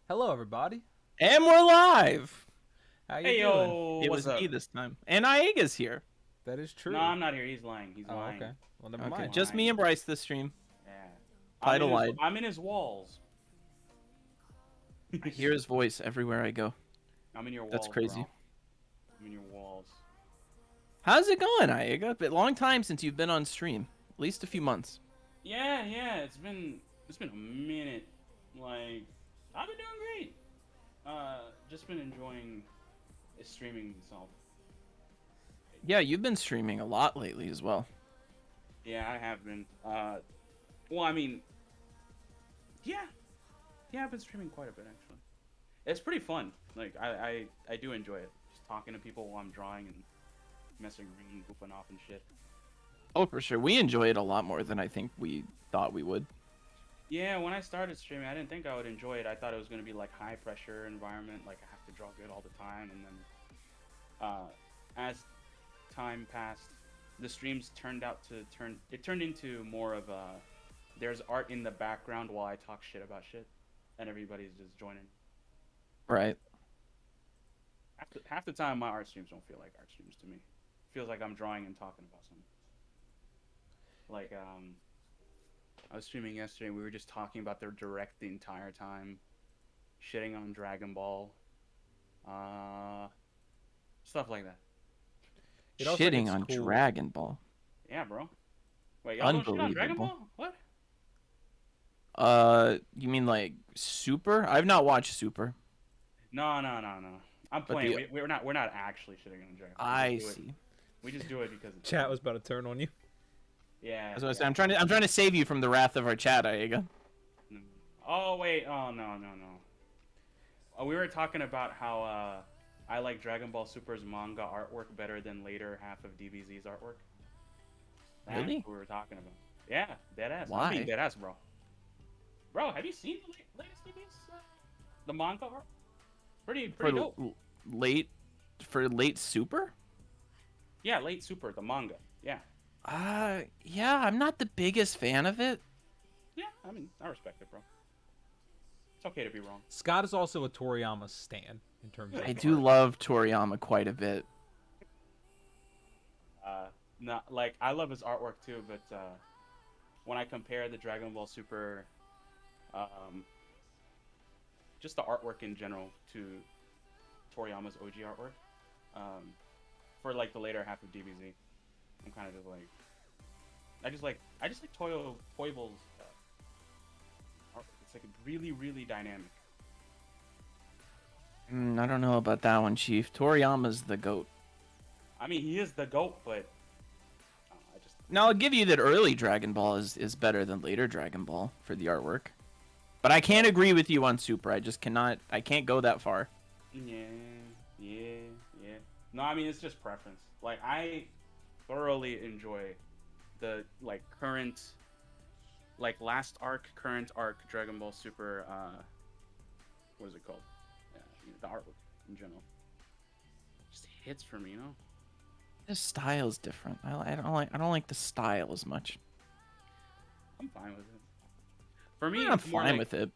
Hello, everybody. And we're live. How you Hey doing? yo, It what's was up? me this time. And Aeyga's here. That is true. No, I'm not here. He's lying. He's Oh, lying. okay. Well, never Okay, mind. just me and Bryce this stream. Yeah. Title lied. I'm in his walls. I hear his voice everywhere I go. I'm in your walls. That's crazy. Bro. I'm in your walls. How's it going, Aeyga? Been long time since you've been on stream. At least a few months. Yeah. It's been a minute. Like, I've been doing great. Just been enjoying streaming myself. Yeah, you've been streaming a lot lately as well. Yeah, I have been. Well, I mean, yeah, I've been streaming quite a bit actually. It's pretty fun. Like, I do enjoy it. Just talking to people while I'm drawing and messing around and goofing off and shit. Oh, for sure. We enjoy it a lot more than I think we thought we would. Yeah, when I started streaming, I didn't think I would enjoy it. I thought it was going to be like high pressure environment, like I have to draw good all the time. And then as time passed, the streams turned into more of a, there's art in the background while I talk shit about shit, and everybody's just joining. Right. Half the time, my art streams don't feel like art streams to me. It feels like I'm drawing and talking about something. Like, I was streaming yesterday, and we were just talking about their direct the entire time, shitting on Dragon Ball, stuff like that. Shitting on Dragon Ball. Yeah, bro. Wait, y'all don't shit on Dragon Unbelievable. Ball? What? You mean like Super? I've not watched Super. No. I'm playing. We're not actually shitting on Dragon Ball. I see. We just do it because it's Chat fun. was about to turn on you. Yeah. That's what I said. I'm trying to save you from the wrath of our chat, Aeyga. Oh wait. Oh no. We were talking about how I like Dragon Ball Super's manga artwork better than later half of DBZ's artwork. That's Really? what we were talking about. Yeah, deadass. Why? I'm being deadass, bro. Bro, have you seen the latest DB's? The manga art? Pretty dope. For late Super? Yeah, late Super, the manga. Yeah. Yeah, I'm not the biggest fan of it. Yeah, I mean, I respect it, bro. It's okay to be wrong. Scott is also a Toriyama stan in terms of. I do love Toriyama quite a bit. Not like I love his artwork too, but when I compare the Dragon Ball Super, just the artwork in general to Toriyama's OG artwork, for like the later half of DBZ, I'm kind of just like, I just like Toivo's artwork. It's like really dynamic. I don't know about that one, Chief. Toriyama's the GOAT. I mean, he is the GOAT, but I just. Now, I'll give you that early Dragon Ball is better than later Dragon Ball for the artwork. But I can't agree with you on Super. I can't go that far. Yeah. No, I mean, it's just preference. Like, I thoroughly enjoy the, like, current like last arc, current arc, Dragon Ball Super. What is it called? Yeah, the artwork in general just hits for me. The style is different. I don't like the style as much. I'm fine with it. For me, I'm it's more fine like, with it.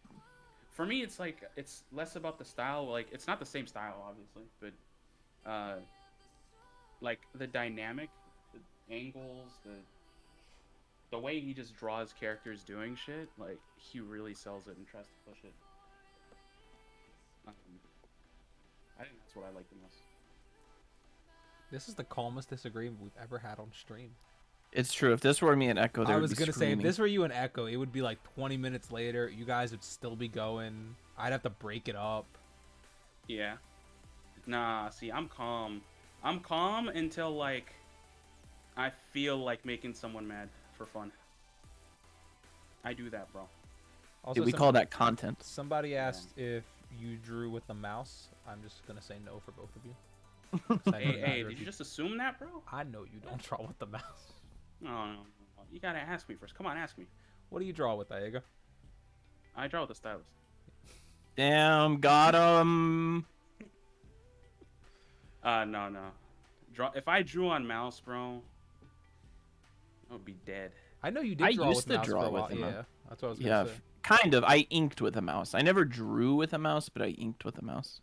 for me, it's like it's less about the style. Like it's not the same style, obviously, but like the dynamic, the angles, the way he just draws characters doing shit. Like he really sells it and tries to push it. Um, I think that's what I like the most. This is the calmest disagreement we've ever had on stream. It's true. If this were me and Echo, they I would was be gonna say, if screaming. this were you and Echo, it would be like 20 minutes later. You guys would still be going. I'd have to break it up. Yeah. Nah, see, I'm calm. I'm calm until like I feel like making someone mad for fun. I do that, bro. Also, Dude, we call that content. Somebody asked if you drew with the mouse. I'm just gonna say no for both of you. 'Cause I know Hey, neither of did you just assume that, bro? I know you don't draw with the mouse. No. You gotta ask me first. Come on, ask me. What do you draw with, Aeyga? I draw with the stylus. Damn, got him. No. Draw. If I drew on mouse, bro, I would be dead. I know you did I draw used with to mouse draw for a with while. the mouse. Yeah, that's what I was gonna Yeah, say. kind of. I inked with a mouse. I never drew with a mouse, but I inked with a mouse.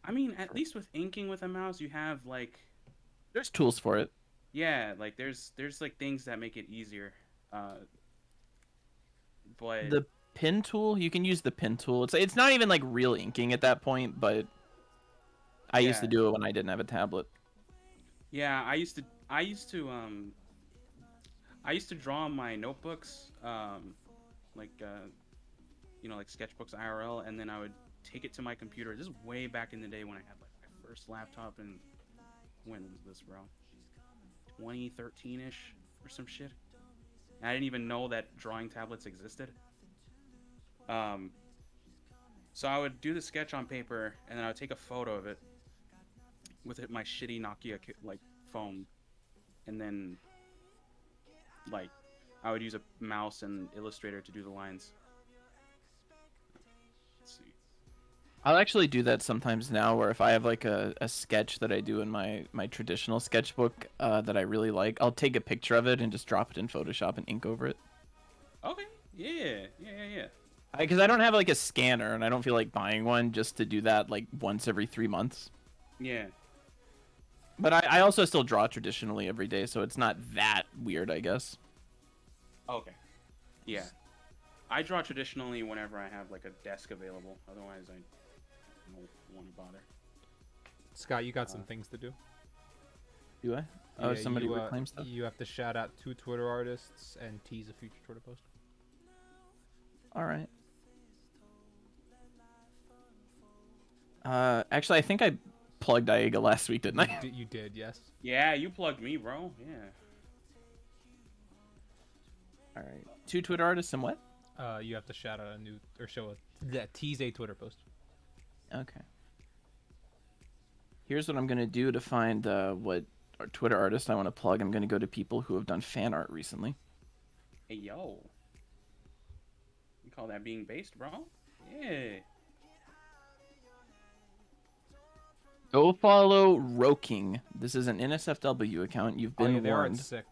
I mean, at least with inking with a mouse, you have like, There's tools for it. yeah, like there's like things that make it easier. But The pin tool, you can use the pin tool. It's not even like real inking at that point, but I used to Yeah. do it when I didn't have a tablet. yeah, I used to draw on my notebooks, like like sketchbooks IRL, and then I would take it to my computer. This is way back in the day when I had like my first laptop, and when was this, bro? 2013-ish or some shit. And I didn't even know that drawing tablets existed. So I would do the sketch on paper, and then I would take a photo of it with my shitty Nokia like phone, and then like I would use a mouse and Illustrator to do the lines. Let's see. I'll actually do that sometimes now, where if I have like a sketch that I do in my traditional sketchbook that I really like, I'll take a picture of it and just drop it in Photoshop and ink over it. Okay. Yeah. Because I don't have like a scanner, and I don't feel like buying one just to do that like once every 3 months. Yeah. But I also still draw traditionally every day, so it's not that weird, I guess. Okay. Yeah. I draw traditionally whenever I have like a desk available. Otherwise, I don't want to bother. Scott, you got some things to do. Do I? Oh, Yeah, somebody you, reclaimed stuff? You have to shout out 2 Twitter artists and tease a future Twitter post. All right. Actually, I think I plugged Aeyga last week, didn't I? You did, yes. Yeah, you plugged me, bro. Yeah. All right. 2 Twitter artists and what? You have to shout out a new or tease a Twitter post. Okay. Here's what I'm gonna do to find what Twitter artist I want to plug. I'm gonna go to people who have done fan art recently. Hey, yo. You call that being based, bro? Yeah. Go follow Roking. This is an NSFW account. You've been They are warned. sick.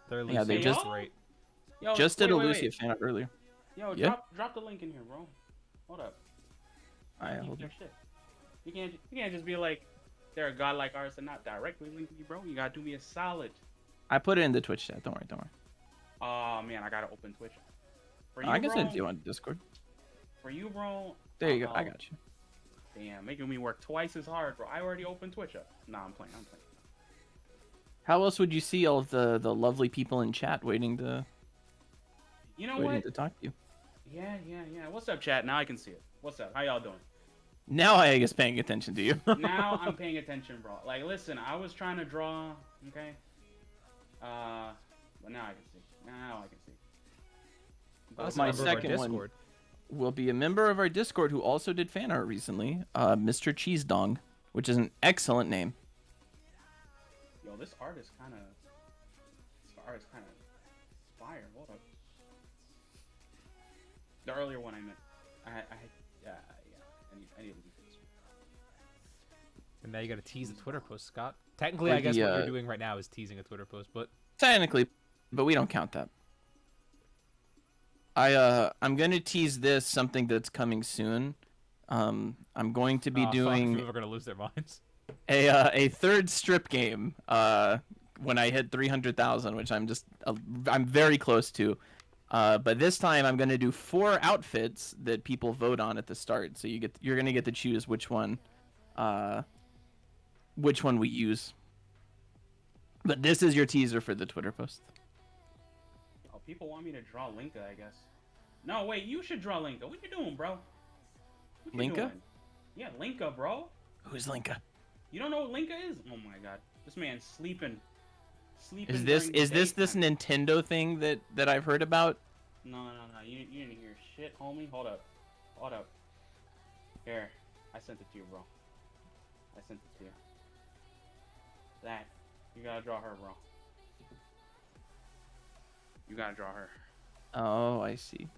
They're Yeah, they Lucy just- great. Yo, Just did a wait. Lucia fan art earlier. Yo, Yeah? drop the link in here, bro. Hold up. Alright, Keep hold your on. shit. You can't just be like, they're a godlike artist and not directly link me, bro. You gotta do me a solid. I put it in the Twitch chat. Don't worry. Oh man, I gotta open Twitch. For I can bro, send it to you on Discord. For you, bro. There you go. I got you. Damn, making me work twice as hard, bro. I already opened Twitch up. Nah, I'm playing. How else would you see all of the lovely people in chat waiting to You know what? talk to you? Yeah. What's up, chat? Now I can see it. What's up? How y'all doing? Now I guess paying attention to you. Now I'm paying attention, bro. Like, listen, I was trying to draw, okay? But now I can see. That's my a member of our second one- Discord. Will be a member of our Discord who also did fan art recently, Mr. Cheese Dong, which is an excellent name. Yo, this art is kind of fire. Hold up. The earlier one I meant. Yeah. I need to leave this. And now you gotta tease a Twitter post, Scott. Technically, Or I guess the, what you're doing right now is teasing a Twitter post, but Technically, but we don't count that. I'm gonna tease this something that's coming soon. I'm going to be fuck, doing people are gonna lose their minds. a third strip game when I hit 300,000, which I'm very close to. But this time I'm gonna do 4 outfits that people vote on at the start. So you're gonna get to choose which one we use. But this is your teaser for the Twitter post. Oh, people want me to draw Linka, I guess. No, wait, you should draw Linka. What you doing, bro? What you Linka? doing? Yeah, Linka, bro. Who's Linka? You don't know what Linka is? Oh my god, this man's sleeping. Is this this Nintendo thing that I've heard about? No. You didn't hear shit, homie. Hold up. Here, I sent it to you, bro. I sent it to you. That. You gotta draw her, bro. You gotta draw her. Oh, I see.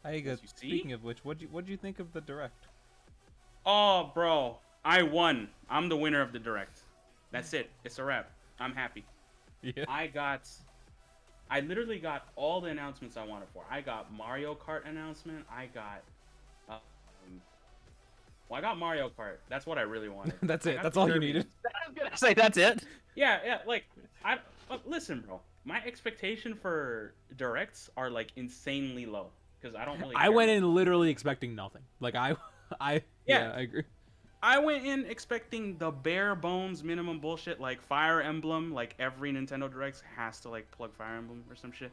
Aeyga, You see? speaking of which, what'd you think of the direct? Oh, bro. I won. I'm the winner of the direct. That's it. It's a wrap. I'm happy. Yeah. I literally got all the announcements I wanted for. I got Mario Kart announcement. I got I got Mario Kart. That's what I really wanted. That's I it. got That's the all you Kirby. needed. I was gonna say that's it. Yeah. Like, listen, bro. My expectation for directs are like insanely low because I don't really. I care. went in literally expecting nothing. Like yeah, I agree. I went in expecting the bare bones minimum bullshit, like Fire Emblem. Like every Nintendo Direct has to like plug Fire Emblem or some shit.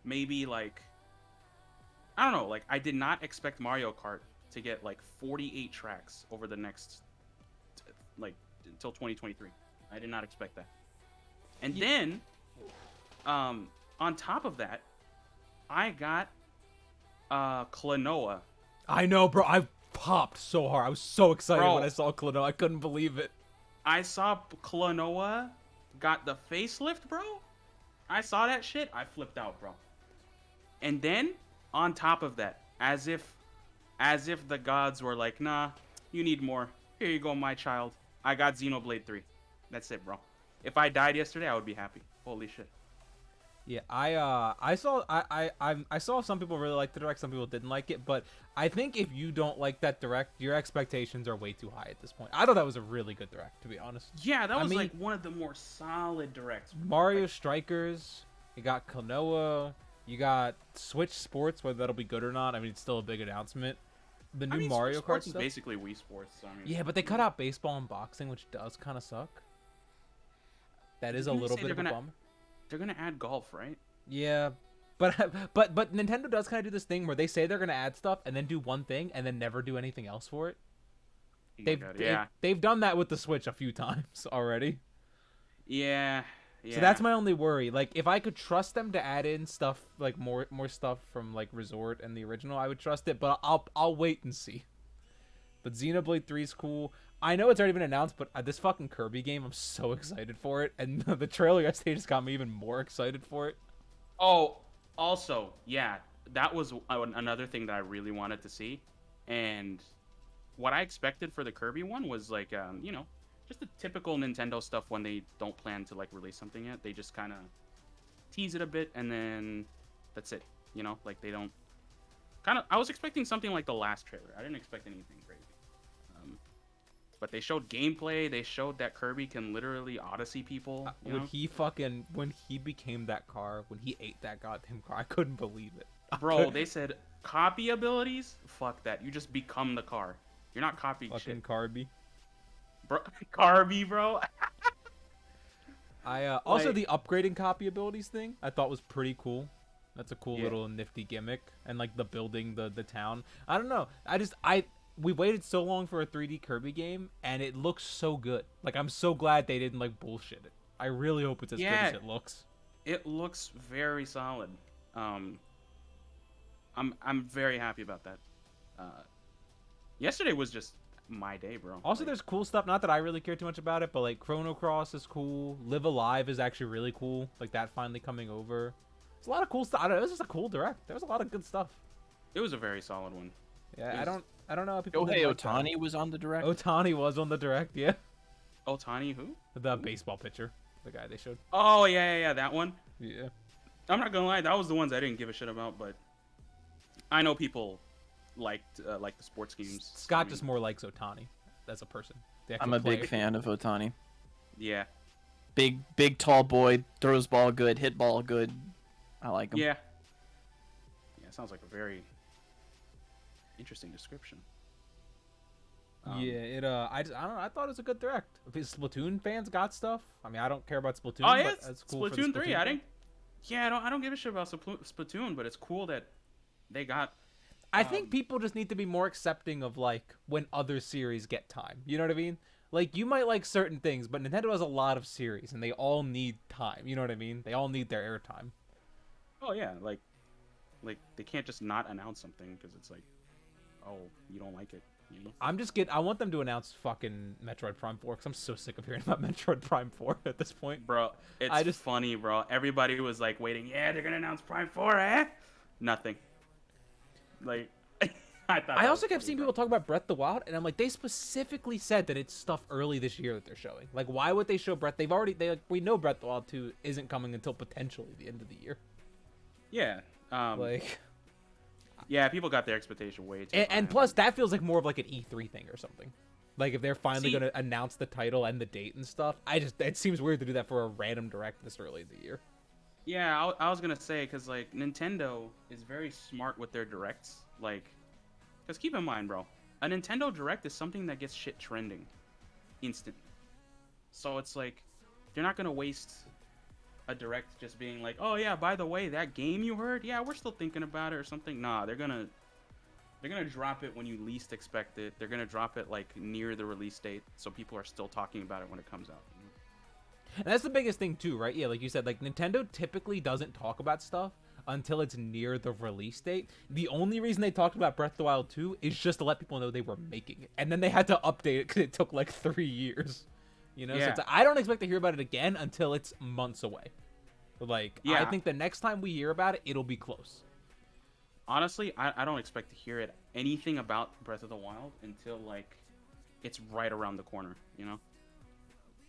Maybe like, I don't know. Like I did not expect Mario Kart to get like 48 tracks over the next, like until 2023. I did not expect that. And then, on top of that, I got Klonoa. I know, bro. I popped so hard. I was so excited Bro. when I saw Klonoa. I couldn't believe it. I saw Klonoa got the facelift, bro. I saw that shit. I flipped out, bro. And then on top of that, as if the gods were like, nah, you need more. Here you go, my child. I got Xenoblade 3. That's it, bro. If I died yesterday, I would be happy. Holy shit. Yeah, I saw some people really liked the direct, some people didn't like it, but I think if you don't like that direct, your expectations are way too high at this point. I thought that was a really good direct, to be honest. Yeah, that was mean, like one of the more solid directs. Mario Like, Strikers, you got Klonoa, you got Switch Sports, whether that'll be good or not. I mean, it's still a big announcement. The new Mario Kart Sports is stuff. basically Wii Sports. So I mean, Yeah, but they cut out baseball and boxing, which does kind of suck. That is a Didn't they little say bit of a they're bummer. They're gonna add golf, right? Yeah, but Nintendo does kind of do this thing where they say they're gonna add stuff and then do one thing and then never do anything else for it. Oh my God, They've done that with the Switch a few times already. Yeah. So that's my only worry. Like, if I could trust them to add in stuff like more stuff from like Resort and the original, I would trust it. But I'll wait and see. But Xenoblade 3 is cool. I know it's already been announced, but this fucking Kirby game, I'm so excited for it. And the trailer yesterday just got me even more excited for it. Oh, also, yeah, that was another thing that I really wanted to see. And what I expected for the Kirby one was like, you know, just the typical Nintendo stuff when they don't plan to like release something yet. They just kind of tease it a bit and then that's it. You know, like they don't I was expecting something like the last trailer. I didn't expect anything crazy. But they showed gameplay. They showed that Kirby can literally Odyssey people. When he became that car, when he ate that goddamn car, I couldn't believe it. Bro, they said copy abilities? Fuck that. You just become the car. You're not copying Fucking shit. Kirby. Bro, Kirby, bro. Also the upgrading copy abilities thing I thought was pretty cool. That's a cool Yeah. little nifty gimmick. And like the building the town. I don't know. We waited so long for a 3D Kirby game, and it looks so good. Like, I'm so glad they didn't, like, bullshit it. I really hope it's as good as it looks. It looks very solid. I'm very happy about that. Yesterday was just my day, bro. Also, Like, there's cool stuff. Not that I really care too much about it, but, like, Chrono Cross is cool. Live Alive is actually really cool. Like, that finally coming over. It's a lot of cool stuff. I don't know. It was just a cool direct. There was a lot of good stuff. It was a very solid one. Yeah, It was- I don't know how people. Shohei didn't like Ohtani was on the direct. Ohtani was on the direct. Yeah, Otani who? the baseball pitcher, the guy they showed. Oh yeah, that one. Yeah. I'm not gonna lie, that was the ones I didn't give a shit about, but I know people liked the sports games. Scott I mean, just more likes Ohtani as a person. the I'm actual a big player. fan of Ohtani. Yeah, Big tall boy, throws ball good, hit ball good. I like him. yeah. Sounds like a very interesting description. Yeah, I don't know. I thought it was a good direct. If these Splatoon fans got stuff, I mean, I don't care about Splatoon. Oh yeah, but that's cool for the Splatoon 3. I fans. didn't. Yeah, I don't give a shit about Splatoon, but it's cool that they got. I think people just need to be more accepting of like when other series get time. You know what I mean? Like you might like certain things, but Nintendo has a lot of series and they all need time. You know what I mean? They all need their airtime. Oh yeah, like they can't just not announce something because it's like, oh, you don't like it. You know? I want them to announce fucking Metroid Prime 4 because I'm so sick of hearing about Metroid Prime 4 at this point. Bro, it's I just- funny, bro. Everybody was like waiting. Yeah, they're gonna announce Prime 4, eh? Nothing. Like, I thought. I that also was kept funny, seeing bro. people talk about Breath of the Wild, and I'm like, they specifically said that it's stuff early this year that they're showing. Like, why would they show Breath? We know Breath of the Wild 2 isn't coming until potentially the end of the year. Yeah. Like, Yeah, people got their expectation way too. and high. plus that feels like more of like an E3 thing or something. Like if they're finally See- going to announce the title and the date and stuff, it seems weird to do that for a random direct this early in the year. Yeah, I was gonna say because like Nintendo is very smart with their directs. Like, because keep in mind, bro, a Nintendo Direct is something that gets shit trending, instantly. So it's like they're not gonna waste a direct just being like, oh yeah, by the way, that game you heard, yeah, we're still thinking about it or something. Nah, they're gonna drop it when you least expect it. They're gonna drop it like near the release date, so people are still talking about it when it comes out. And that's the biggest thing too, right? Yeah, like you said, like Nintendo typically doesn't talk about stuff until it's near the release date. The only reason they talked about Breath of the Wild 2 is just to let people know they were making it. And then they had to update it because it took like 3 years. You know, so Yeah. it's, I don't expect to hear about it again until it's months away. Like, I Yeah. think the next time we hear about it, it'll be close. Honestly, I don't expect to hear anything about Breath of the Wild until like it's right around the corner, you know?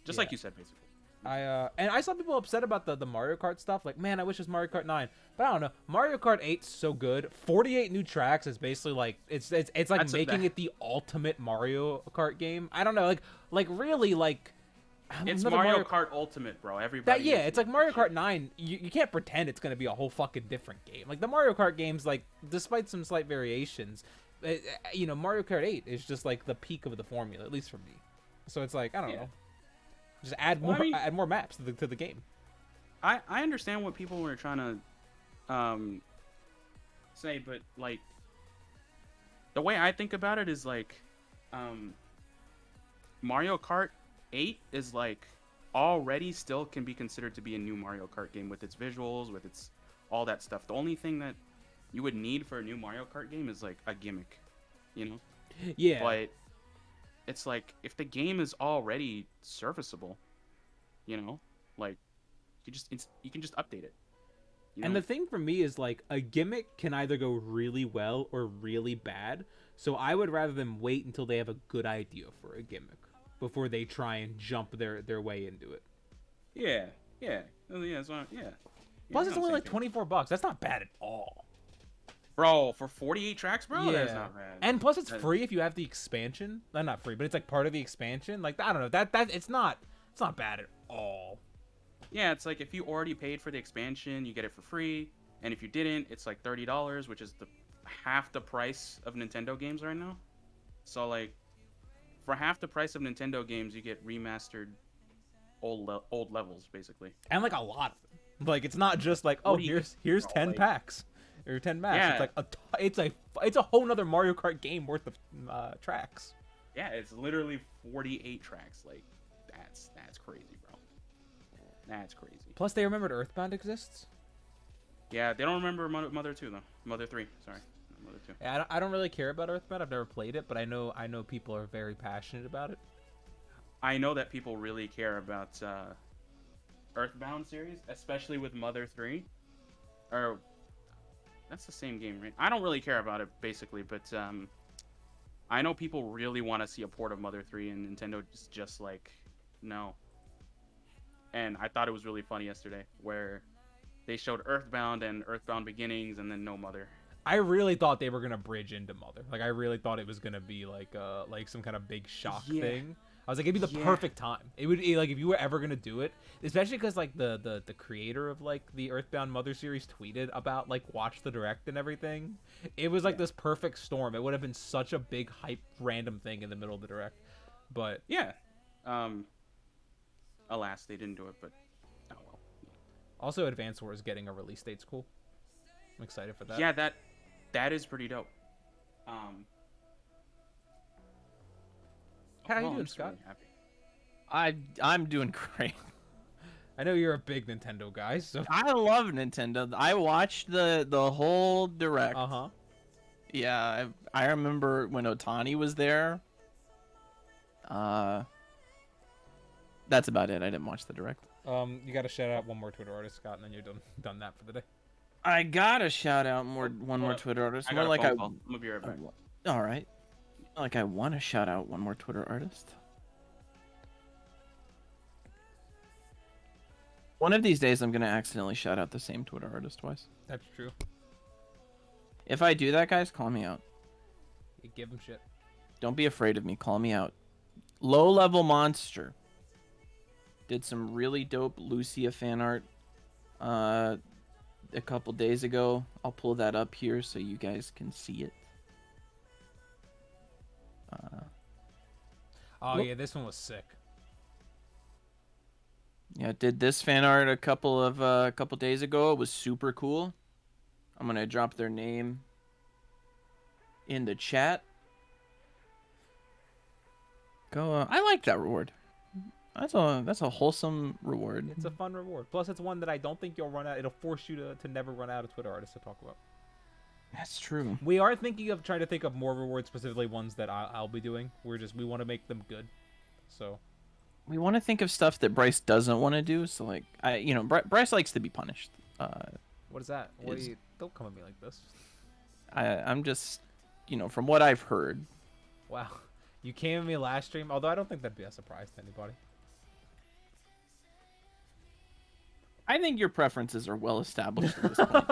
Just like Yeah. you said, basically. I saw people upset about the Mario Kart stuff. Like, man, I wish it was Mario Kart 9. But I don't know. Mario Kart 8's so good. 48 new tracks is basically like it's like making it the ultimate Mario Kart game. I don't know. Like really like It's another Mario Kart Ultimate, bro. Everybody. That, yeah, is it's like using Mario shit. Kart 9. You can't pretend it's going to be a whole fucking different game. Like the Mario Kart games, like despite some slight variations, Mario Kart 8 is just like the peak of the formula, at least for me. So it's like I don't Yeah. know, just add Well, more I mean- add more maps to the game. I understand what people were trying to say, but like the way I think about it is like Mario Kart 8 is like already still can be considered to be a new Mario Kart game with its visuals, with its all that stuff. The only thing that you would need for a new Mario Kart game is like a gimmick, you know? Yeah, But it's like if the game is already serviceable, you know, like you can just update it. You and know? the thing for me is like a gimmick can either go really well or really bad. So I would rather them wait until they have a good idea for a gimmick before they try and jump their way into it. Yeah. That's what, yeah. Plus, we're it's on only the like same page. $24. That's not bad at all. Bro, for 48 tracks, bro, that's not bad. And plus, it's That- free if you have the expansion. Not free, but it's like part of the expansion. Like I don't know that it's not bad at all. Yeah, it's like if you already paid for the expansion, you get it for free, and if you didn't, it's like $30, which is half the price of Nintendo games right now. So like, for half the price of Nintendo games, you get remastered old levels, basically. And like a lot of them. Like it's not just like, oh, What do you- here's bro, 10 like- packs or 10 maps. Yeah. It's like it's a whole nother Mario Kart game worth of tracks. Yeah, it's literally 48 tracks. Like, that's crazy, bro. That's crazy. Plus, they remembered Earthbound exists. Yeah, they don't remember Mother 2 though. Mother 3, sorry, not Mother 2. Yeah, I don't really care about Earthbound. I've never played it, but I know people are very passionate about it. I know that people really care about Earthbound series, especially with Mother 3. or that's the same game, right? I don't really care about it basically, but I know people really want to see a port of Mother 3, and Nintendo is just like, no. And I thought it was really funny yesterday where they showed Earthbound and Earthbound Beginnings, and then no Mother. I really thought they were gonna bridge into Mother. Like I really thought it was gonna be like some kind of big shock thing. I was like, it'd be the perfect time. It would like if you were ever gonna do it, especially because like the creator of like the Earthbound Mother series tweeted about like watch the direct and everything. It was like this perfect storm. It would have been such a big hype random thing in the middle of the direct. But yeah, alas, they didn't do it. But oh well. Also, Advance Wars getting a release date's cool. I'm excited for that. Yeah, that is pretty dope. How you doing, Scott? Really I'm doing great. I know you're a big Nintendo guy, so I love Nintendo. I watched the whole direct. Yeah, I remember when Otani was there. That's about it. I didn't watch the direct. You gotta shout out one more Twitter artist, Scott, and then you're done that for the day. I gotta shout out one more Twitter artist. More like I'm gonna be right back. All right. Like I want to shout out one more Twitter artist. One of these days, I'm gonna accidentally shout out the same Twitter artist twice. That's true. If I do that, guys, call me out. You give him shit. Don't be afraid of me. Call me out. Low Level Monster did some really dope Lucia fan art a couple days ago. I'll pull that up here so you guys can see it. Oh yeah, this one was sick. Yeah, did this fan art a couple days ago. It was super cool. I'm gonna drop their name in the chat. Go. I like that reward. That's a wholesome reward. It's a fun reward. Plus, it's one that I don't think you'll run out. It'll force you to never run out of Twitter artists to talk about. That's true. We are trying to think of more rewards, specifically ones that I'll be doing. We want to make them good. So we want to think of stuff that Bryce doesn't want to do. So like Bryce likes to be punished. What is that? Don't come at me like this. I'm just, from what I've heard. Wow, you came at me last stream. Although I don't think that'd be a surprise to anybody. I think your preferences are well established at this point.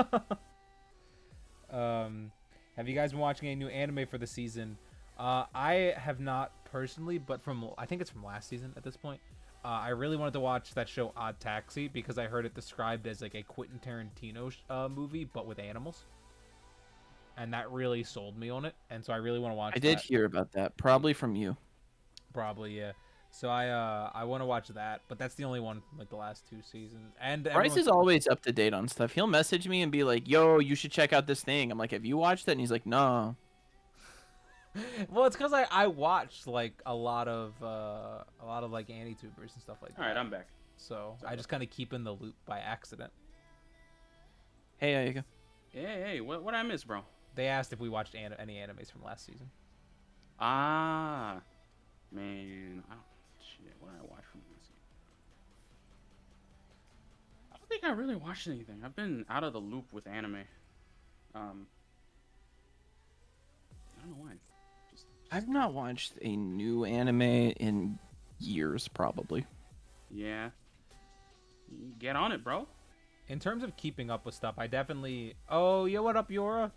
Have you guys been watching any new anime for the season? I have not personally, but I think it's from last season at this point. I really wanted to watch that show Odd Taxi because I heard it described as like a Quentin Tarantino movie, but with animals. And that really sold me on it, and so I really want to watch that. I did hear about that, probably from you. Probably, yeah. So I want to watch that, but that's the only one from like the last 2 seasons. And Bryce is always up to date on stuff. He'll message me and be like, "Yo, you should check out this thing." I'm like, "Have you watched it?" And he's like, "No." Well, it's because I watched like a lot of like AniTubers and stuff like that. All right, I'm back. So I just kind of keep in the loop by accident. Hey, Aeyga. Hey, what I miss, bro? They asked if we watched any animes from last season. Ah, man, what did I watch from this season? I don't think I really watched anything. I've been out of the loop with anime. I don't know why. I've not watched a new anime in years, probably. Yeah. Get on it, bro. In terms of keeping up with stuff, I definitely. Oh, yo, what up, Yora?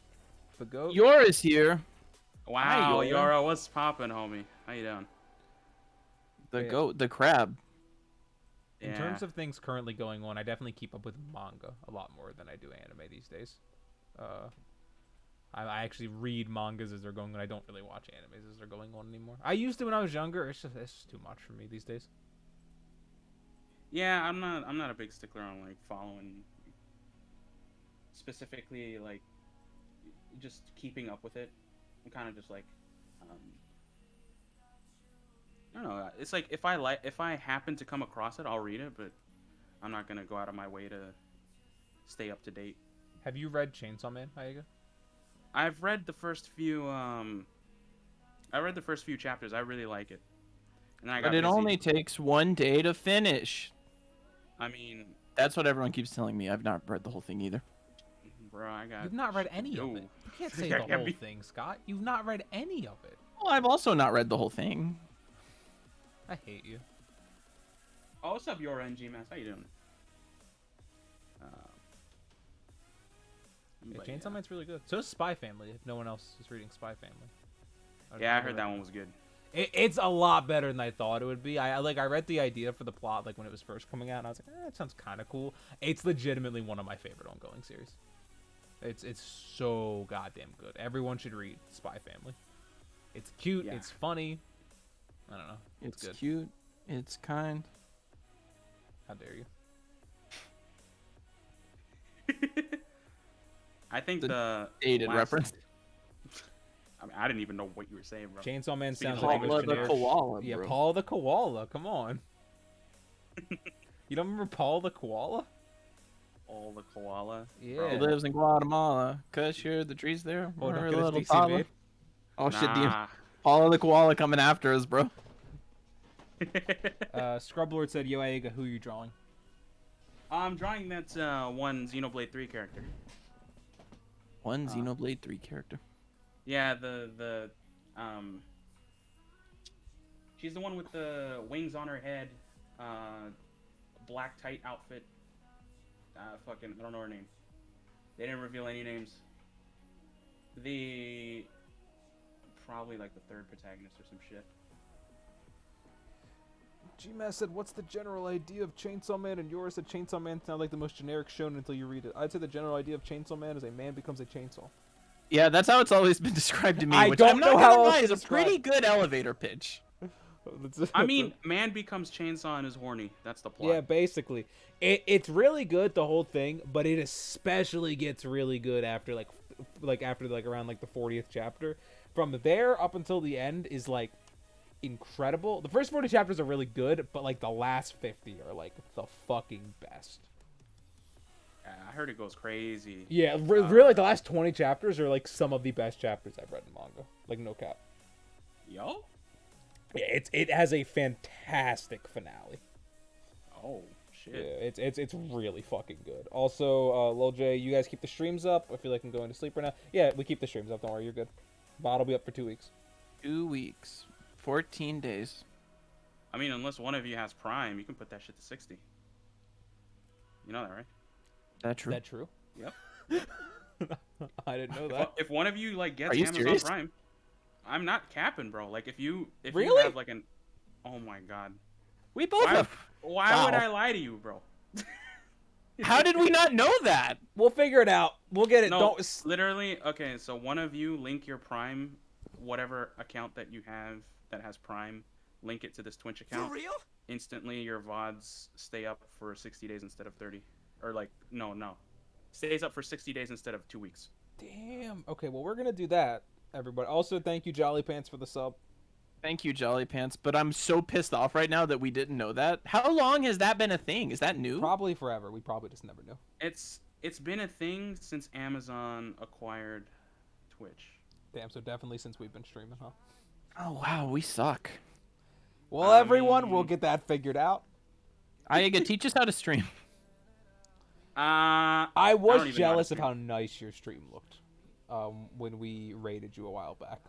The goat. Yora's here. Wow, Hi, Yora, what's poppin', homie? How you doing? The goat, the crab. In terms of things currently going on, I definitely keep up with manga a lot more than I do anime these days. I actually read mangas as they're going on. I don't really watch animes as they're going on anymore. I used to when I was younger. It's just too much for me these days. Yeah, I'm not a big stickler on like following specifically like just keeping up with it. I'm kind of just like I don't know. It's like if I happen to come across it, I'll read it, but I'm not gonna go out of my way to stay up to date. Have you read Chainsaw Man, Aeyga? I've read the first few chapters. I really like it. And then But it only takes 1 day to finish. I mean, that's what everyone keeps telling me. I've not read the whole thing either. bro. I got. You've not read shit to any of do. it. You can't say I the can't whole be- thing, Scott. You've not read any of it. Well, I've also not read the whole thing. I hate you. Oh, what's up, your NG Mass? How you doing? Yeah, But Chainsaw Man's really good. So is Spy Family, if no one else is reading Spy Family. Yeah, I heard that one was good. It's a lot better than I thought it would be. I read the idea for the plot like when it was first coming out, and I was like, that sounds kind of cool. It's legitimately one of my favorite ongoing series. It's so goddamn good. Everyone should read Spy Family. It's cute. Yeah. It's funny. I don't know. It's good. cute. It's kind. How dare you? I think The the dated last- reference. I mean, I didn't even know what you were saying, bro. Chainsaw Man Speaking sounds of like Paula a the generic. koala, Yeah, bro. Paul the Koala. Come on. You don't remember Paul the Koala? All the koala. Yeah. He lives in Guatemala. Cause you're the trees there. Oh, don't We're a get us little DC toddler. made. Oh shit, the Nah. Paula the koala coming after us, bro. Scrublord said, "Yo, Aeyga, who you drawing?" I'm drawing that one Xenoblade 3 character. One Xenoblade 3 character. Yeah, the she's the one with the wings on her head, black tight outfit. Fucking, I don't know her name. They didn't reveal any names. Probably like the third protagonist or some shit. G-Mass said, "What's the general idea of Chainsaw Man?" And yours said, "Chainsaw Man sounds like the most generic shonen until you read it." I'd say the general idea of Chainsaw Man is a man becomes a chainsaw. Yeah, that's how it's always been described to me. I which don't I'm know not how gonna else lie to is a describe pretty it. good elevator pitch. I mean, man becomes chainsaw and is horny. That's the plot. Yeah, basically, it's really good, the whole thing, but it especially gets really good after after around like the 40th chapter. From there up until the end is like incredible. The first 40 chapters are really good, but like the last 50 are like the fucking best. Yeah, I heard it goes crazy. Yeah, really, the last 20 chapters are like some of the best chapters I've read in manga. Like, no cap. Yo? Yeah, it has a fantastic finale. Oh, Yeah, shit. it's really fucking good. Also, Lil J, you guys keep the streams up. I feel like I'm going to sleep right now. Yeah, we keep the streams up. Don't worry, you're good. Bot will be up for 2 weeks. 2 weeks. 14 days. I mean, unless one of you has Prime, you can put that shit to 60. You know that, right? That true? Is that true? Yep. I didn't know that. If one of you like gets Are you Amazon serious? Prime, I'm not capping, bro. Like if you Really? have like an, oh my god, We both why, have. why would Wow. I lie to you, bro? How did we not know that? We'll figure it out. We'll get it. No, Don't. literally. Okay, so one of you link your Prime, whatever account that you have that has Prime, link it to this Twitch account. For real? Instantly, your VODs stay up for 60 days instead of 30, or like no, stays up for 60 days instead of 2 weeks. Damn. Okay, well, we're going to do that, everybody. Also, thank you, Jolly Pants, for the sub. Thank you, Jolly Pants, but I'm so pissed off right now that we didn't know that. How long has that been a thing? Is that new? Probably forever. We probably just never knew. It's been a thing since Amazon acquired Twitch. Damn, so definitely since we've been streaming, huh? Oh, wow, we suck. Well, I everyone, we'll mean- get that figured out. Aeyga, teach us how to stream. I don't was even know how to jealous of stream. how nice your stream looked when we raided you a while back.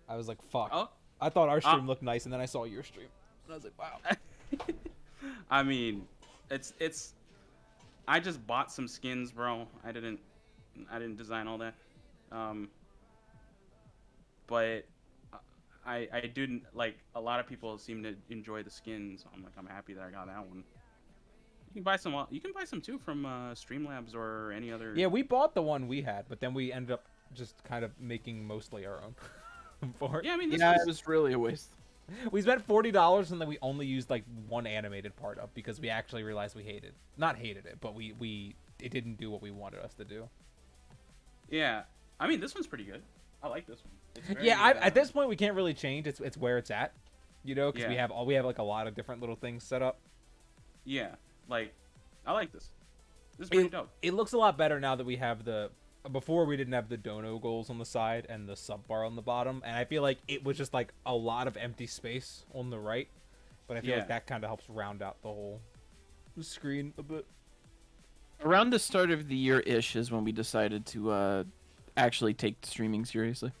I was like, fuck. Oh, I thought our stream looked nice, and then I saw your stream. And I was like, wow. I mean, it's. I just bought some skins, bro. I didn't design all that. But I didn't like. A lot of people seem to enjoy the skins. I'm happy that I got that one. You can buy some. You can buy some too from Streamlabs or any other. Yeah, we bought the one we had, but then we ended up just kind of making mostly our own. For it. Yeah, I mean, this Yeah, was- it was really a waste. We spent $40 and then we only used like one animated part up because we actually realized we not hated it, but it didn't do what we wanted us to do. Yeah, I mean, this one's pretty good. I like this one. It's very, Yeah, at this point we can't really change. It's where it's at, you know, because Yeah. we have like a lot of different little things set up. Yeah, like I like this. This is pretty dope. It looks a lot better now that we have before we didn't have the dono goals on the side and the sub bar on the bottom, and I feel like it was just like a lot of empty space on the right, but I feel Yeah. like that kind of helps round out the whole screen a bit. Around the start of the year-ish is when we decided to actually take streaming seriously.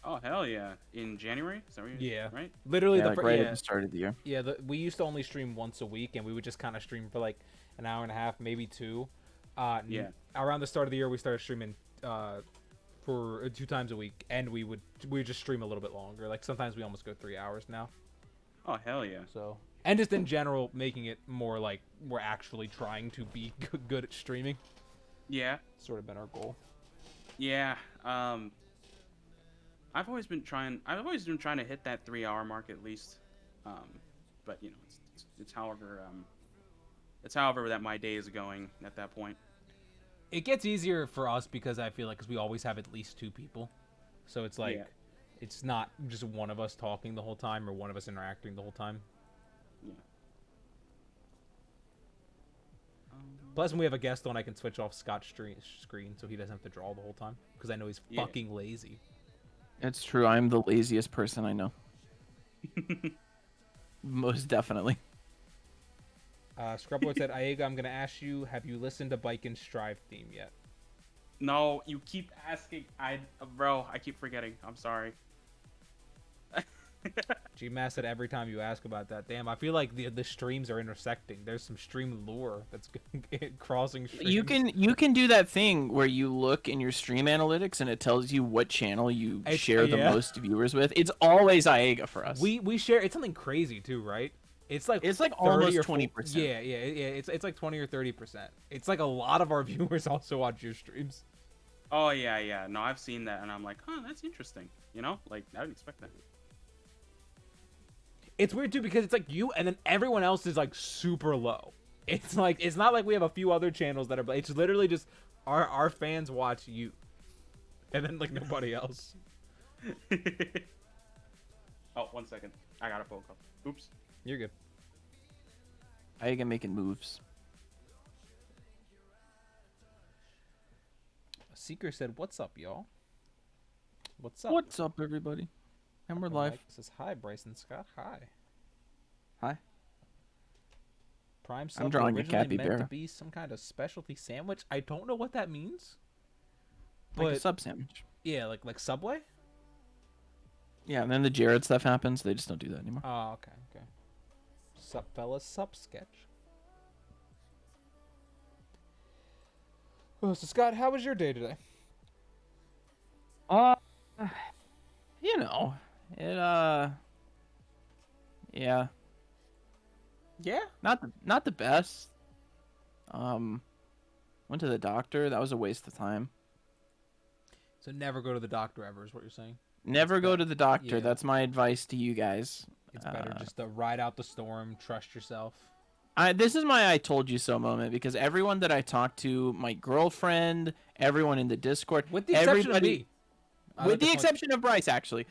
Oh hell yeah! In January, is that what you, Yeah. right? Literally Yeah, the like fir- right yeah. at the start of the year. Yeah, we used to only stream once a week, and we would just kind of stream for like an hour and a half, maybe two. Yeah. Around the start of the year, we started streaming for 2 times a week, and we would just stream a little bit longer. Like sometimes we almost go 3 hours now. Oh hell yeah! So, and just in general, making it more like we're actually trying to be good at streaming. Yeah. Sort of been our goal. Yeah. I've always been trying to hit that 3-hour mark at least. But you know, it's however that my day is going at that point. It gets easier for us because I feel like because we always have at least 2 people, so it's like it's not just one of us talking the whole time or one of us interacting the whole time. Yeah. Plus, when we have a guest on, I can switch off Scott's screen so he doesn't have to draw the whole time because I know he's Yeah. fucking lazy. It's true. I'm the laziest person I know. Most definitely. Scrubboard said, Aeyga, I'm going to ask you, have you listened to Bike and Strive theme yet? No, you keep asking. Bro, I keep forgetting. I'm sorry. Gmass said every time you ask about that. Damn, I feel like the streams are intersecting. There's some stream lore that's crossing streams. You can do that thing where you look in your stream analytics and it tells you what channel you share the most viewers with. It's always Aeyga for us. We share. It's something crazy too, right? It's like almost 20%. 20%. Yeah. It's like 20 or 30%. It's like a lot of our viewers also watch your streams. Oh yeah. No, I've seen that, and I'm like, huh, that's interesting. You know, like I didn't expect that. It's weird too because it's like you and then everyone else is like super low. It's like it's not like we have a few other channels that are. It's literally just our fans watch you, and then like nobody else. Oh, 1 second. I got a phone call. Oops. You're good. Aeyga making moves. Seeker said, "What's up, y'all? What's up? What's up, everybody? And we're live. Mike says, "Hi, Bryson Scott. Hi." Hi. Prime I'm sub drawing a originally meant to capybara. be some kind of specialty sandwich. I don't know what that means. Like a But sub sandwich. yeah, like Subway. Yeah, and then the Jared stuff happens. They just don't do that anymore. Oh, okay. Sup, fellas, sup, sketch. Oh, so Scott, how was your day today? You know, it yeah, Yeah. not the best. Went to the doctor. That was a waste of time. So never go to the doctor ever is what you're saying. Never go to the doctor. Yeah. That's my advice to you guys. It's better just to ride out the storm, trust yourself. This is my I told you so moment because everyone that I talked to, my girlfriend, everyone in the Discord, With the exception of me. with the exception of Bryce, actually,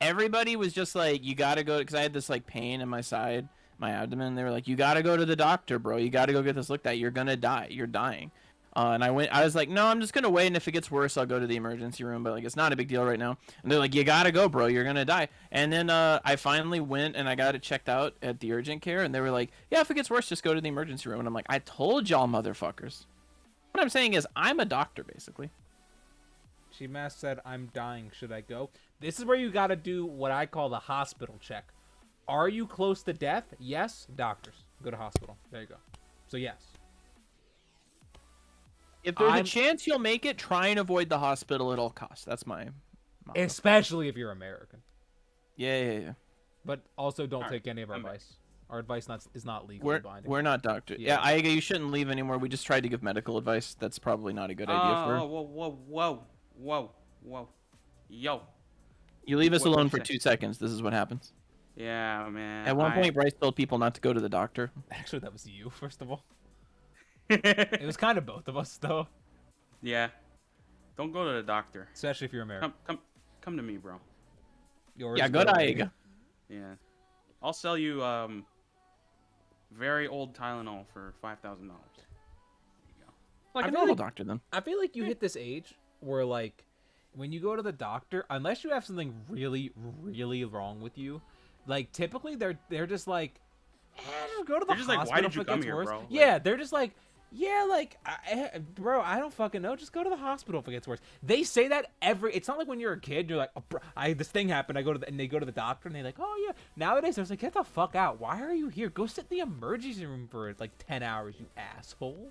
everybody was just like, you gotta go, because I had this like pain in my side, my abdomen. They were like, you gotta go to the doctor, bro. You gotta go get this looked at. You're gonna die. You're dying. And I was like, no, I'm just gonna wait, and if it gets worse, I'll go to the emergency room. But like, it's not a big deal right now. And they're like, you gotta go, bro. You're gonna die. And then I finally went and I got it checked out at the urgent care, and they were like, yeah, if it gets worse, just go to the emergency room. And I'm like, I told y'all, motherfuckers. What I'm saying is, I'm a doctor, basically. She said, "I'm dying. Should I go?" This is where you got to do what I call the hospital check. Are you close to death? Yes. Doctors. Go to hospital. There you go. So yes. If there's a chance you'll make it, try and avoid the hospital at all costs. That's my motto. Especially if you're American. Yeah. But also don't Alright, take any of our I'm back. advice. Our advice is not legally binding. We're not doctors. Yeah. Yeah, Aeyga, you shouldn't leave anymore. We just tried to give medical advice. That's probably not a good idea for. Whoa. Yo. You leave us What alone you for say? 2 seconds. This is what happens. Yeah, man. At one point, Bryce told people not to go to the doctor. Actually, that was you, first of all. It was kind of both of us, though. Yeah. Don't go to the doctor. Especially if you're American. Come to me, bro. Yours Yeah, go to away. Aeyga. Yeah. I'll sell you very old Tylenol for $5,000. There you go. Like I a feel normal like- doctor, then. I feel like you hit this age where, like, when you go to the doctor, unless you have something really, really wrong with you, like, typically they're just like, just go to the They're just like, hospital "Why did if you it come gets here, worse." bro? Like- Yeah, they're just like, Yeah, like, bro, I don't fucking know. Just go to the hospital if it gets worse. They say that it's not like when you're a kid, you're like, oh, bro, this thing happened. And they go to the doctor and they're like, oh yeah. Nowadays, they're like, get the fuck out. Why are you here? Go sit in the emergency room for like 10 hours, you asshole.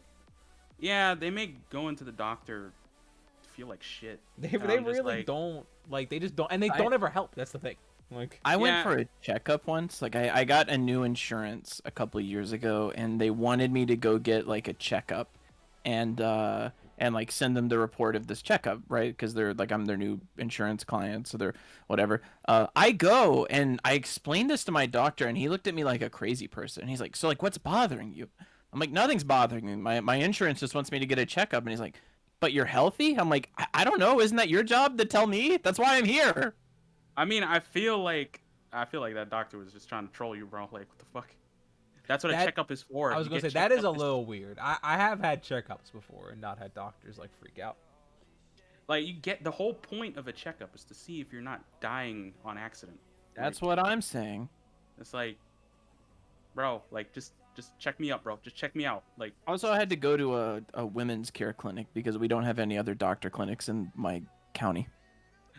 Yeah, they make going to the doctor feel like shit. They And they I'm just really like, don't, like, they just don't, and they I- don't ever help. That's the thing. Like, I went Yeah. for a checkup once. Like I got a new insurance a couple of years ago, and they wanted me to go get like a checkup, and like send them the report of this checkup, right? Because they're like I'm their new insurance client, so they're whatever. I go and I explained this to my doctor, and he looked at me like a crazy person. He's like, "So like, what's bothering you?" I'm like, "Nothing's bothering me. My insurance just wants me to get a checkup." And he's like, "But you're healthy?" I'm like, I don't know. Isn't that your job to tell me? That's why I'm here." I mean, I feel like that doctor was just trying to troll you, bro. Like, what the fuck? That's what a That- checkup is for. I was You gonna get say that checked is a up. little weird. I have had checkups before and not had doctors like freak out. Like, you get the whole point of a checkup is to see if you're not dying on accident. That's Like, what I'm saying. it's like, bro, like just check me up, bro. Just check me out. Like, Also, I had to go to a women's care clinic because we don't have any other doctor clinics in my county.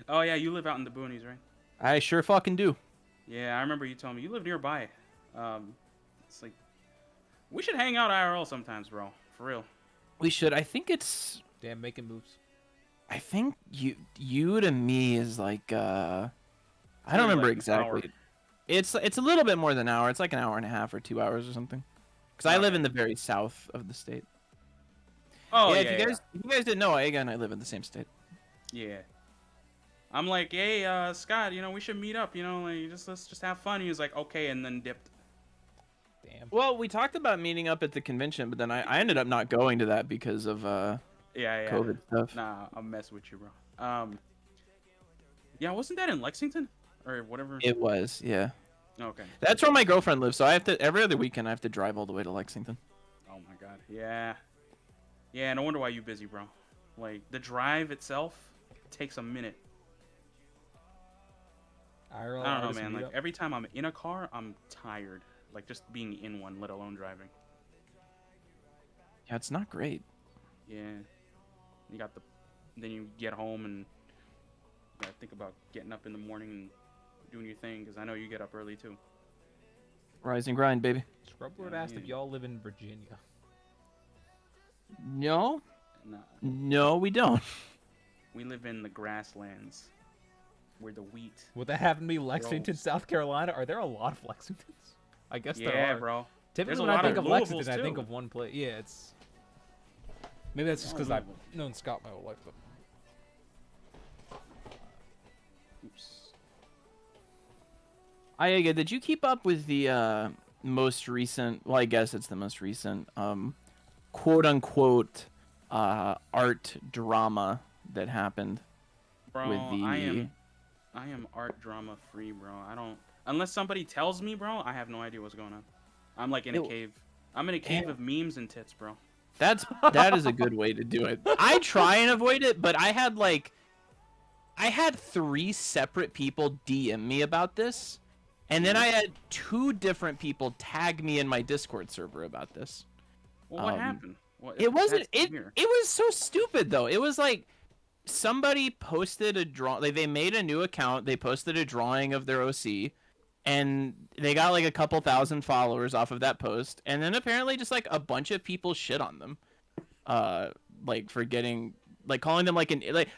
oh yeah, you live out in the boonies, right? I sure fucking do. Yeah, I remember you telling me you live nearby. It's like we should hang out IRL sometimes, bro. For real. We should. I think it's. Damn, making moves. I think you to me is like. I don't Maybe remember like an exactly. hour. It's a little bit more than an hour. It's like an hour and a half or 2 hours or something. Because I live in the very south of the state. Oh yeah, If you guys didn't know, Aeyga and I live in the same state. yeah. I'm like, hey, Scott, we should meet up. Like let's just have fun. He was like, okay, and then dipped. Damn. Well, we talked about meeting up at the convention, but then I ended up not going to that because of Yeah. COVID stuff. Nah, I'm messing with you, bro. Yeah, wasn't that in Lexington or whatever? It was, yeah. Okay. That's where my girlfriend lives, so I have to every other weekend I have to drive all the way to Lexington. Oh my god. Yeah. Yeah. No wonder why you busy, bro. Like the drive itself takes a minute. IRL I don't know, artist man. Like meetup. every time I'm in a car, I'm tired. Like just being in one, let alone driving. Yeah, it's not great. Yeah. You got then you get home and you gotta think about getting up in the morning and doing your thing, because I know you get up early too. Rise and grind, baby. Scrublord Yeah, asked if yeah. y'all live in Virginia. No, Nah, no, we don't. we live in the grasslands, where the wheat. Would that happen to be Lexington, Gross. South Carolina? Are there a lot of Lexingtons? I guess there Yeah, are. bro. Typically, There's a when I lot think of of Lexington, Louisvilles, I think too. of one place. Yeah, it's. Maybe that's just Oh, because I've Louisville. known Scott my whole life. But Oops. Aeyga, did you keep up with the most recent? Well, I guess it's the most recent, quote unquote, art drama that happened Bro, with the. I am art drama free, bro. I don't unless somebody tells me, bro. I have no idea what's going on. I'm like in a It- cave. I'm in a cave Yeah. of memes and tits, bro. That is a good way to do it. I try and avoid it, but I had 3 separate people DM me about this, and then I had 2 different people tag me in my Discord server about this. Well, what Um, happened? What, It wasn't that's it. weird. It was so stupid though. It was like somebody posted a draw. Like they made a new account. They posted a drawing of their OC, and they got like a couple thousand followers off of that post. And then apparently just like a bunch of people shit on them, like for getting like calling them like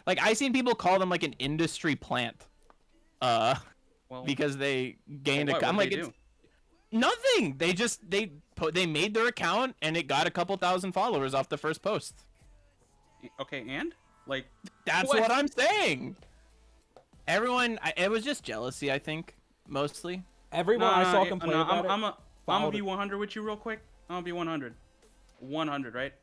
like I seen people call them like an industry plant, Well, because they gained what a. I'm did like they it's do? nothing. They made their account and it got a couple thousand followers off the first post. Okay, and like That's What? what I'm saying. Everyone, it was just jealousy, I think, mostly. everyone I saw complain about I'm it. gonna followed be it. 100 with you real quick. I'm gonna be 100. 100, right?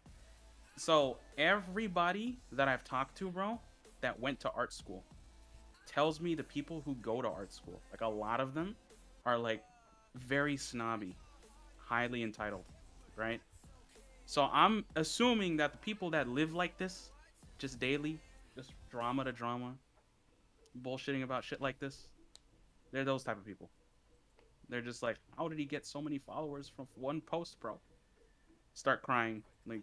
So everybody that I've talked to, bro, that went to art school, tells me the people who go to art school, like a lot of them, are like very snobby, highly entitled, right? So I'm assuming that the people that live like this, just daily, just drama to drama, bullshitting about shit like this, they're those type of people. They're just like, how did he get so many followers from one post, bro? Start crying. Like,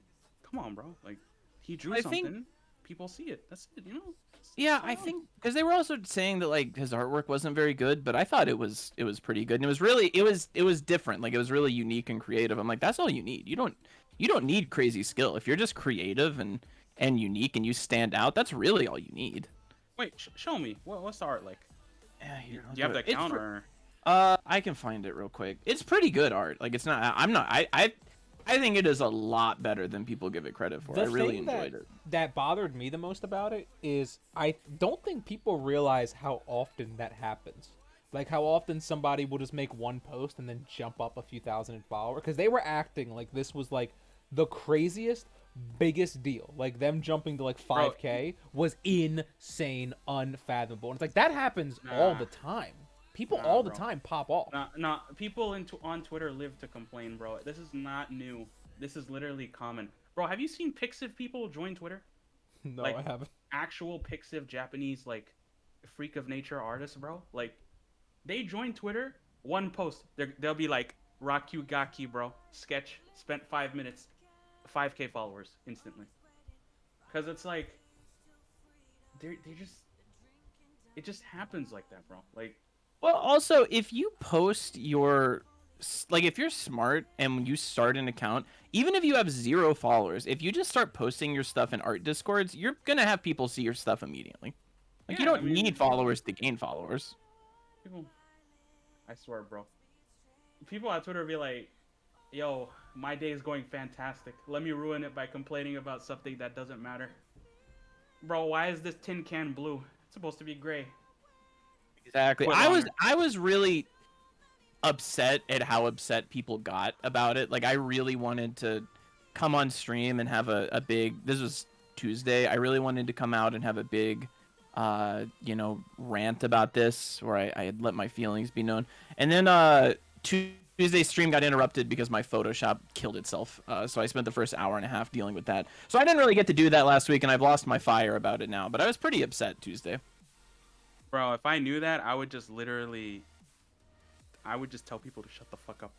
come on, bro. Like, he drew I think something. People see it. That's it. You know. Yeah, It's I allowed. think because they were also saying that like his artwork wasn't very good, but I thought it was pretty good, and it was different. Like it was really unique and creative. I'm like, that's all you need. You don't need crazy skill if you're just creative and unique and you stand out. That's really all you need. Wait, show me. What's the art like? Yeah, Do here, I'll you do have it. the account or? I can find it real quick. It's pretty good art. Like it's not. I'm not. I think it is a lot better than people give it credit for. The I really thing that enjoyed it. that bothered me the most about it is I don't think people realize how often that happens. Like how often somebody will just make one post and then jump up a few thousand in followers because they were acting like this was like the craziest, biggest deal. Like them jumping to like 5K was insane, unfathomable. And it's like that happens all Nah, the time. People nah, all the bro. time pop off. Nah. People on Twitter live to complain, bro. This is not new. This is literally common, bro. Have you seen Pixiv people join Twitter? No, Like I haven't. actual Pixiv Japanese like freak of nature artists, bro. Like they join Twitter, one post, they'll be like Rakugaki, bro. Sketch spent 5 minutes, 5K followers instantly. Cause it's like they just it just happens like that, bro. Like Well, also, if you post your like if you're smart and you start an account, even if you have 0 followers, if you just start posting your stuff in art discords, you're gonna have people see your stuff immediately. Like you yeah, I don't mean need followers to gain followers. people I swear, bro. People on Twitter be like, "Yo, my day is going fantastic. Let me ruin it by complaining about something that doesn't matter." Bro, why is this tin can blue? It's supposed to be gray. Exactly. Foot longer. I was really upset at how upset people got about it. Like I really wanted to come on stream and have a big this was Tuesday. I really wanted to come out and have a big you know, rant about this where I had let my feelings be known. And then Tuesday's stream got interrupted because my Photoshop killed itself. So I spent the first hour and a half dealing with that. So I didn't really get to do that last week and I've lost my fire about it now, but I was pretty upset Tuesday. Bro, if I knew that, I would just literally I would just tell people to shut the fuck up.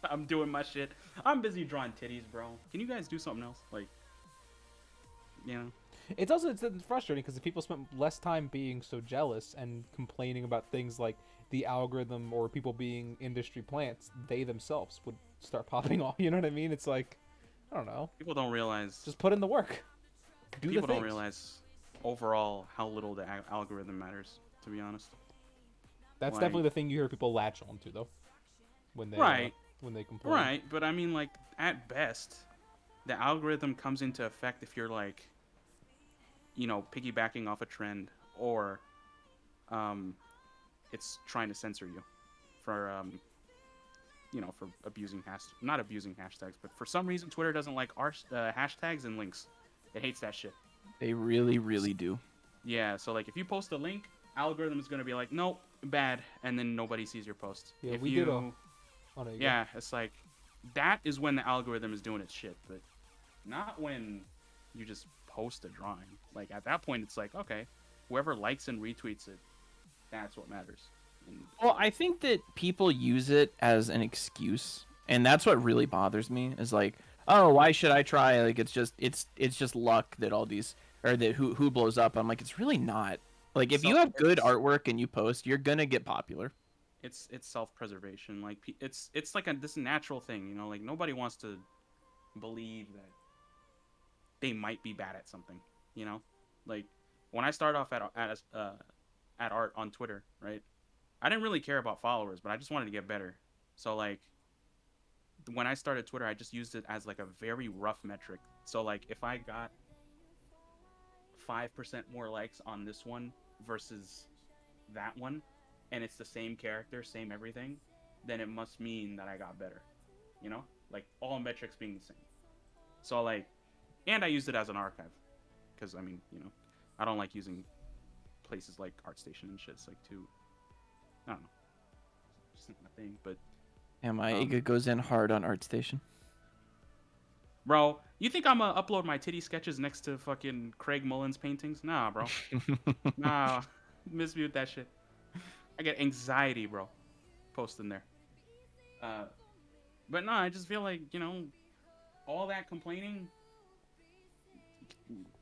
I'm doing my shit. I'm busy drawing titties, bro. Can you guys do something else? Like, you know? It's also it's frustrating because if people spent less time being so jealous and complaining about things like the algorithm or people being industry plants, they themselves would start popping off. You know what I mean? It's like, I don't know. People don't realize. Just put in the work. Do People the don't things. realize overall how little the algorithm matters. To be honest. That's like- definitely the thing you hear people latch onto though, when they Right. when they complain. Right, but I mean, like, at best, the algorithm comes into effect if you're like, you know, piggybacking off a trend, or it's trying to censor you for you know, for abusing not abusing hashtags, but for some reason Twitter doesn't like our hashtags and links. It hates that shit. They really, really do. Yeah, so like if you post a link, algorithm is gonna be like, nope, bad, and then nobody sees your post. Yeah, if we you, did on Aeyga. yeah, it's like that is when the algorithm is doing its shit, but not when you just post a drawing. Like at that point, it's like, okay, whoever likes and retweets it, that's what matters. And Well, I think that people use it as an excuse, and that's what really bothers me. Is like, oh, why should I try? Like, it's just luck that all these or that who blows up. I'm like, it's really not. Like, if So you have good it's- artwork and you post, you're gonna get popular. it's self-preservation. Like it's like this natural thing, you know. Like nobody wants to believe that they might be bad at something, you know. Like when I started off at art on Twitter, right? I didn't really care about followers, but I just wanted to get better. So like when I started Twitter, I just used it as like a very rough metric. So like if I got 5% more likes on this one versus that one, and it's the same character, same everything, then it must mean that I got better. You know? Like all metrics being the same. So like, and I used it as an archive. Because I mean, you know, I don't like using places like ArtStation and shit. It's like too, I don't know. It's just not my thing. But And my Aeyga goes in hard on ArtStation. bro, you think I'm gonna upload my titty sketches next to fucking Craig Mullins paintings? Nah, bro. Nah. Mismute that shit. I get anxiety, bro. Posting there. But no, I just feel like, you know, all that complaining,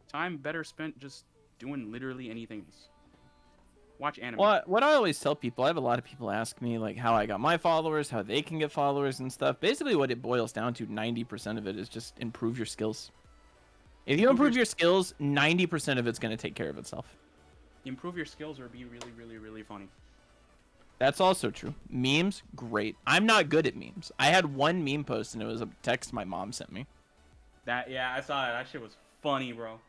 time better spent just doing literally anything else. Watch anime. What I always tell people, I have a lot of people ask me like how I got my followers, how they can get followers and stuff. Basically, what it boils down to, 90% of it is just improve your skills. If you improve your skills, 90% of it's going to take care of itself. Improve your skills or be really, really, really funny. That's also true. Memes, great. I'm not good at memes. I had one meme post and it was a text my mom sent me. Yeah, I saw it. That shit was funny, bro.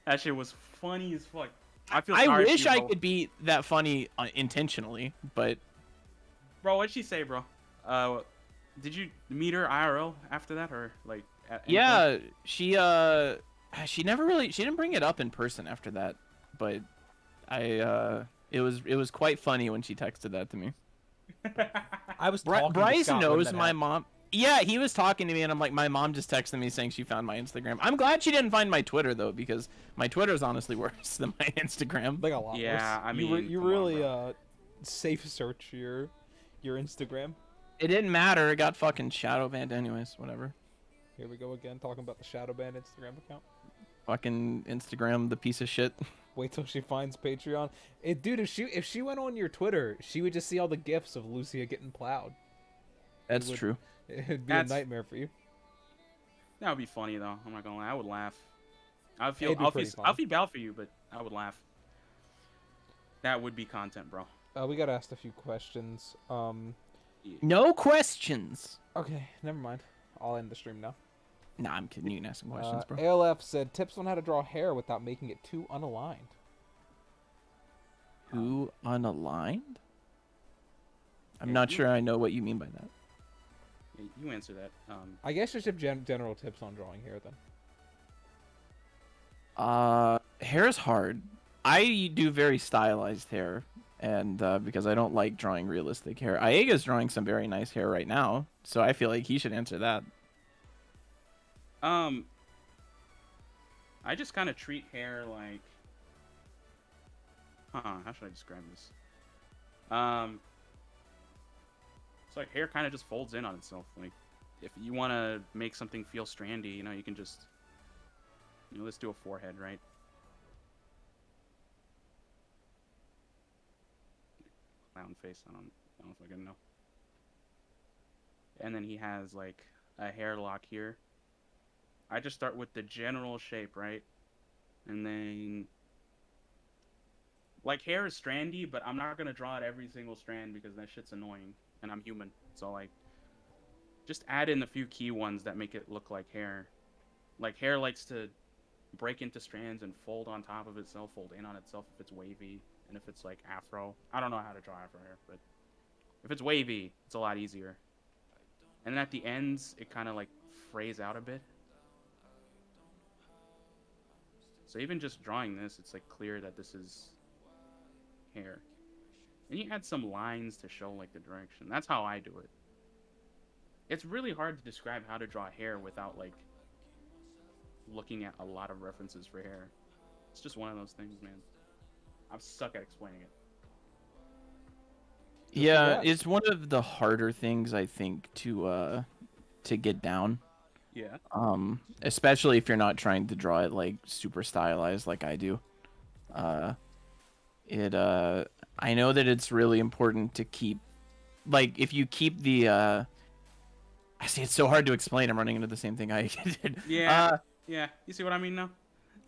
That shit was funny as fuck. I feel I sorry wish for you, I bro. could be that funny intentionally, but Bro, what'd she say, bro? Did you meet her IRL after that, or like? At any point? yeah, she never really, she didn't bring it up in person after that, but it was quite funny when she texted that to me. I was talking to Bryce Scott when knows that my happened. mom. Yeah, he was talking to me, and I'm like, my mom just texted me saying she found my Instagram. I'm glad she didn't find my Twitter though, because my Twitter is honestly worse than my Instagram. Like a lot Yeah, worse. I you mean, you come on, really bro. safe search your Instagram. It didn't matter. It got fucking shadow banned anyways. Whatever. Here we go again, talking about the shadow ban Instagram account. Fucking Instagram, the piece of shit. Wait till she finds Patreon. Dude, if she went on your Twitter, she would just see all the gifs of Lucia getting plowed. That's would- true. It'd be That's a nightmare for you. That would be funny though. I'm not gonna lie. I would laugh. I feel. It'd be pretty I'll funny. feel bad for you, but I would laugh. That would be content, bro. We got asked a few questions. No questions. Okay, never mind. I'll end the stream now. Nah, I'm kidding. You can ask some questions, bro. ALF said tips on how to draw hair without making it too unaligned. Who unaligned? I'm Yeah, not you- sure I know what you mean by that. Yeah, you answer that. I guess just have general tips on drawing hair then. Hair is hard. I do very stylized hair, and because I don't like drawing realistic hair. Aega's drawing some very nice hair right now, so I feel like he should answer that. I just kind of treat hair like, how should I describe this? It's like hair kind of just folds in on itself. Like, if you want to make something feel strandy, you can just, let's do a forehead, right? Clown face. I don't fucking know. And then he has like a hairlock here. I just start with the general shape, right? And then, like, hair is strandy, but I'm not gonna draw it every single strand because that shit's annoying, and I'm human. So like, just add in a few key ones that make it look like hair. Like, hair likes to break into strands and fold on top of itself, fold in on itself if it's wavy, and if it's like afro. I don't know how to draw afro hair, but if it's wavy, it's a lot easier. And then at the ends, it kind of like frays out a bit. So even just drawing this, it's like clear that this is hair. And you add some lines to show like the direction. That's how I do it. It's really hard to describe how to draw hair without like looking at a lot of references for hair. It's just one of those things, man. I'm stuck at explaining it. Yeah, it's one of the harder things I think to get down. Yeah. Especially if you're not trying to draw it like super stylized like I do. I know that it's really important to keep, like, if you keep the I see, it's so hard to explain. I'm running into the same thing I did. Yeah. Yeah. You see what I mean now?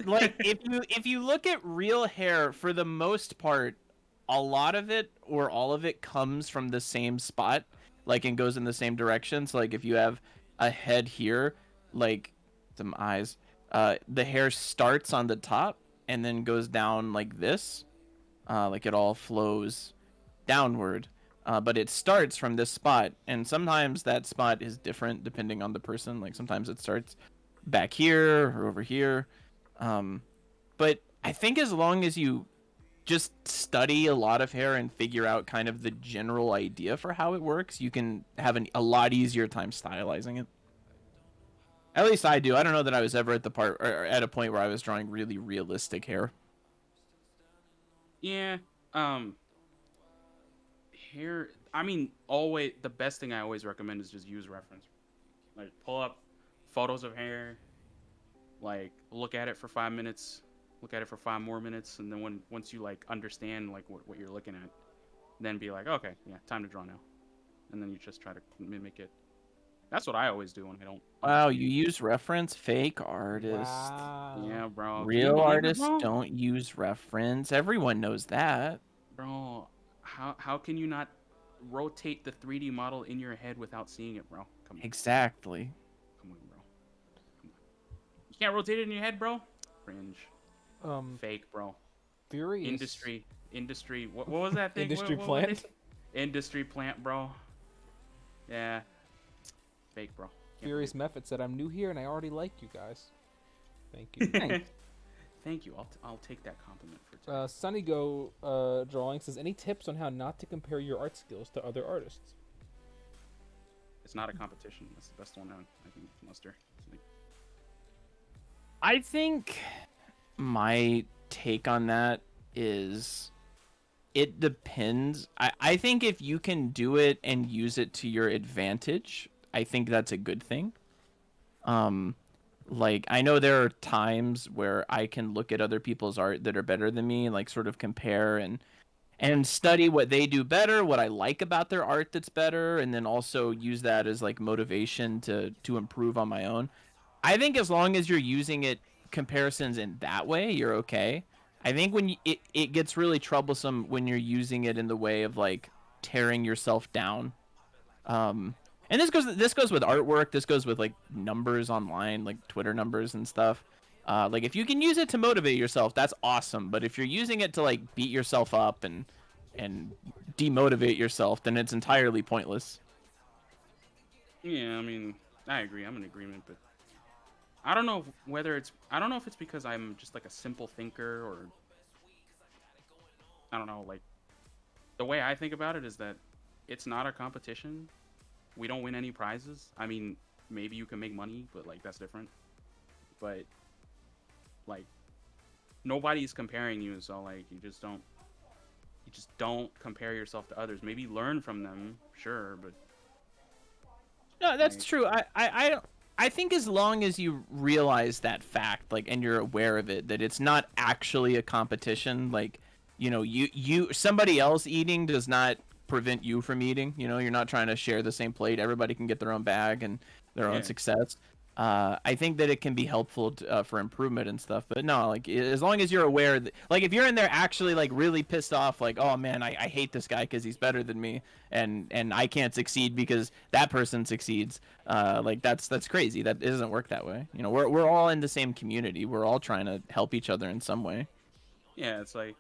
Like, if you look at real hair, for the most part, a lot of it or all of it comes from the same spot, like, and goes in the same direction. So like if you have a head here, like some eyes, the hair starts on the top and then goes down like this, like it all flows downward. But it starts from this spot, and sometimes that spot is different depending on the person. Like sometimes it starts back here or over here. But I think as long as you just study a lot of hair and figure out kind of the general idea for how it works, you can have a lot easier time stylizing it. At least I do. I don't know that I was ever at the part or at a point where I was drawing really realistic hair. Yeah. Hair. I mean, always the best thing I always recommend is just use reference. Like pull up photos of hair, like look at it for 5 minutes, look at it for 5 more minutes, and then once you like understand like what you're looking at, then be like, okay, yeah, time to draw now, and then you just try to mimic it. That's what I always do when I don't Wow, you understand. use reference, fake artist. Wow. Yeah, bro. Can you Real believe it, artists bro? don't use reference. Everyone knows that. Bro, how can you not rotate the 3D model in your head without seeing it, bro? Come on, Exactly. come on, bro. Come on. You can't rotate it in your head, bro. Cringe. Um, Fake, bro. Fury is Industry. What was that thing? industry What would they plant. say? Industry plant, bro. Yeah. Fake, bro. Can't Furious believe Method said, "I'm new here and I already like you guys." Thank you. it. Thank you. I'll take that compliment for today. Sunny Go Drawing says, "Any tips on how not to compare your art skills to other artists?" It's not a competition. That's the best one I can muster. I think my take on that is it depends. I think if you can do it and use it to your advantage, I think that's a good thing. Like I know there are times where I can look at other people's art that are better than me, like sort of compare and study what they do better, what I like about their art that's better, and then also use that as like motivation to improve on my own. I think as long as you're using it comparisons in that way, you're okay. I think when it gets really troublesome when you're using it in the way of like tearing yourself down. Um, and this goes with artwork. This goes with like numbers online, like Twitter numbers and stuff. Like if you can use it to motivate yourself, that's awesome. But if you're using it to like beat yourself up and demotivate yourself, then it's entirely pointless. Yeah, I mean, I agree. I'm in agreement, but I don't know whether it's I don't know if it's because I'm just like a simple thinker or I don't know, like the way I think about it is that it's not a competition. We don't win any prizes. I mean, maybe you can make money, but like that's different. But like nobody's comparing you, so like you just don't compare yourself to others. Maybe learn from them, sure, but No, that's like true. I think as long as you realize that fact, like, and you're aware of it, that it's not actually a competition. Like, you somebody else eating does not prevent you from eating. You're not trying to share the same plate. Everybody can get their own bag and their own yeah. success. I think that it can be helpful for improvement and stuff. But no, like as long as you're aware that, like if you're in there actually like really pissed off, like oh man, I hate this guy because he's better than me, and I can't succeed because that person succeeds. Like that's crazy. That it doesn't work that way. We're all in the same community. We're all trying to help each other in some way. Yeah, it's like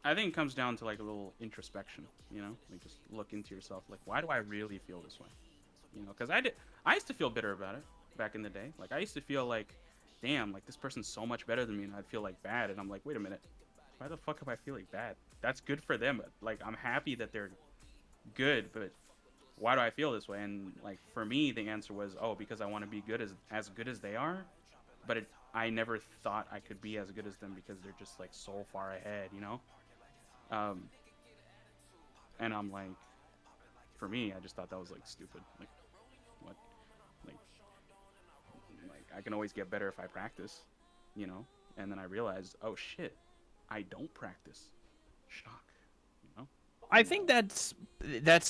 I think it comes down to like a little introspection, like just look into yourself, like why do I really feel this way? Because I used to feel bitter about it back in the day. Like I used to feel like, damn, like this person's so much better than me, and I'd feel like bad, and I'm like, wait a minute, why the fuck am I feeling bad? That's good for them. Like I'm happy that they're good, but why do I feel this way? And like for me, the answer was, oh, because I want to be good as they are, but I never thought I could be as good as them because they're just like so far ahead. Um, and I'm like, for me, I just thought that was like stupid. Like, what? Like, I can always get better if I practice. And then I realized, oh shit, I don't practice. Shock. I think that's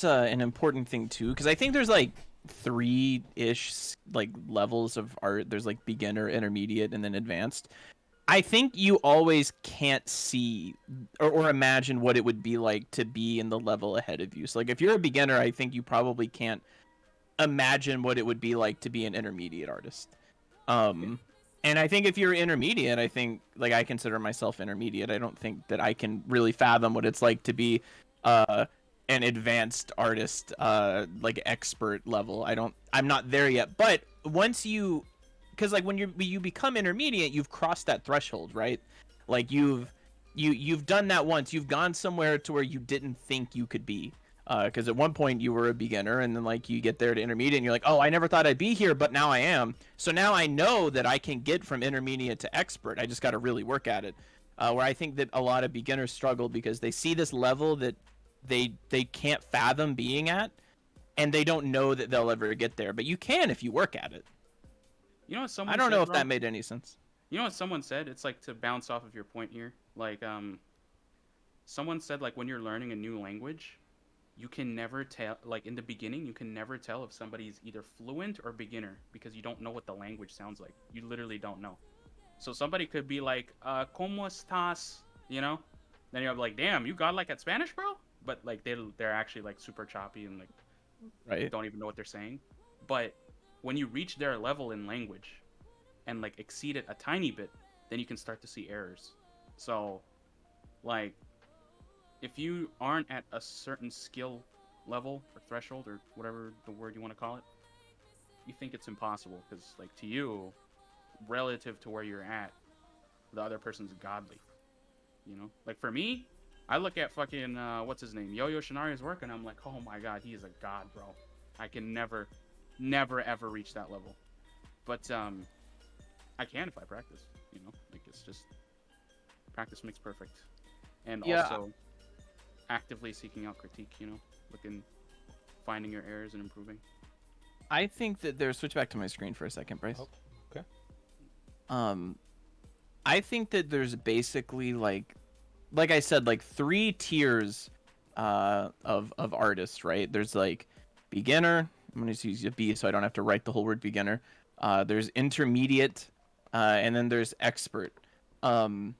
an important thing too, because I think there's like three-ish like levels of art. There's like beginner, intermediate, and then advanced. I think you always can't see or imagine what it would be like to be in the level ahead of you. So like if you're a beginner, I think you probably can't imagine what it would be like to be an intermediate artist. And I think if you're intermediate, I think like I consider myself intermediate. I don't think that I can really fathom what it's like to be uh an advanced artist, like expert level. I'm not there yet. But once you, because like when you become intermediate, you've crossed that threshold, right? Like you've done that once. You've gone somewhere to where you didn't think you could be. Because at one point you were a beginner, and then like you get there to intermediate, and you're like, oh, I never thought I'd be here, but now I am. So now I know that I can get from intermediate to expert. I just got to really work at it. Where I think that a lot of beginners struggle because they see this level that they can't fathom being at, and they don't know that they'll ever get there. But you can if you work at it. You know what someone I don't said, know if bro? that made any sense. You know what someone said? It's like to bounce off of your point here. Like someone said like when you're learning a new language, you can never tell like in the beginning you can never tell if somebody's either fluent or beginner because you don't know what the language sounds like. You literally don't know. So somebody could be like, "Cómo estás?" You know? Then you're like, "Damn, you got like at Spanish, bro?" But like they're actually like super choppy and like Right. don't even know what they're saying. But when you reach their level in language and like exceed it a tiny bit, then you can start to see errors. So like if you aren't at a certain skill level or threshold or whatever the word you want to call it, you think it's impossible because like to you, relative to where you're at, the other person's godly. You know, like for me, I look at fucking what's his name, Yo-Yo Shinari's work, and I'm like, oh my god, he is a god, bro. I can never ever reach that level. But I can if I practice. You know, like it's just practice makes perfect, and Yeah. also actively seeking out critique. You know, looking, finding your errors and improving. I think that there's switch back to my screen for a second, Bryce. Oh, okay. I think that there's basically like I said, like 3 tiers of artists, right? There's like beginner. I'm gonna use a B so I don't have to write the whole word beginner. There's intermediate, and then there's expert. And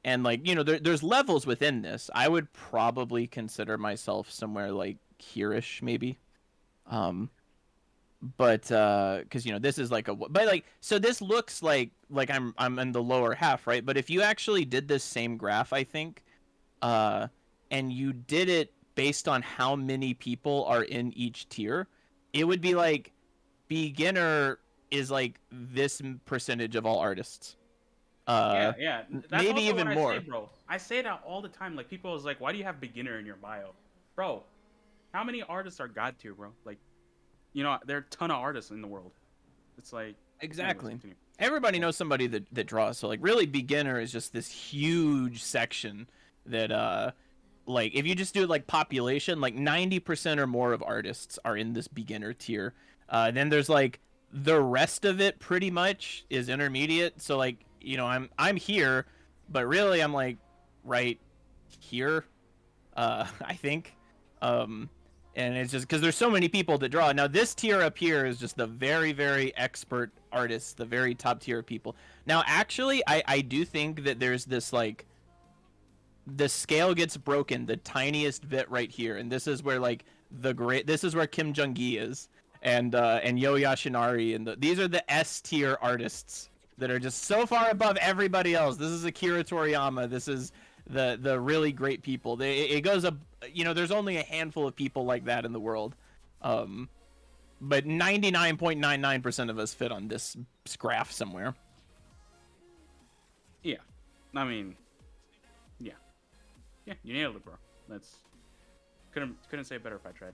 like there's levels within this. I would probably consider myself somewhere like here-ish maybe. But because this is like but like so this looks like I'm in the lower half, right? But if you actually did this same graph, I think, and you did it based on how many people are in each tier, it would be like beginner is like this percentage of all artists. Yeah. That's Maybe also what even I say, more. bro. I say that all the time. Like people is like, why do you have beginner in your bio, bro? How many artists are god tier, bro? Like, there are a ton of artists in the world. It's like Exactly. Anyways, continue. Everybody knows somebody that draws. So like really beginner is just this huge section that like if you just do like population, like 90% or more of artists are in this beginner tier. Then there's like the rest of it pretty much is intermediate. So like, I'm here, but really I'm like right here. I think. And it's just because there's so many people that draw. Now this tier up here is just the very, very expert artists, the very top tier of people. Now actually, I do think that there's this like the scale gets broken the tiniest bit right here, and this is where like this is where Kim Jung-gi is, and Yo Yashinari, and these are the S tier artists that are just so far above everybody else. This is Akira Toriyama. This is the really great people. It goes up. There's only a handful of people like that in the world, but 99.99% of us fit on this graph somewhere. Yeah, I mean, yeah, you nailed it, bro. That's couldn't say it better if I tried.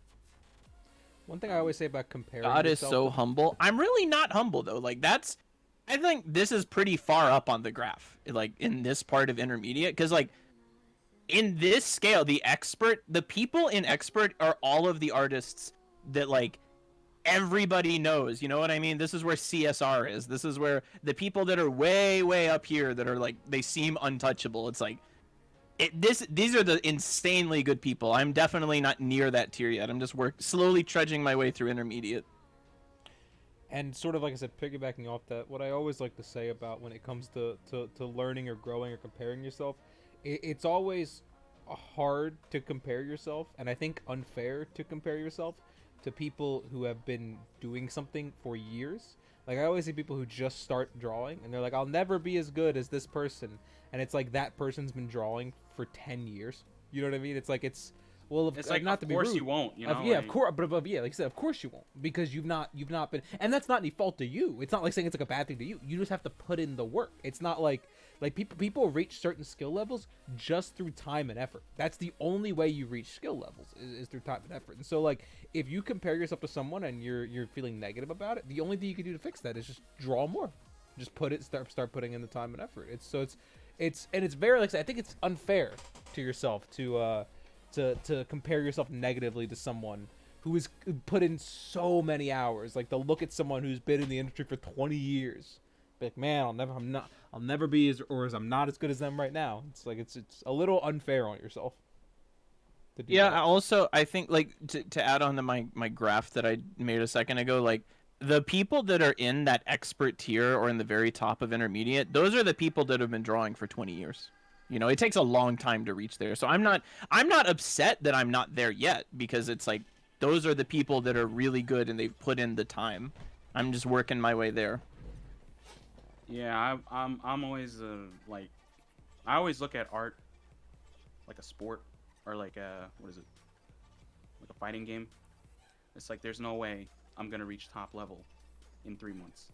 One thing I always say about comparing God is yourself so to- humble. I'm really not humble though. Like I think this is pretty far up on the graph, like in this part of intermediate, because like in this scale, the people in expert are all of the artists that like everybody knows. You know what I mean? This is where CSR is. This is where the people that are way, way up here that are like they seem untouchable. It's like these are the insanely good people. I'm definitely not near that tier yet. I'm just slowly trudging my way through intermediate. And sort of like I said, piggybacking off that, what I always like to say about when it comes to learning or growing or comparing yourself, it's always hard to compare yourself, and I think unfair to compare yourself to people who have been doing something for years. Like I always see people who just start drawing, and they're like, "I'll never be as good as this person," and it's like that person's been drawing for 10 years. You know what I mean? It's like it's like not of to be course rude. you won't. Yeah, like, of course, but yeah, like I said, of course you won't, because you've not been, and that's not any fault to you. It's not like saying it's like a bad thing to you. You just have to put in the work. It's not like people reach certain skill levels just through time and effort. That's the only way you reach skill levels is through time and effort. And so like if you compare yourself to someone and you're feeling negative about it, the only thing you can do to fix that is just draw more. Just start putting in the time and effort. It's very, like I said, I think it's unfair to yourself to compare yourself negatively to someone who has put in so many hours. Like they'll look at someone who's been in the industry for 20 years, be like, man, I'll never be I'm not as good as them right now. It's like it's a little unfair on yourself to do Yeah, that. I think like to add on to my graph that I made a second ago, like the people that are in that expert tier or in the very top of intermediate, those are the people that have been drawing for 20 years. You know, it takes a long time to reach there. So I'm not upset that I'm not there yet, because it's like those are the people that are really good and they've put in the time. I'm just working my way there. Yeah, I'm always like, I always look at art like a sport, or like a, what is it? Like a fighting game. It's like there's no way I'm gonna reach top level in 3 months.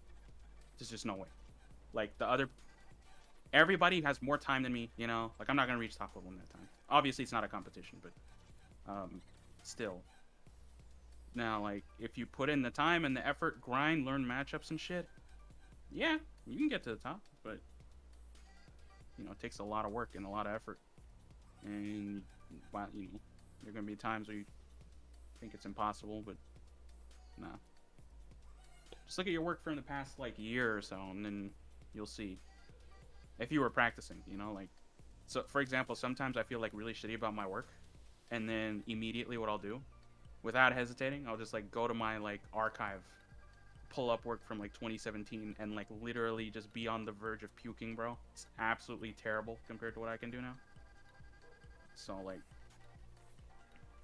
There's just no way. Like everybody has more time than me, you know. Like I'm not gonna reach top level in that time. Obviously, it's not a competition, but still. Now, like if you put in the time and the effort, grind, learn matchups and shit, yeah, you can get to the top. But you know, it takes a lot of work and a lot of effort, and well, you know, there are gonna be times where you think it's impossible, but nah. Just look at your work from the past like year or so, and then you'll see if you were practicing. You know, like, so for example, sometimes I feel like really shitty about my work, and then immediately what I'll do, without hesitating, I'll just like go to my like archive, pull up work from like 2017, and like literally just be on the verge of puking, bro. It's absolutely terrible compared to what I can do now. So like,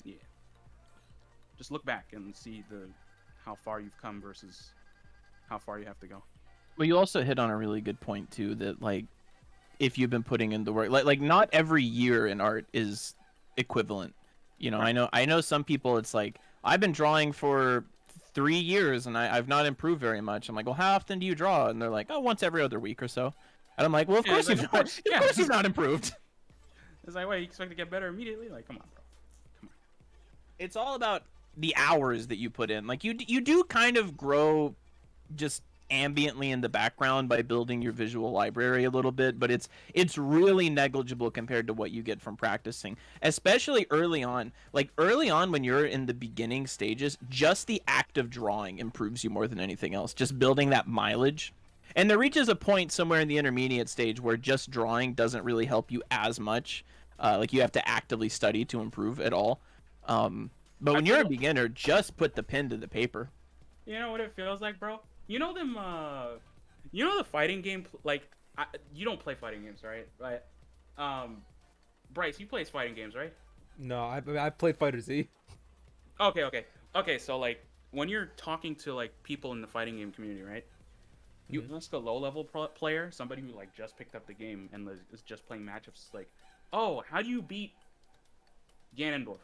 yeah, just look back and see how far you've come versus how far you have to go. Well, you also hit on a really good point too, that like if you've been putting in the work, like not every year in art is equivalent. You know, Right. I know some people, it's like, I've been drawing for 3 years and I've not improved very much. I'm like, well, how often do you draw? And they're like, oh, once every other week or so. And I'm like, well, of Yeah, it's course like, you've of not, course, of yeah. course you've not improved. It's like, wait, you expect to get better immediately? Like, come on, bro. Come on. It's all about the hours that you put in. Like you do kind of grow just ambiently in the background by building your visual library a little bit, but it's really negligible compared to what you get from practicing, especially early on. Like early on when you're in the beginning stages, just the act of drawing improves you more than anything else, just building that mileage. And there reaches a point somewhere in the intermediate stage where just drawing doesn't really help you as much. Like you have to actively study to improve at all. But I when you're a feel, beginner, just put the pen to the paper. you know what it feels like, bro? You know them, you know the fighting game, like, you don't play fighting games, right? Right. Bryce, you plays fighting games, right? No, I played Fighter Z. Okay, so like when you're talking to like people in the fighting game community, right? You ask a low level player, somebody who like just picked up the game and is just playing matchups, like, oh, how do you beat Ganondorf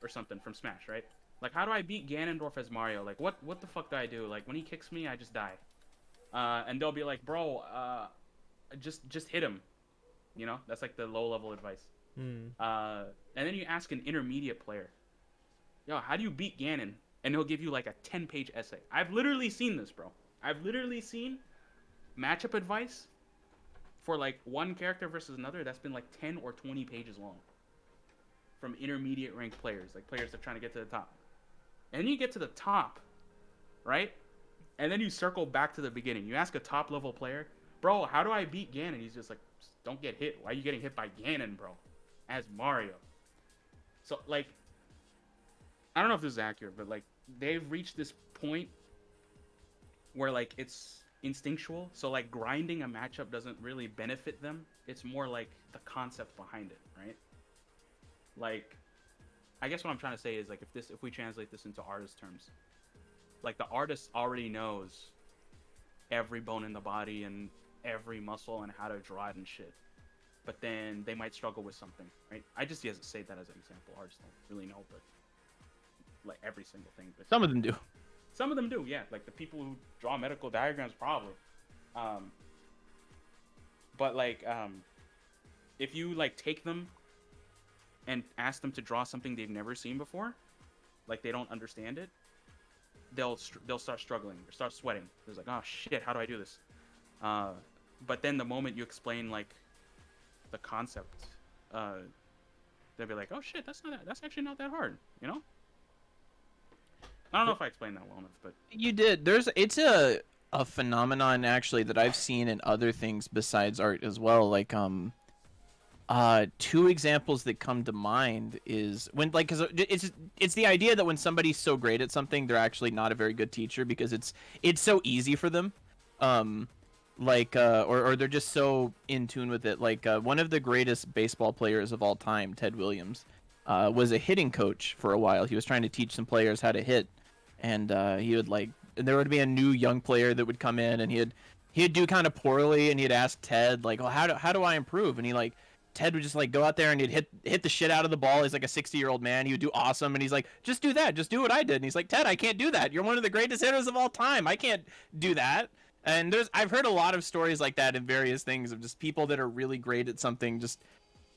or something from Smash, right? Like, how do I beat Ganondorf as Mario? Like, what the fuck do I do? Like, when he kicks me, I just die. And they'll be like, bro, just hit him. You know, that's like the low level advice. Hmm. And then you ask an intermediate player, yo, how do you beat Ganon? And he'll give you like a 10-page essay. I've literally seen this, bro. I've literally seen matchup advice for like one character versus another that's been like 10 or 20 pages long from intermediate ranked players, like players that are trying to get to the top. And then you get to the top, right? And then you circle back to the beginning. You ask a top level player, bro, how do I beat Ganon? He's just like, don't get hit. Why are you getting hit by Ganon, bro? As Mario. So, like, I don't know if this is accurate, but like, they've reached this point where like it's instinctual. So like grinding a matchup doesn't really benefit them. It's more like the concept behind it, right? Like, I guess what I'm trying to say is like if we translate this into artist terms, like the artist already knows every bone in the body and every muscle and how to draw it and shit. But then they might struggle with something, right? I just say that as an example. Artists don't really know, but like every single thing. But Some of them do. some of them do, yeah. Like the people who draw medical diagrams, probably. But like, if you like take them and ask them to draw something they've never seen before, like they don't understand it, they'll start struggling or start sweating. It's like, oh shit, how do I do this? But then the moment you explain like the concept, they'll be like, oh shit, that's actually not that hard, you know? I don't know if I explained that well enough, but You did. It's a phenomenon actually that I've seen in other things besides art as well. Like two examples that come to mind is when like because it's the idea that when somebody's so great at something, they're actually not a very good teacher because it's so easy for them. Or they're just so in tune with it. Like one of the greatest baseball players of all time, Ted Williams, was a hitting coach for a while. He was trying to teach some players how to hit, and he would like there would be a new young player that would come in, and he'd do kind of poorly, and he'd ask Ted like, "Oh, how do I improve?" And Ted would just like go out there and he'd hit the shit out of the ball. He's like a 60-year-old man. He would do awesome, and he's like, "Just do that. Just do what I did." And he's like, "Ted, I can't do that. You're one of the greatest hitters of all time. I can't do that." And I've heard a lot of stories like that in various things of just people that are really great at something just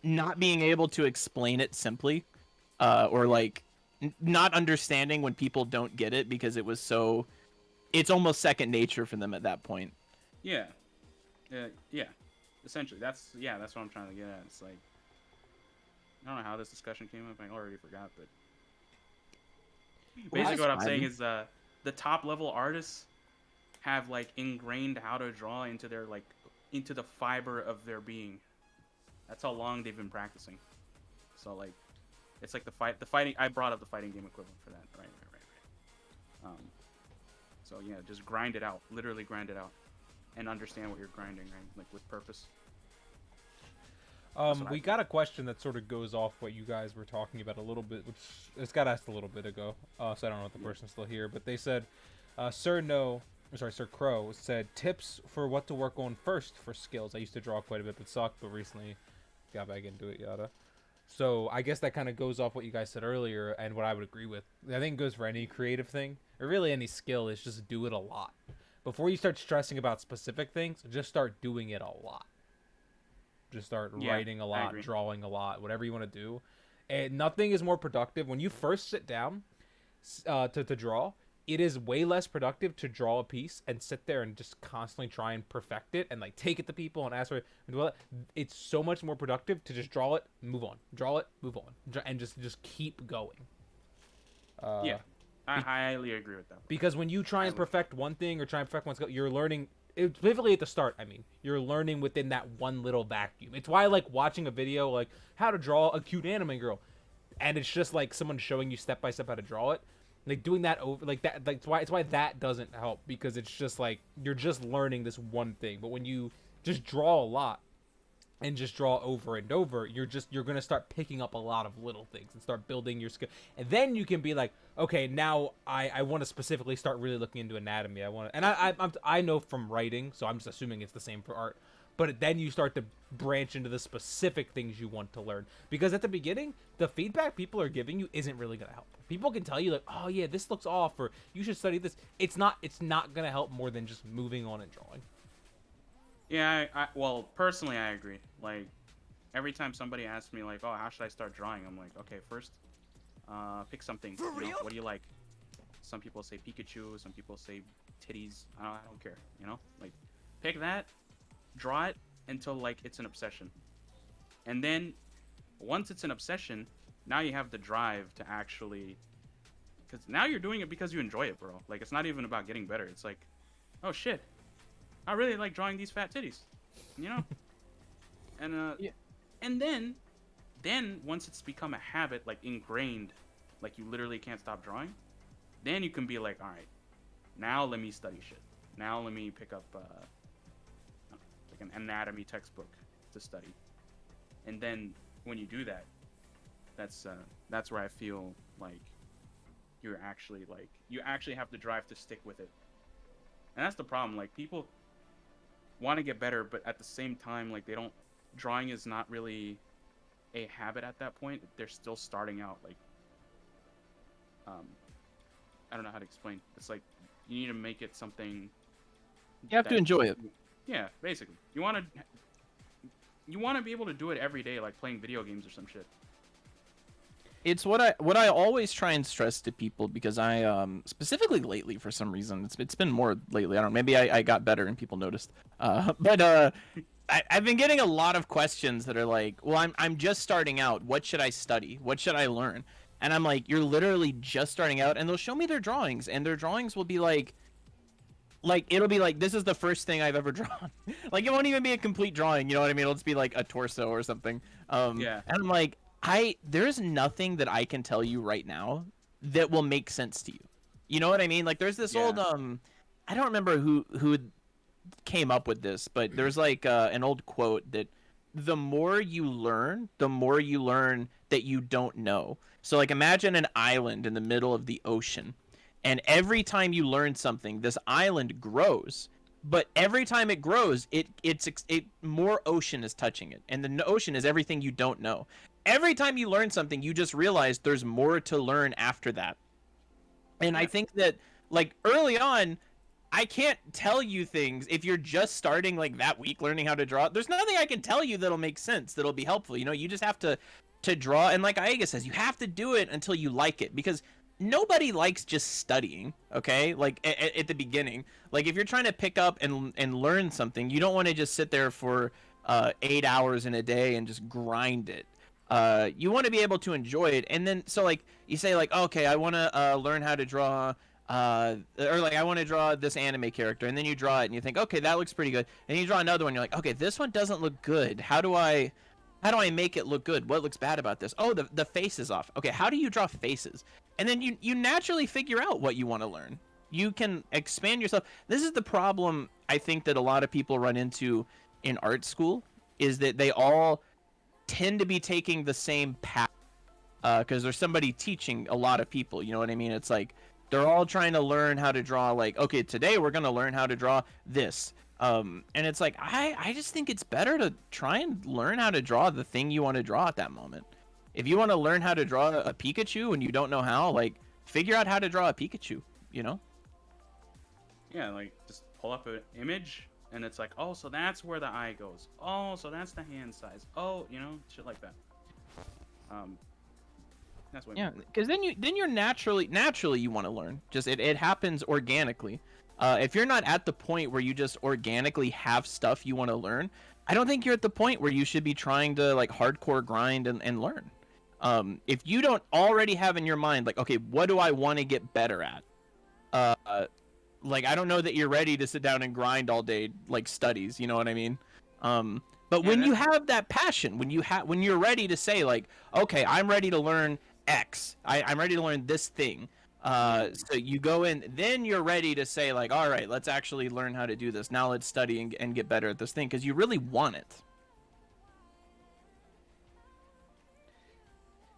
not being able to explain it simply, or like not understanding when people don't get it because it's almost second nature for them at that point. yeah, yeah. Essentially, that's what I'm trying to get at. It's like I don't know how this discussion came up. I already forgot, but basically what I'm saying is the top level artists have like ingrained how to draw into their like into the fiber of their being. That's how long they've been practicing. So like it's like the fighting I brought up the fighting game equivalent for that. Right. So yeah, just grind it out. Literally grind it out. And understand what you're grinding, right? Like with purpose. We got a question that sort of goes off what you guys were talking about a little bit, which it's got asked a little bit ago. So I don't know if the person's still here, but they said, Sir Crow said tips for what to work on first for skills. I used to draw quite a bit, but sucked, but recently got back into it, yada. So I guess that kind of goes off what you guys said earlier, and what I would agree with. I think it goes for any creative thing, or really any skill, is just do it a lot. Before you start stressing about specific things, just start doing it a lot. Just start writing a lot, drawing a lot, whatever you want to do. And nothing is more productive. When you first sit down to draw, it is way less productive to draw a piece and sit there and just constantly try and perfect it and like take it to people and ask for it. It's so much more productive to just draw it, move on. Draw it, move on. And just keep going. I highly agree with that. Because when you try and perfect one thing or try and perfect one skill, you're learning, specifically at the start, you're learning within that one little vacuum. It's why I like watching a video like how to draw a cute anime girl. And it's just like someone showing you step by step how to draw it. Like doing that over like that, like it's why that doesn't help, because it's just like you're just learning this one thing. But when you just draw a lot and just draw over and over, you're gonna start picking up a lot of little things and start building your skill. And then you can be like, okay, now I want to specifically start really looking into anatomy. I know from writing, so I'm just assuming it's the same for art. But then you start to branch into the specific things you want to learn. Because at the beginning, the feedback people are giving you isn't really going to help. People can tell you like, oh yeah, this looks off, or you should study this. It's not going to help more than just moving on and drawing. Yeah, well, personally, I agree. Like, every time somebody asks me like, oh, how should I start drawing? I'm like, okay, first, pick something. For real? What do you like? Some people say Pikachu. Some people say titties. I don't care. Like, pick that. Draw it until like it's an obsession, and then once it's an obsession, now you have the drive to actually, because now you're doing it because you enjoy it, bro. Like, it's not even about getting better. It's like, oh shit, I really like drawing these fat titties, and and then once it's become a habit, like ingrained, like you literally can't stop drawing, then you can be like, all right, now let me study shit. Now let me pick up an anatomy textbook to study. And then when you do that, that's where I feel like you actually have the drive to stick with it. And that's the problem. Like, people want to get better, but at the same time, like, drawing is not really a habit at that point. They're still starting out. Like, I don't know how to explain. It's like you need to make it something. You have to enjoy it. Yeah, basically. You want to be able to do it every day, like playing video games or some shit. It's what I always try and stress to people, because I specifically lately, for some reason, it's been more lately. I don't know, maybe I got better and people noticed. But I've been getting a lot of questions that are like, well, I'm just starting out. What should I study? What should I learn? And I'm like, you're literally just starting out, and they'll show me their drawings, and their drawings will be like it'll be like, this is the first thing I've ever drawn. Like it won't even be a complete drawing, you know what I mean? It'll just be like a torso or something. Yeah. And I'm like, there's nothing that I can tell you right now that will make sense to you. You know what I mean? Like there's this Yeah. old I don't remember who came up with this, but there's like an old quote that the more you learn that you don't know. So like imagine an island in the middle of the ocean, and every time you learn something, this island grows. But every time it grows, it more ocean is touching it, and the ocean is everything you don't know. Every time you learn something, you just realize there's more to learn after that. And I think that like early on, I can't tell you things if you're just starting like that week learning how to draw. There's nothing I can tell you that'll make sense, that'll be helpful. You know, you just have to draw, and like Aeyga says, you have to do it until you like it, because nobody likes just studying, okay? Like at the beginning, like if you're trying to pick up and learn something, you don't want to just sit there for 8 hours in a day and just grind it. You want to be able to enjoy it, and then so like you say like, okay, I want to learn how to draw or like I want to draw this anime character, and then you draw it and you think, okay, that looks pretty good, and you draw another one, you're like, okay, this one doesn't look good. How do I make it look good? What looks bad about this? Oh, the face is off. Okay, how do you draw faces? And then you naturally figure out what you want to learn. You can expand yourself. This is the problem I think that a lot of people run into in art school, is that they all tend to be taking the same path because there's somebody teaching a lot of people. You know what I mean? It's like they're all trying to learn how to draw. Like, okay, today we're gonna learn how to draw this. And it's like I just think it's better to try and learn how to draw the thing you want to draw at that moment. If you want to learn how to draw a Pikachu and you don't know how, like figure out how to draw a Pikachu. You know? Yeah, like just pull up an image and it's like, oh, so that's where the eye goes. Oh, so that's the hand size. Oh, you know, shit like that. That's what. Yeah, because then you're naturally you want to learn. Just it happens organically. If you're not at the point where you just organically have stuff you want to learn, I don't think you're at the point where you should be trying to like hardcore grind and learn. If you don't already have in your mind like, okay, what do I want to get better at? Like I don't know that you're ready to sit down and grind all day like studies. You know what I mean? But when you have that passion, when you're ready to say like, okay, I'm ready to learn X. I'm ready to learn this thing. So you go in, then you're ready to say like, all right, let's actually learn how to do this. Now let's study and get better at this thing, because you really want it.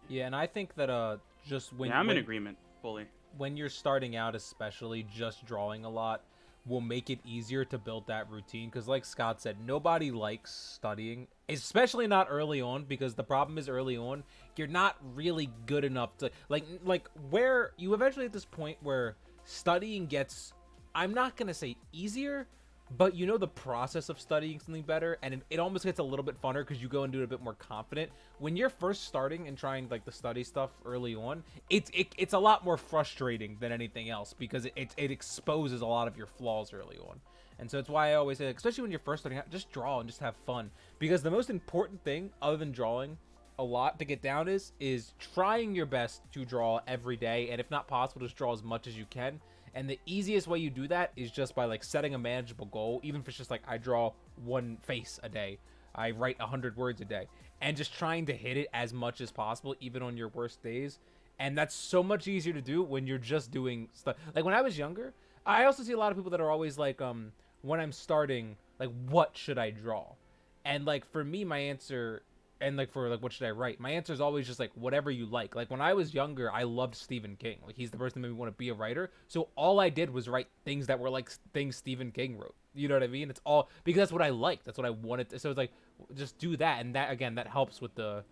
Yeah, and I think that just when I'm in agreement fully. When you're starting out, especially just drawing a lot, will make it easier to build that routine, because like Scott said, nobody likes studying, especially not early on, because the problem is early on you're not really good enough to like where you eventually at this point where studying gets, I'm not gonna say easier, but you know the process of studying something better, and it almost gets a little bit funner because you go and do it a bit more confident. When you're first starting and trying like the study stuff early on, it's a lot more frustrating than anything else, because it exposes a lot of your flaws early on. And so it's why I always say, especially when you're first starting out, just draw and just have fun, because the most important thing other than drawing a lot to get down is trying your best to draw every day, and if not possible, just draw as much as you can. And the easiest way you do that is just by like setting a manageable goal, even if it's just like I draw one face a day, I write 100 words a day, and just trying to hit it as much as possible, even on your worst days. And that's so much easier to do when you're just doing stuff. Like when I was younger, I also see a lot of people that are always like, when I'm starting, like, what should I draw? And like for me, my answer, and like for like what should I write, my answer is always just like whatever you like. Like when I was younger, I loved Stephen King. Like he's the person that made me want to be a writer, so all I did was write things that were like things Stephen King wrote. You know what I mean? It's all because that's what I liked, that's what I wanted to, so it's like just do that. And that again, that helps with the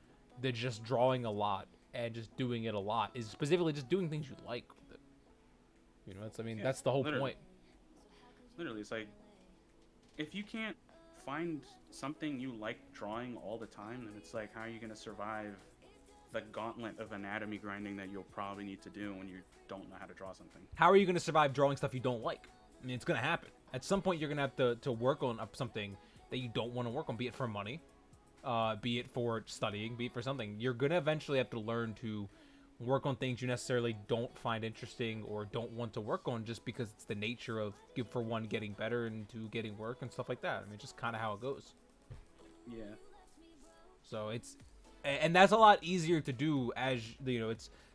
just drawing a lot and just doing it a lot, is specifically just doing things you like with it. You know, that's the whole point. Literally, it's like if you can't find something you like drawing all the time, then it's like, how are you going to survive the gauntlet of anatomy grinding that you'll probably need to do when you don't know how to draw something? How are you going to survive drawing stuff you don't like? I mean, it's going to happen. At some point, you're going to have to work on something that you don't want to work on, be it for money, be it for studying, be it for something. You're going to eventually have to learn to work on things you necessarily don't find interesting or don't want to work on just because it's the nature of, for one, getting better and two, getting work and stuff like that. I mean, just kind of how it goes. Yeah. So and that's a lot easier to do as,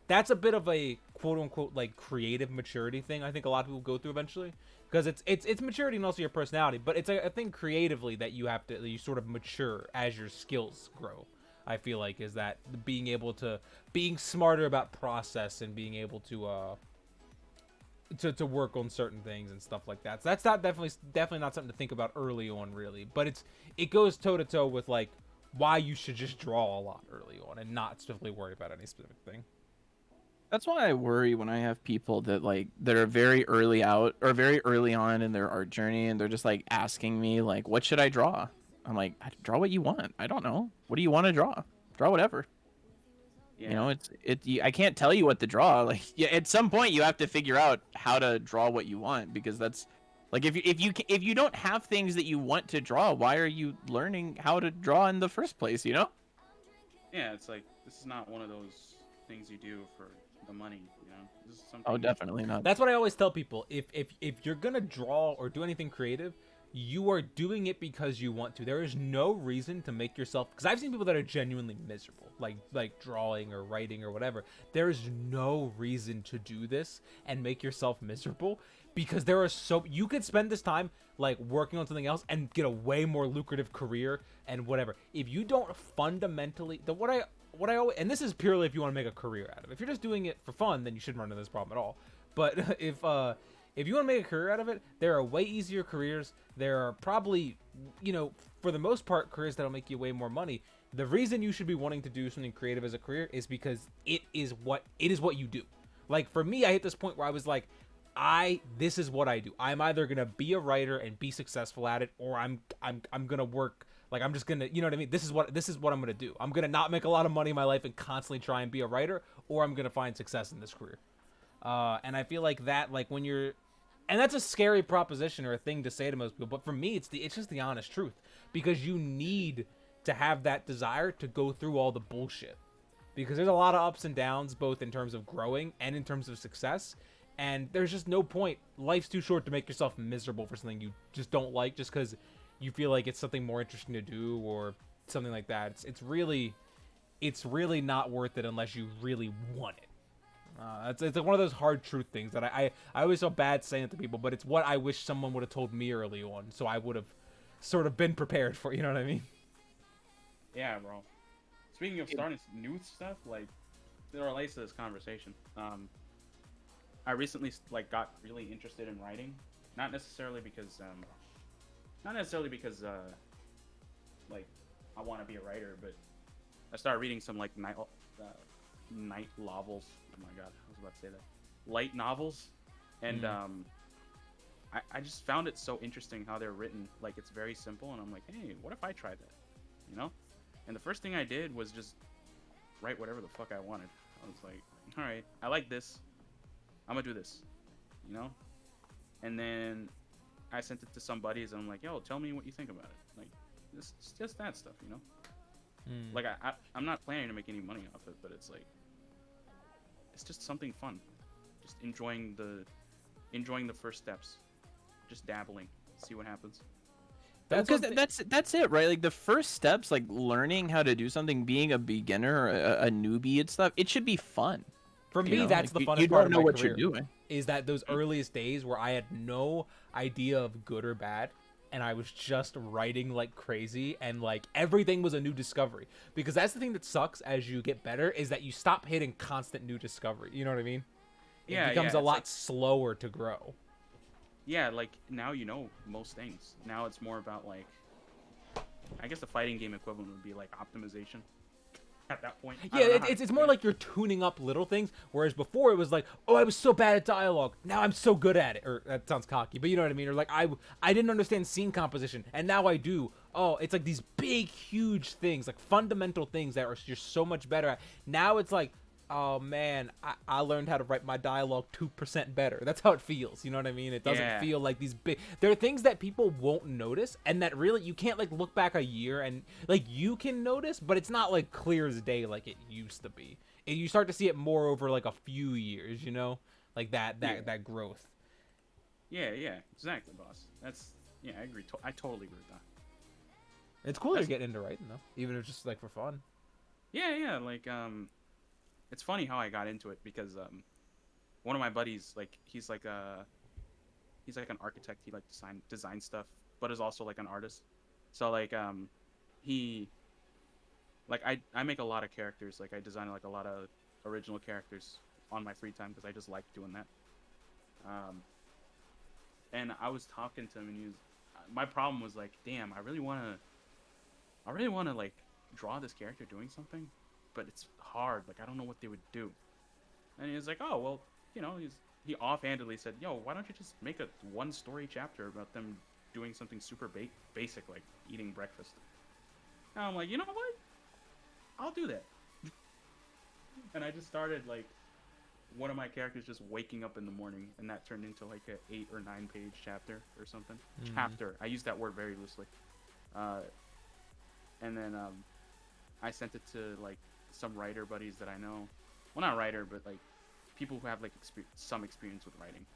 that's a bit of a quote unquote like creative maturity thing. I think a lot of people go through eventually because it's maturity and also your personality, but it's a thing creatively that you sort of mature as your skills grow. I feel like is that being smarter about process and being able to work on certain things and stuff like that. So that's not definitely not something to think about early on, really. But it goes toe to toe with like why you should just draw a lot early on and not specifically worry about any specific thing. That's why I worry when I have people that are very early out or very early on in their art journey, and they're just like asking me like, what should I draw? I'm like, draw what you want. I don't know. What do you want to draw? Draw whatever. Yeah. You know, I can't tell you what to draw. Like, yeah, at some point you have to figure out how to draw what you want, because that's like if you don't have things that you want to draw, why are you learning how to draw in the first place, you know? Yeah, it's like this is not one of those things you do for the money, you know. This is something. Oh, definitely not. That's what I always tell people. If you're gonna draw or do anything creative, you are doing it because you want to. There is no reason to make yourself, because I've seen people that are genuinely miserable, like drawing or writing or whatever. There is no reason to do this and make yourself miserable, because you could spend this time like working on something else and get a way more lucrative career and whatever. If you don't fundamentally, what I always, and this is purely if you want to make a career out of it. If you're just doing it for fun, then you shouldn't run into this problem at all. But if you want to make a career out of it, there are way easier careers. There are probably, for the most part, careers that'll make you way more money. The reason you should be wanting to do something creative as a career is because it is what you do. Like for me, I hit this point where I was like, this is what I do. I'm either gonna be a writer and be successful at it, or I'm gonna work. Like I'm just gonna, you know what I mean? This is what I'm gonna do. I'm gonna not make a lot of money in my life and constantly try and be a writer, or I'm gonna find success in this career. And I feel like that, like when you're, and that's a scary proposition or a thing to say to most people, but for me, it's just the honest truth, because you need to have that desire to go through all the bullshit, because there's a lot of ups and downs, both in terms of growing and in terms of success, and there's just no point. Life's too short to make yourself miserable for something you just don't like, just because you feel like it's something more interesting to do or something like that. It's really not worth it unless you really want it. It's one of those hard truth things that I always feel bad saying it to people, but it's what I wish someone would have told me early on, so I would have sort of been prepared for, you know what I mean? Yeah, bro. Speaking of starting new stuff, like, it relates to this conversation. I recently got really interested in writing, not necessarily because like I want to be a writer, but I started reading some like night novels. Oh my god, I was about to say that. Light novels, and I just found it so interesting how they're written. Like it's very simple, and I'm like, hey, what if I tried that? You know? And the first thing I did was just write whatever the fuck I wanted. I was like, all right, I like this. I'm gonna do this, you know? And then I sent it to some buddies, and I'm like, yo, tell me what you think about it. Like, it's just that stuff, you know? Like, I'm not planning to make any money off it, but it's like, it's just something fun. Just enjoying the first steps. Just dabbling. See what happens. Because that's it, right? Like the first steps, like learning how to do something, being a beginner, a newbie and stuff, it should be fun. For me, that's like, the funnest you part don't of know my what career, you're doing. is that those earliest days where I had no idea of good or bad, and I was just writing like crazy, and like everything was a new discovery. Because that's the thing that sucks as you get better, is that you stop hitting constant new discovery. You know what I mean? Yeah, it becomes a it's lot like, slower to grow. yeah, like now you know most things. Now it's more about like, I guess the fighting game equivalent would be like optimization. At that point, Yeah, it's more like you're tuning up little things, whereas before it was like, oh, I was so bad at dialogue, now I'm so good at it. Or that sounds cocky, but you know what I mean. Or like I didn't understand scene composition, and now I do. Oh, it's like these big, huge things, like fundamental things that you're so much better at. Now it's like, oh man, I learned how to write my dialogue 2% better. That's how it feels. You know what I mean? It doesn't Yeah. feel like these big. There are things that people won't notice, and that really you can't like look back a year and like you can notice, but it's not like clear as day like it used to be. And you start to see it more over like a few years. You know, like that growth. Yeah, exactly, boss. That's yeah, I agree. I totally agree with that. It's cool That's, to get into writing though, even if it's just like for fun. yeah, like it's funny how I got into it because one of my buddies, like he's like an architect. He like design stuff, but is also like an artist. So like he like I make a lot of characters. Like I design like a lot of original characters on my free time because I just like doing that. Um, and I was talking to him, and he was. My problem was like, damn, I really want to like draw this character doing something, but it's hard. Like I don't know what they would do. And he was like, oh well, he offhandedly said, yo, why don't you just make a one story chapter about them doing something super basic like eating breakfast? And I'm like, you know what? I'll do that. And I just started like one of my characters just waking up in the morning, and that turned into like a 8 or 9 page chapter or something. Chapter. I use that word very loosely. And then I sent it to like some writer buddies that I know. Well, not writer, but like people who have like some experience with writing,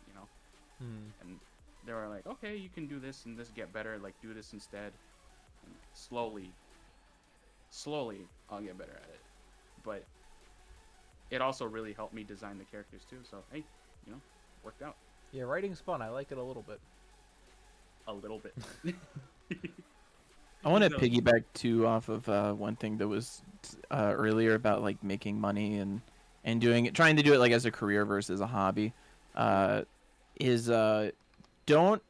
And they were like, okay, you can do this and this get better. Like do this instead. And slowly, I'll get better at it. But it also really helped me design the characters too. So hey, worked out Yeah, writing's fun. I like it a little bit. a little bit. I want to piggyback too off of one thing that was earlier about like making money and doing it, trying to do it like as a career versus a hobby. Is don't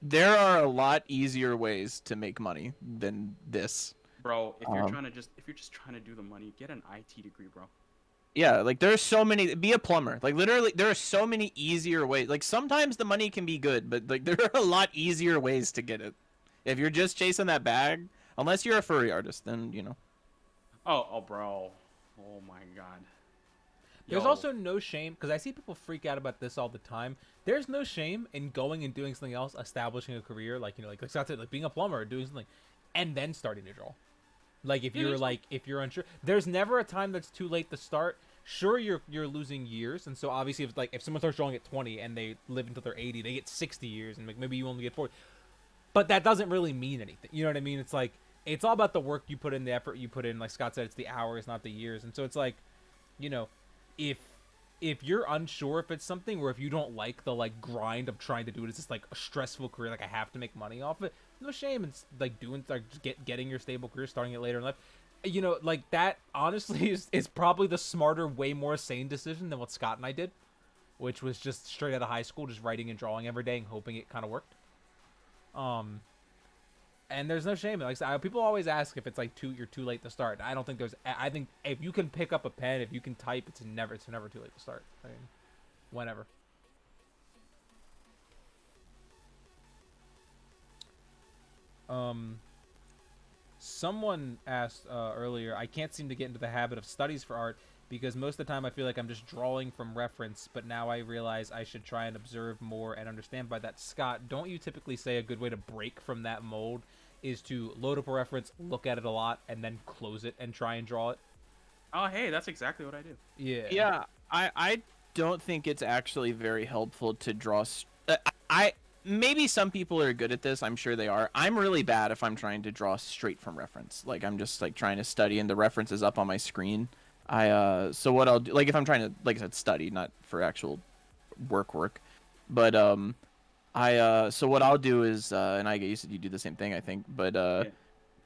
there are a lot easier ways to make money than this. Bro, if you're just trying to do the money, get an IT degree, bro. Yeah, like there's so many. Be a plumber. Like literally, there are so many easier ways. Like sometimes the money can be good, but like there are a lot easier ways to get it. If you're just chasing that bag, unless you're a furry artist, then Oh, bro. Oh my god. There's Yo. also no shame because I see people freak out about this all the time. There's no shame in going and doing something else, establishing a career, like that's it, like being a plumber or doing something, and then starting to draw. Like if you're unsure, there's never a time that's too late to start. Sure, you're losing years, and so obviously if someone starts drawing at 20 and they live until they're 80, they get 60 years, and maybe you only get 40. But that doesn't really mean anything. You know what I mean? It's like it's all about the work you put in, the effort you put in. Like Scott said, it's the hours, not the years. And so it's like, if you're unsure if it's something, or if you don't like the like grind of trying to do it, it's just like a stressful career. Like I have to make money off it. No shame in like getting your stable career, starting it later in life. Like that honestly is probably the smarter, way more sane decision than what Scott and I did, which was just straight out of high school, just writing and drawing every day and hoping it kind of worked. And there's no shame. Like people always ask if it's like you're too late to start. I don't think there's. I think if you can pick up a pen, if you can type, it's never too late to start. I mean, whenever. Someone asked earlier. I can't seem to get into the habit of studies for art because most of the time I feel like I'm just drawing from reference, but now I realize I should try and observe more and understand by that. Scott, don't you typically say a good way to break from that mold is to load up a reference, look at it a lot, and then close it and try and draw it? Oh, hey, that's exactly what I do. Yeah. Yeah, I don't think it's actually very helpful to draw. Maybe some people are good at this. I'm sure they are. I'm really bad if I'm trying to draw straight from reference. Like I'm just like trying to study and the reference is up on my screen. So what I'll do, like if I'm trying to, like I said, study, not for actual work, but so what I'll do is, and Aeyga, you said you do the same thing, I think, but Yeah.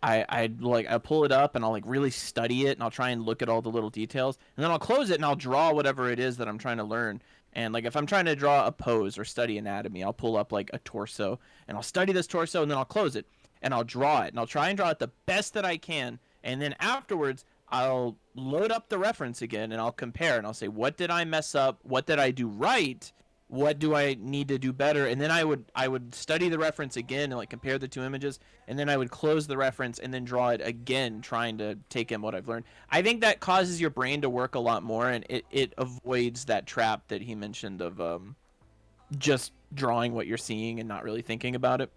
I pull it up and I'll like really study it and I'll try and look at all the little details and then I'll close it and I'll draw whatever it is that I'm trying to learn. And like if I'm trying to draw a pose or study anatomy, I'll pull up like a torso and I'll study this torso and then I'll close it and I'll draw it and I'll try and draw it the best that I can. And then afterwards, I'll load up the reference again and I'll compare and I'll say, what did I mess up? What did I do right? what do I need to do better, and then I would study the reference again and like compare the two images, and then I would close the reference and then draw it again, trying to take in what I've learned. I think that causes your brain to work a lot more, and it avoids that trap that he mentioned of just drawing what you're seeing and not really thinking about it.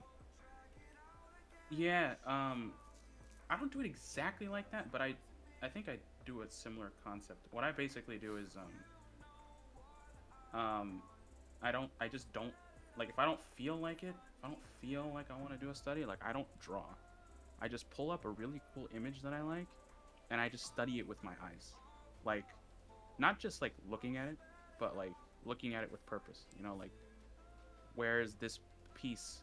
Yeah, I don't do it exactly like that, but I think I do a similar concept. What I basically do is I just don't like if I don't feel like it, if I don't feel like I want to do a study, like I don't draw. I just pull up a really cool image that I like, and I just study it with my eyes, like not just like looking at it, but like looking at it with purpose. You know, like where is this piece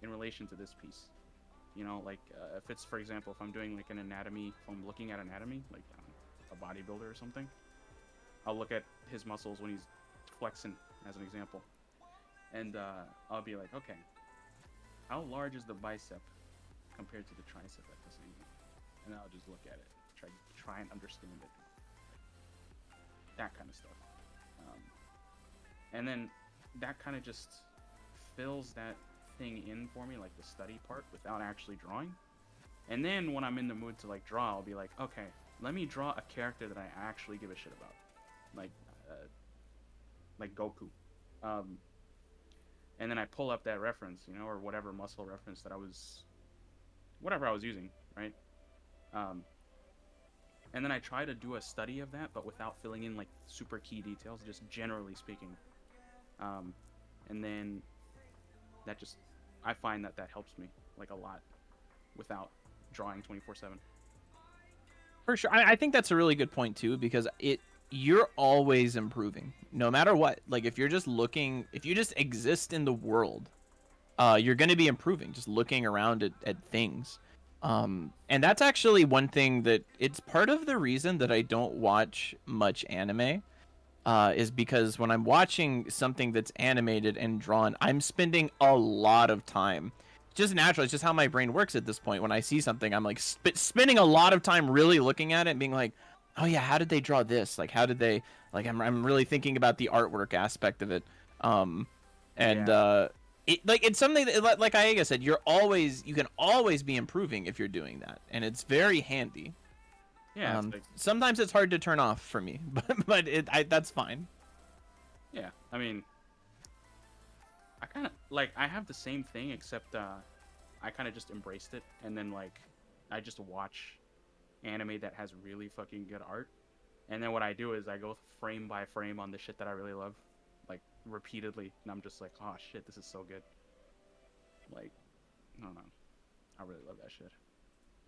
in relation to this piece? You know, like if it's, for example, if I'm doing like an anatomy, if I'm looking at anatomy, like a bodybuilder or something, I'll look at his muscles when he's flexing, as an example, and I'll be like, okay, how large is the bicep compared to the tricep at this angle? And I'll just look at it, try and understand it, that kind of stuff, and then that kind of just fills that thing in for me, like the study part, without actually drawing. And then when I'm in the mood to like draw, I'll be like, okay, let me draw a character that I actually give a shit about, like Goku. And then I pull up that reference, you know, or whatever muscle reference that whatever I was using, right? And then I try to do a study of that, but without filling in like super key details, just generally speaking. And then I find that helps me like a lot without drawing 24/7. For sure. I think that's a really good point too, because you're always improving no matter what. Like if you just exist in the world, you're going to be improving just looking around at things. And that's actually one thing that it's part of the reason that I don't watch much anime, is because when I'm watching something that's animated and drawn, I'm spending a lot of time. It's just natural. It's just how my brain works at this point. When I see something, I'm like spending a lot of time really looking at it and being like, oh yeah, how did they draw this? Like, how did they, like, I'm really thinking about the artwork aspect of it. And Yeah. it's something that, like Aeyga said, you can always be improving if you're doing that. And it's very handy. Yeah, it's like, Sometimes it's hard to turn off for me, but that's fine. yeah. I mean, I kind of like I have the same thing, except I kind of just embraced it, and then like I just watch anime that has really fucking good art, and then what I do is I go frame by frame on the shit that I really love, like repeatedly, and I'm just like, oh shit, this is so good. Like, I don't know, I really love that shit.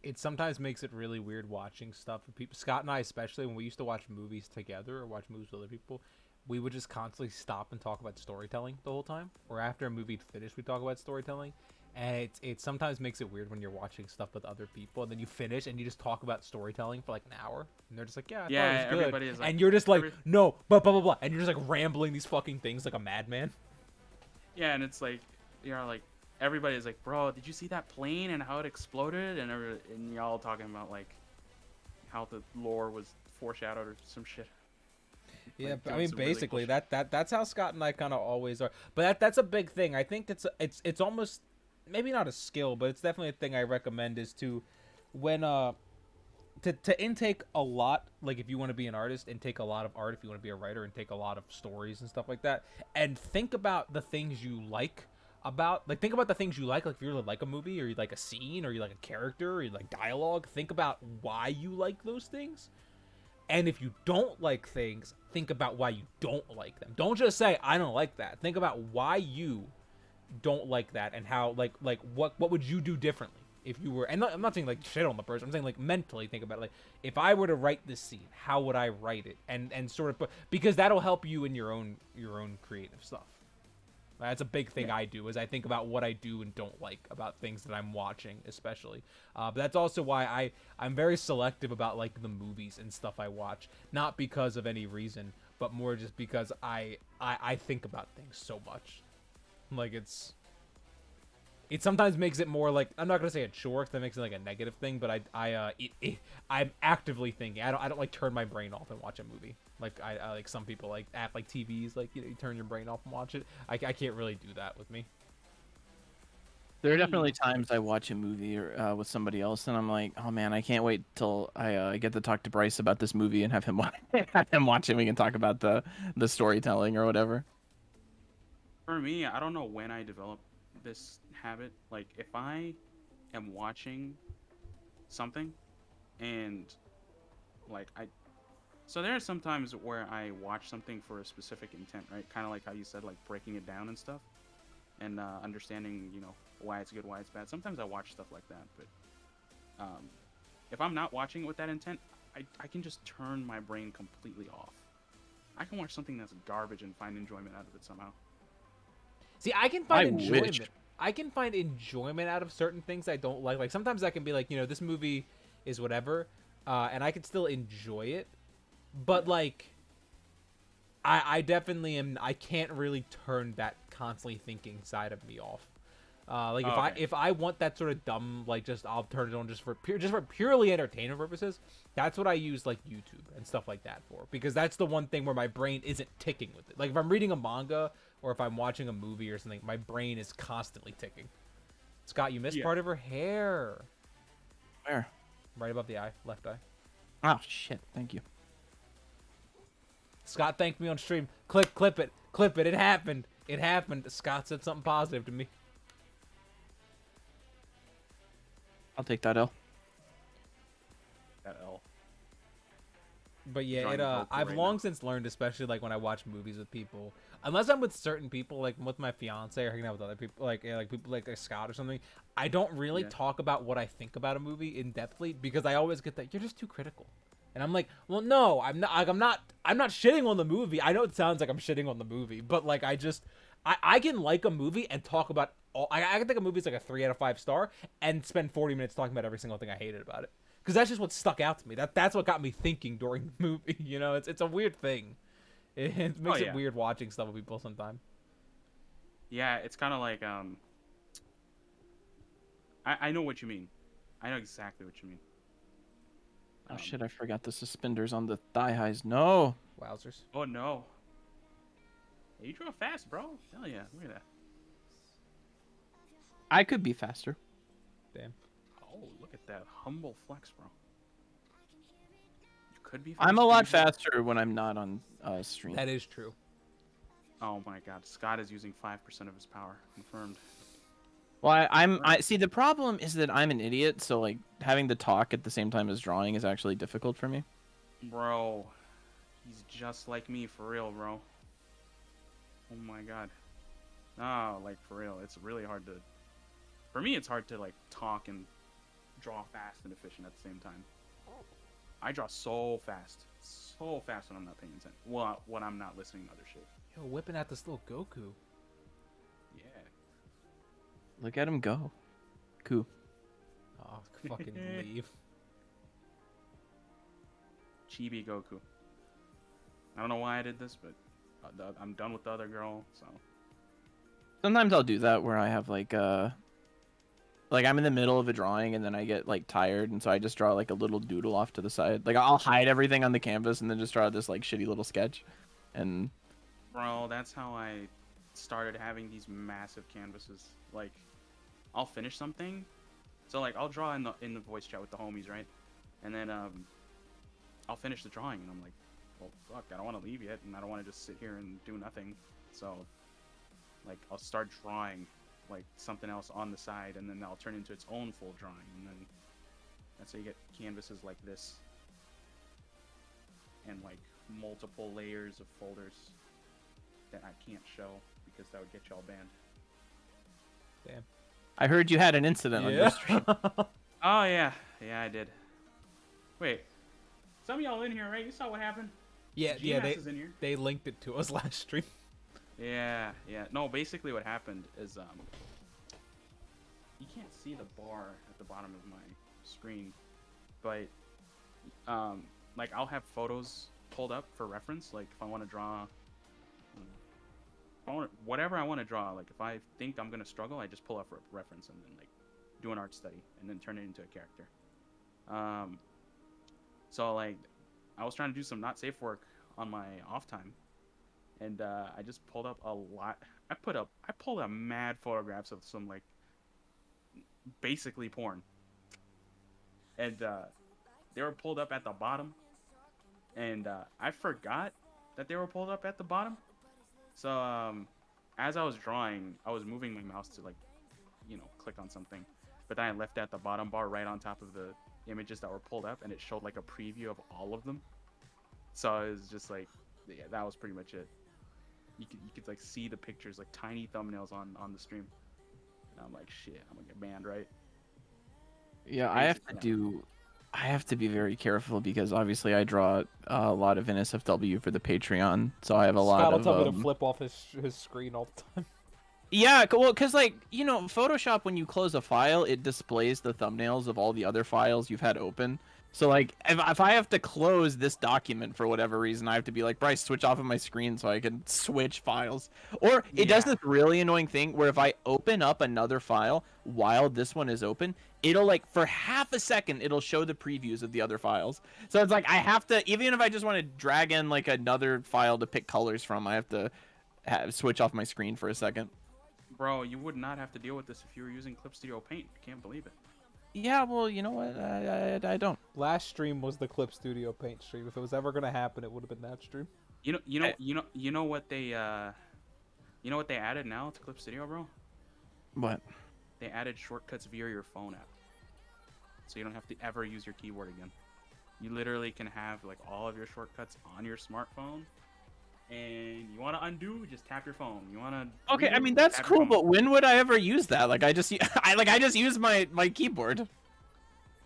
It sometimes makes it really weird watching stuff with people. Scott and I, especially when we used to watch movies together or watch movies with other people, we would just constantly stop and talk about storytelling the whole time. Or after a movie'd finished, we talk about storytelling. And it sometimes makes it weird when you're watching stuff with other people, and then you finish and you just talk about storytelling for like an hour, and they're just like, "Yeah, I Yeah, thought it was everybody good," is like, and you're just like, "No, but blah blah blah," and you're just like rambling these fucking things like a madman. yeah, and it's like, you're like, everybody's like, bro, did you see that plane and how it exploded? And y'all talking about like how the lore was foreshadowed or some shit. Yeah, Like, but I doing mean, some really cool basically shit. that's how Scott and I kind of always are. But that's a big thing. I think it's almost maybe not a skill, but it's definitely a thing I recommend is to when to intake a lot, like if you want to be an artist, intake a lot of art. If you want to be a writer, and take a lot of stories and stuff like that, and think about the things you like think about the things you like if you really like a movie or you like a scene or you like a character or you like dialogue. Think about why you like those things. And if you don't like things, think about why you don't like them. Don't just say I don't like that. Think about why you don't like that and how like what would you do differently if you were, and I'm not saying like shit on the person. I'm saying like mentally think about it. Like if I were to write this scene, how would I write it? And sort of, because that'll help you in your own creative stuff. That's a big thing Yeah. I do, is I think about what I do and don't like about things that I'm watching, especially. But that's also why I'm very selective about like the movies and stuff I watch, not because of any reason, but more just because I think about things so much. Like it's it sometimes makes it more like, I'm not gonna say a chore, 'cause that makes it like a negative thing, but I'm actively thinking. I don't like turn my brain off and watch a movie. Like I like some people like act like TVs, like you turn your brain off and watch it. I can't really do that with me. There are definitely times I watch a movie or, with somebody else, and I'm like, oh man, I can't wait till I get to talk to Bryce about this movie and have him have him watch it. We can talk about the storytelling or whatever. For me, I don't know when I developed this habit. Like, if I am watching something and like so there are some times where I watch something for a specific intent, right? Kind of like how you said, like breaking it down and stuff, and understanding, why it's good, why it's bad. Sometimes I watch stuff like that, but if I'm not watching it with that intent, I can just turn my brain completely off. I can watch something that's garbage and find enjoyment out of it somehow. See, I can find I enjoyment. wish. I can find enjoyment out of certain things I don't like. Like sometimes I can be like, this movie is whatever, and I can still enjoy it. But like, I definitely am. I can't really turn that constantly thinking side of me off. Like Oh, okay. if I want that sort of dumb, like just I'll turn it on just for purely entertainment purposes. That's what I use like YouTube and stuff like that for, because that's the one thing where my brain isn't ticking with it. Like if I'm reading a manga or if I'm watching a movie or something, my brain is constantly ticking. Scott, you missed Yeah. part of her hair. Where? Right above the eye, left eye. Oh shit! Thank you. Scott thanked me on stream. Clip it. It happened. It happened. Scott said something positive to me. I'll take that L. That L. But yeah, Drawing Goku I've right long now. since learned, especially like when I watch movies with people, unless I'm with certain people, like with my fiance or hanging out with other people, like people like Scott or something. I don't really Yeah. talk about what I think about a movie in depthly, because I always get that you're just too critical, and I'm like, well, no, I'm not. Like, I'm not shitting on the movie. I know it sounds like I'm shitting on the movie, but like I can like a movie and talk about all. I can think a movie's like a 3 out of 5 star and spend 40 minutes talking about every single thing I hated about it. Because that's just what stuck out to me. That's what got me thinking during the movie. It's a weird thing. It makes it yeah. weird watching stuff with people sometimes. Yeah, it's kind of like I know what you mean. I know exactly what you mean. Oh shit! I forgot the suspenders on the thigh highs. No. Wowzers. Oh no. Hey, you drove fast, bro. Hell yeah, look at that. I could be faster. Damn. Oh, look at that humble flex, bro. You could be. I'm a faster, lot you said? faster when I'm not on stream. That is true. Oh my God, Scott is using 5% of his power. Confirmed. Well, I see. The problem is that I'm an idiot, so like having to talk at the same time as drawing is actually difficult for me. Bro, he's just like me for real, bro. Oh my God. No, like for real, it's really hard to. For me, it's hard to like talk and draw fast and efficient at the same time. I draw so fast when I'm not paying attention. Well, when I'm not listening to other shit. Yo, whipping out this little Goku. Yeah. Look at him go. Cool. Oh, fucking leave. Chibi Goku. I don't know why I did this, but I'm done with the other girl, so. Sometimes I'll do that where I have like I'm in the middle of a drawing and then I get like tired, and so I just draw like a little doodle off to the side. Like I'll hide everything on the canvas and then just draw this like shitty little sketch. And Bro, that's how I started having these massive canvases. Like, I'll finish something, so like I'll draw in the voice chat with the homies, right? And then I'll finish the drawing, and I'm like, well, fuck, I don't want to leave yet, and I don't want to just sit here and do nothing. So, like, I'll start drawing like something else on the side, and then that'll turn into its own full drawing, and then that's how you get canvases like this, and like multiple layers of folders that I can't show because that would get y'all banned. Damn. I heard you had an incident on your stream. Oh yeah, I did. Wait, some of y'all in here, right? You saw what happened? yeah, GMAS is in here. they linked it to us last stream. Yeah. No, basically what happened is you can't see the bar at the bottom of my screen, but like I'll have photos pulled up for reference, like if I want to draw whatever I want to draw. Like if I think I'm gonna struggle, I just pull up a reference and then like do an art study and then turn it into a character. Um, so like I was trying to do some not safe work on my off time, and I just pulled up a lot. I pulled up mad photographs of some like basically porn, and they were pulled up at the bottom, and I forgot that they were pulled up at the bottom. So as I was drawing, I was moving my mouse to like, click on something, but then I left at the bottom bar right on top of the images that were pulled up, and it showed like a preview of all of them. So it was just like, yeah, that was pretty much it. You could like see the pictures like tiny thumbnails on the stream, and I'm like, shit, I'm gonna get banned, right? Yeah, Crazy. I have to be very careful because obviously I draw a lot of NSFW for the Patreon, so I have a lot Scott will of tell me to flip off his screen all the time. Yeah, well, because like Photoshop, when you close a file, it displays the thumbnails of all the other files you've had open. So like, if I have to close this document for whatever reason, I have to be like, Bryce, switch off of my screen so I can switch files. Or it does Yeah, this really annoying thing where if I open up another file while this one is open, it'll like for half a second it'll show the previews of the other files. So it's like I have to, even if I just want to drag in like another file to pick colors from, I have to switch off my screen for a second. bro, you would not have to deal with this if you were using Clip Studio Paint. I can't believe it. Yeah, well, you know what? I don't. Last stream was the Clip Studio Paint stream. If it was ever gonna happen, it would have been that stream. You know what they added now to Clip Studio, bro? What? They added shortcuts via your phone app, so you don't have to ever use your keyboard again. You literally can have like all of your shortcuts on your smartphone, and you want to undo, just tap your phone. You want to Okay, I mean that's cool, but when would I ever use that? Like I just I just use my keyboard.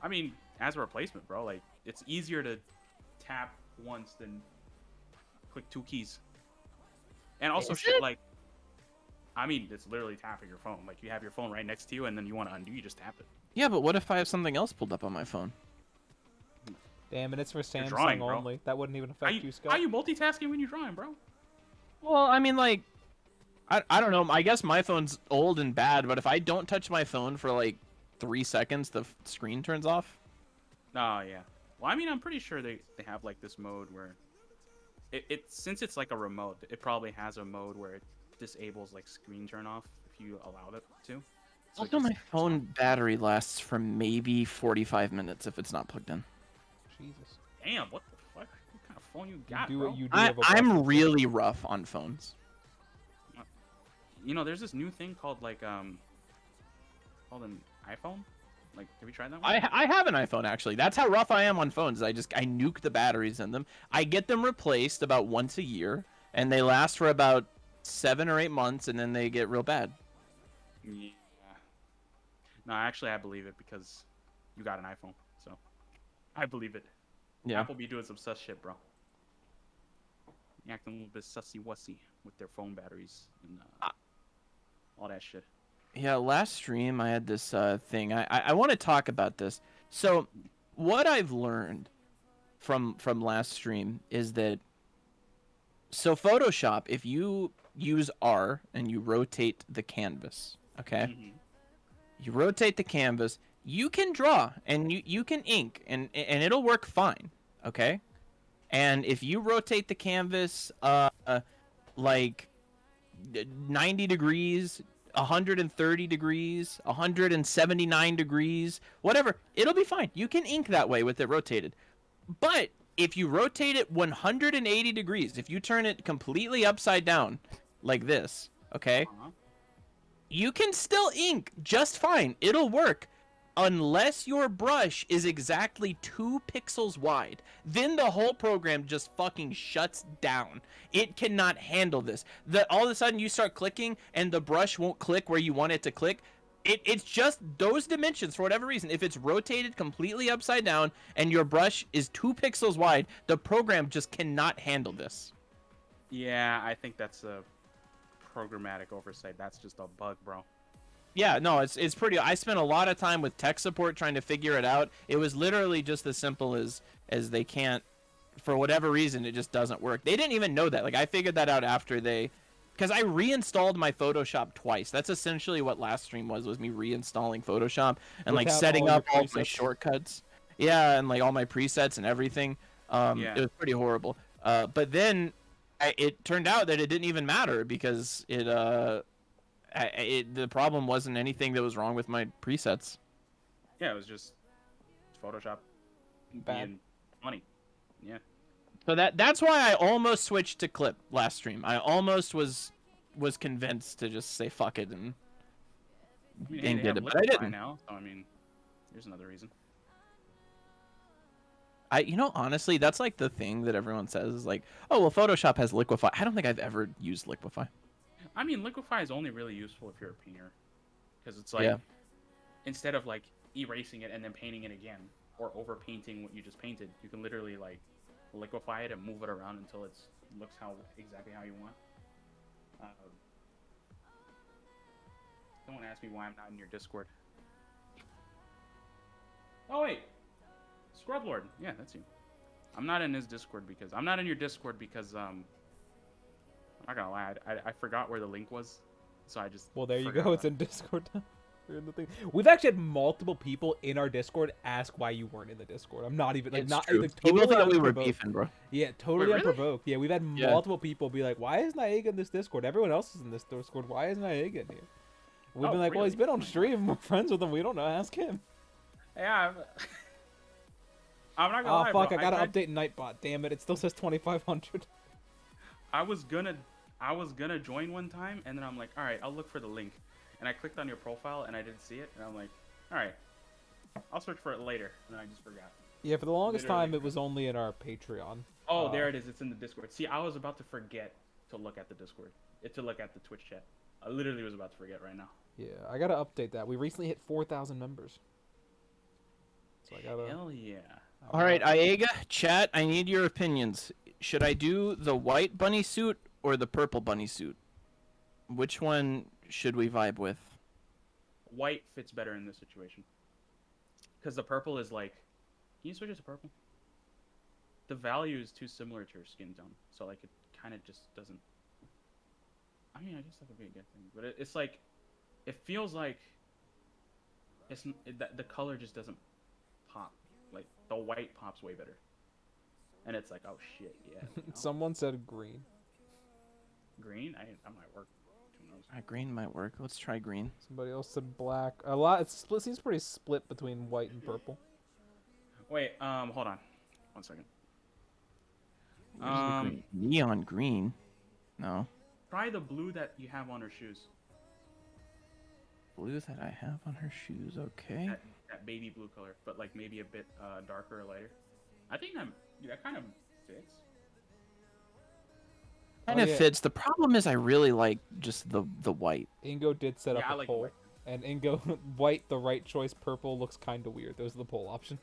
I mean, as a replacement, bro. Like it's easier to tap once than click two keys. And also Is shit it? like, I mean, it's literally tapping your phone. Like you have your phone right next to you, and then you want to undo, you just tap it. Yeah, but what if I have something else pulled up on my phone? Damn, and it's for Samsung drawing, bro. only. That wouldn't even affect you, Scott. How you multitasking when you're drawing, bro? Well, I mean like I don't know. I guess my phone's old and bad, but if I don't touch my phone for like 3 seconds, the screen turns off. Oh yeah. Well, I mean, I'm pretty sure they have like this mode where it since it's like a remote, it probably has a mode where it disables like screen turn off if you allow it to. So Also, my phone battery lasts for maybe 45 minutes if it's not plugged in. Jesus. Damn, what the fuck? What kind of phone you got, do bro? what you do. Have a I'm buffer. really rough on phones. You know, there's this new thing called like called an iPhone. Like, have you tried that one? I have an iPhone actually. That's how rough I am on phones. I nuke the batteries in them. I get them replaced about once a year, and they last for about 7 or 8 months, and then they get real bad. Yeah. No, actually, I believe it because you got an iPhone, so I believe it. Yeah. Apple be doing some sus shit, bro. Acting a little bit sussy wussy with their phone batteries and all that shit. Yeah, last stream I had this thing. I want to talk about this. So, what I've learned from last stream is that Photoshop, if you use R and you rotate the canvas, okay? Mm-hmm. You rotate the canvas, you can draw and you can ink and it'll work fine, okay? And if you rotate the canvas like 90 degrees, 130 degrees, 179 degrees, whatever, it'll be fine. You can ink that way with it rotated. But if you rotate it 180 degrees, if you turn it completely upside down like this, okay, Uh-huh. you can still ink just fine. It'll work. Unless your brush is exactly 2 pixels wide, then the whole program just fucking shuts down. It cannot handle this. All of a sudden you start clicking and the brush won't click where you want it to click. It's just those dimensions for whatever reason. If it's rotated completely upside down and your brush is 2 pixels wide, the program just cannot handle this. Yeah, I think that's a programmatic oversight. That's just a bug, bro. Yeah, no, it's pretty. I spent a lot of time with tech support trying to figure it out. It was literally just as simple as they can't, for whatever reason, it just doesn't work. They didn't even know that. Like I figured that out after they because I reinstalled my Photoshop twice. That's essentially what last stream was me reinstalling Photoshop and like Without setting all your up all my presets. shortcuts. Yeah, and like all my presets and everything. Yeah. It was pretty horrible. But then it turned out that it didn't even matter because the problem wasn't anything that was wrong with my presets. Yeah, it was just Photoshop Bad. being funny. Yeah. So that's why I almost switched to clip last stream. I almost was convinced to just say fuck it and I mean, hey, they get have it, but I Liquify didn't. now, so I mean, here's another reason. Honestly, that's like the thing that everyone says is like, oh well, Photoshop has Liquify. I don't think I've ever used Liquify. I mean, Liquify is only really useful if you're a painter, because it's like Yeah. instead of like erasing it and then painting it again or over painting what you just painted, you can literally like liquefy it and move it around until it looks exactly how you want. Don't ask me why I'm not in your Discord. Oh wait, Scrublord. Yeah, that's you. I'm not in his Discord because I'm not in your Discord because I'm not gonna lie, I forgot where the link was, so I just. Well, there you forgot go. It's about in Discord. We're in the thing. We've actually had multiple people in our Discord ask why you weren't in the Discord. I'm not even like It's not true. like, People totally thought we were unprovoked. beefing, bro. Yeah, totally Wait, really? unprovoked. Yeah, we've had Yeah. multiple people be like, "Why isn't Aeyga in this Discord? Everyone else is in this Discord. Why isn't Aeyga in here?" We've Oh, been like, "Well, he's really? been Oh on my stream. We're friends with him. We don't know. Ask him." Yeah, I'm not gonna Oh lie, fuck! bro. I gotta tried- update Nightbot. Damn it! It still says 2500. I was gonna join one time, and then I'm like, all right, I'll look for the link, and I clicked on your profile, and I didn't see it, and I'm like, all right, I'll search for it later, and then I just forgot. Yeah, for the longest Literally. time, it was only in our Patreon. Oh, there it is. It's in the Discord. See, I was about to forget to look at the Discord, to look at the Twitch chat. I literally was about to forget right now. Yeah, I gotta update that. We recently hit 4,000 members. So I gotta. Hell yeah. All right, Aeyga, chat. I need your opinions. Should I do the white bunny suit or the purple bunny suit? Which one should we vibe with? White fits better in this situation. Because the purple is like... Can you switch it to purple? The value is too similar to your skin tone. So, like, it kind of just doesn't... I mean, I guess that could be a good thing. But it's like... It feels like... The color just doesn't pop. Like, the white pops way better. And it's like, oh, shit, yeah. Someone said green. Green? I might work. Who knows? Green might work. Let's try green. Somebody else said black. A lot. It seems pretty split between white and purple. Wait, hold on. 1 second. Where's the green? Neon green. No. Try the blue that you have on her shoes. Blue that I have on her shoes. Okay. That baby blue color, but like maybe a bit darker or lighter. I think that kind of fits. Kind of yeah. fits. The problem is I really like just the white. Ingo did set up Yeah, I a like poll. white. And Ingo, white, the right choice. Purple looks kind of weird. Those are the poll options.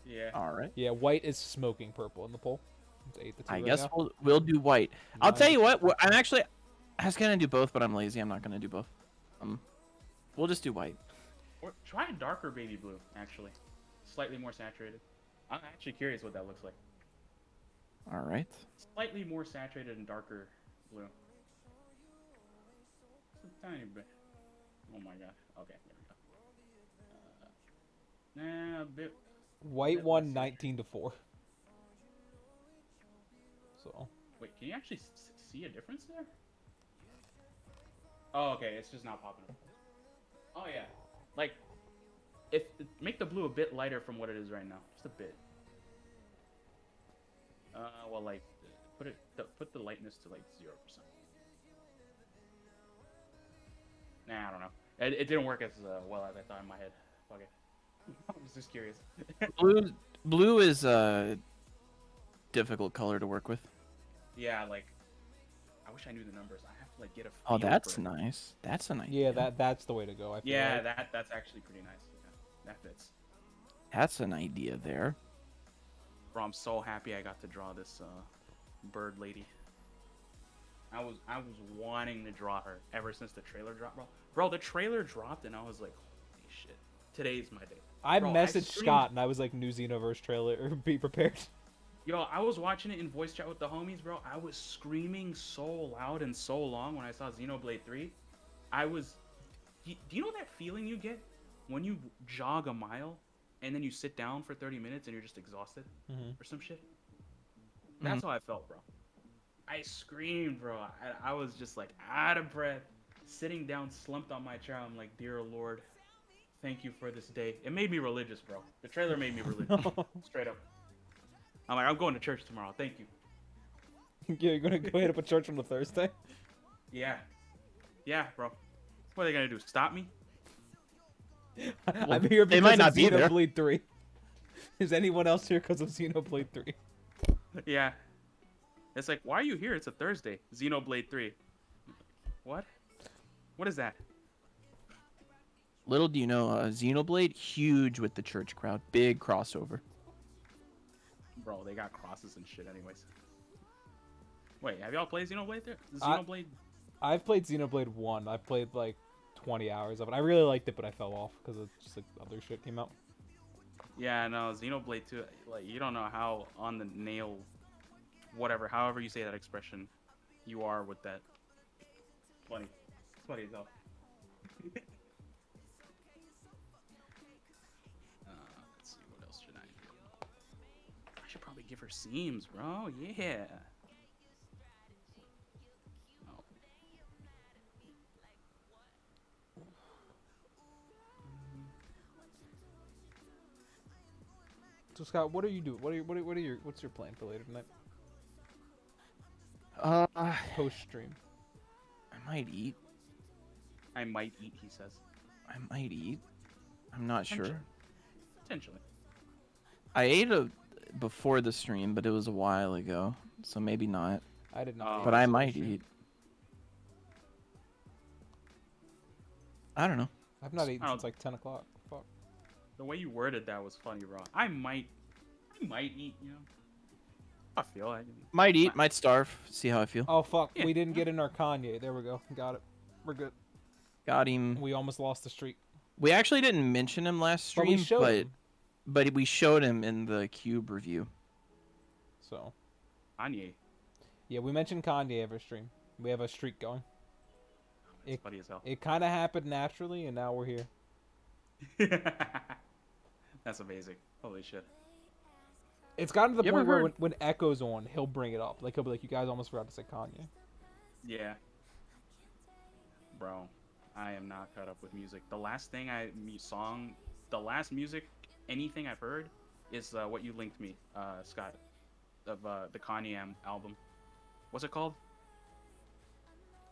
Yeah. All right. Yeah, white is smoking purple in the poll. It's 8 to 2 I right guess now. we'll do white. I'll Nice. tell you what. I was gonna do both, but I'm lazy. I'm not gonna do both. We'll just do white. Or try a darker baby blue, actually. Slightly more saturated. I'm actually curious what that looks like. All right. Slightly more saturated and darker blue. Just a tiny bit. Oh my god. Okay, there we go. Nah, a bit. White bit won less 19 to 4. So. Wait, can you actually see a difference there? Oh, okay, it's just not popping up. Oh yeah, like, make the blue a bit lighter from what it is right now, just a bit. Well, like, put the lightness to like 0%. Nah, I don't know. It didn't work as well as I thought in my head. Fuck it. I was just curious. Blue is a difficult color to work with. Yeah, like, I wish I knew the numbers. I have to like get a. Oh, feel that's for it. nice. That's a nice idea. Yeah, that's the way to go. I feel Yeah, like. that's actually pretty nice. Yeah, that fits. That's an idea there. Bro, I'm so happy I got to draw this bird lady. I was wanting to draw her ever since the trailer dropped, bro. Bro, the trailer dropped and I was like, holy shit, today's my day. I Bro, messaged streamed- Scott and I was like, new Xenoverse trailer, be prepared. Yo, I was watching it in voice chat with the homies, bro. I was screaming so loud and so long when I saw Xenoblade 3. I was. Do you know that feeling you get when you jog a mile and then you sit down for 30 minutes and you're just exhausted or some shit? That's how I felt, bro. I screamed, bro. I was just like out of breath, sitting down, slumped on my chair. I'm like, dear Lord, thank you for this day. It made me religious, bro. The trailer made me religious, straight up. I'm like, I'm going to church tomorrow. Thank you. Yeah, you're gonna go hit up a church on a Thursday? Yeah, yeah, bro. What are they gonna do? Stop me? I'm here they because might of not be there. Xenoblade 3. Is anyone else here because of Xenoblade 3? Yeah. It's like, why are you here? It's a Thursday. Xenoblade 3. What? What is that? Little do you know, Xenoblade, huge with the church crowd. Big crossover. Bro, they got crosses and shit anyways. Wait, have y'all played Xenoblade 3? Xenoblade? I've played Xenoblade 1. I've played like 20 hours of it. I really liked it, but I fell off because just like other shit came out. Yeah, no, Xenoblade 2, like, you don't know how on the nail, whatever, however you say that expression, you are with that. Funny. It's funny as hell. Let's see, what else should I do? I should probably give her seams, bro. Yeah. Oh. So Scott, what are you doing? What's your plan for later tonight? Post stream. I might eat. I might eat, he says. I might eat. I'm not sure. Potentially. I ate before the stream, but it was a while ago, so maybe not. I did not. But I might eat. I don't know. I've not eaten I don't- since like 10 o'clock. Fuck. The way you worded that was funny, bro. I might eat, you know. I feel like Might eat, might starve. See how I feel. Oh fuck, Yeah. we didn't get in our Kanye. There we go. Got it. We're good. Got him. We almost lost the streak. We actually didn't mention him last But we stream, showed him. but we showed him in the Cube review. So. Kanye. Yeah, we mentioned Kanye every stream. We have a streak going. It's funny as hell. It kind of happened naturally, and now we're here. That's amazing. Holy shit. It's gotten to the You point ever where heard- when Echo's on, he'll bring it up. Like he'll be like, "You guys almost forgot to say Kanye." Yeah. Bro, I am not caught up with music. The last thing the last music, anything I've heard is what you linked me, Scott, of the Kanye album. What's it called?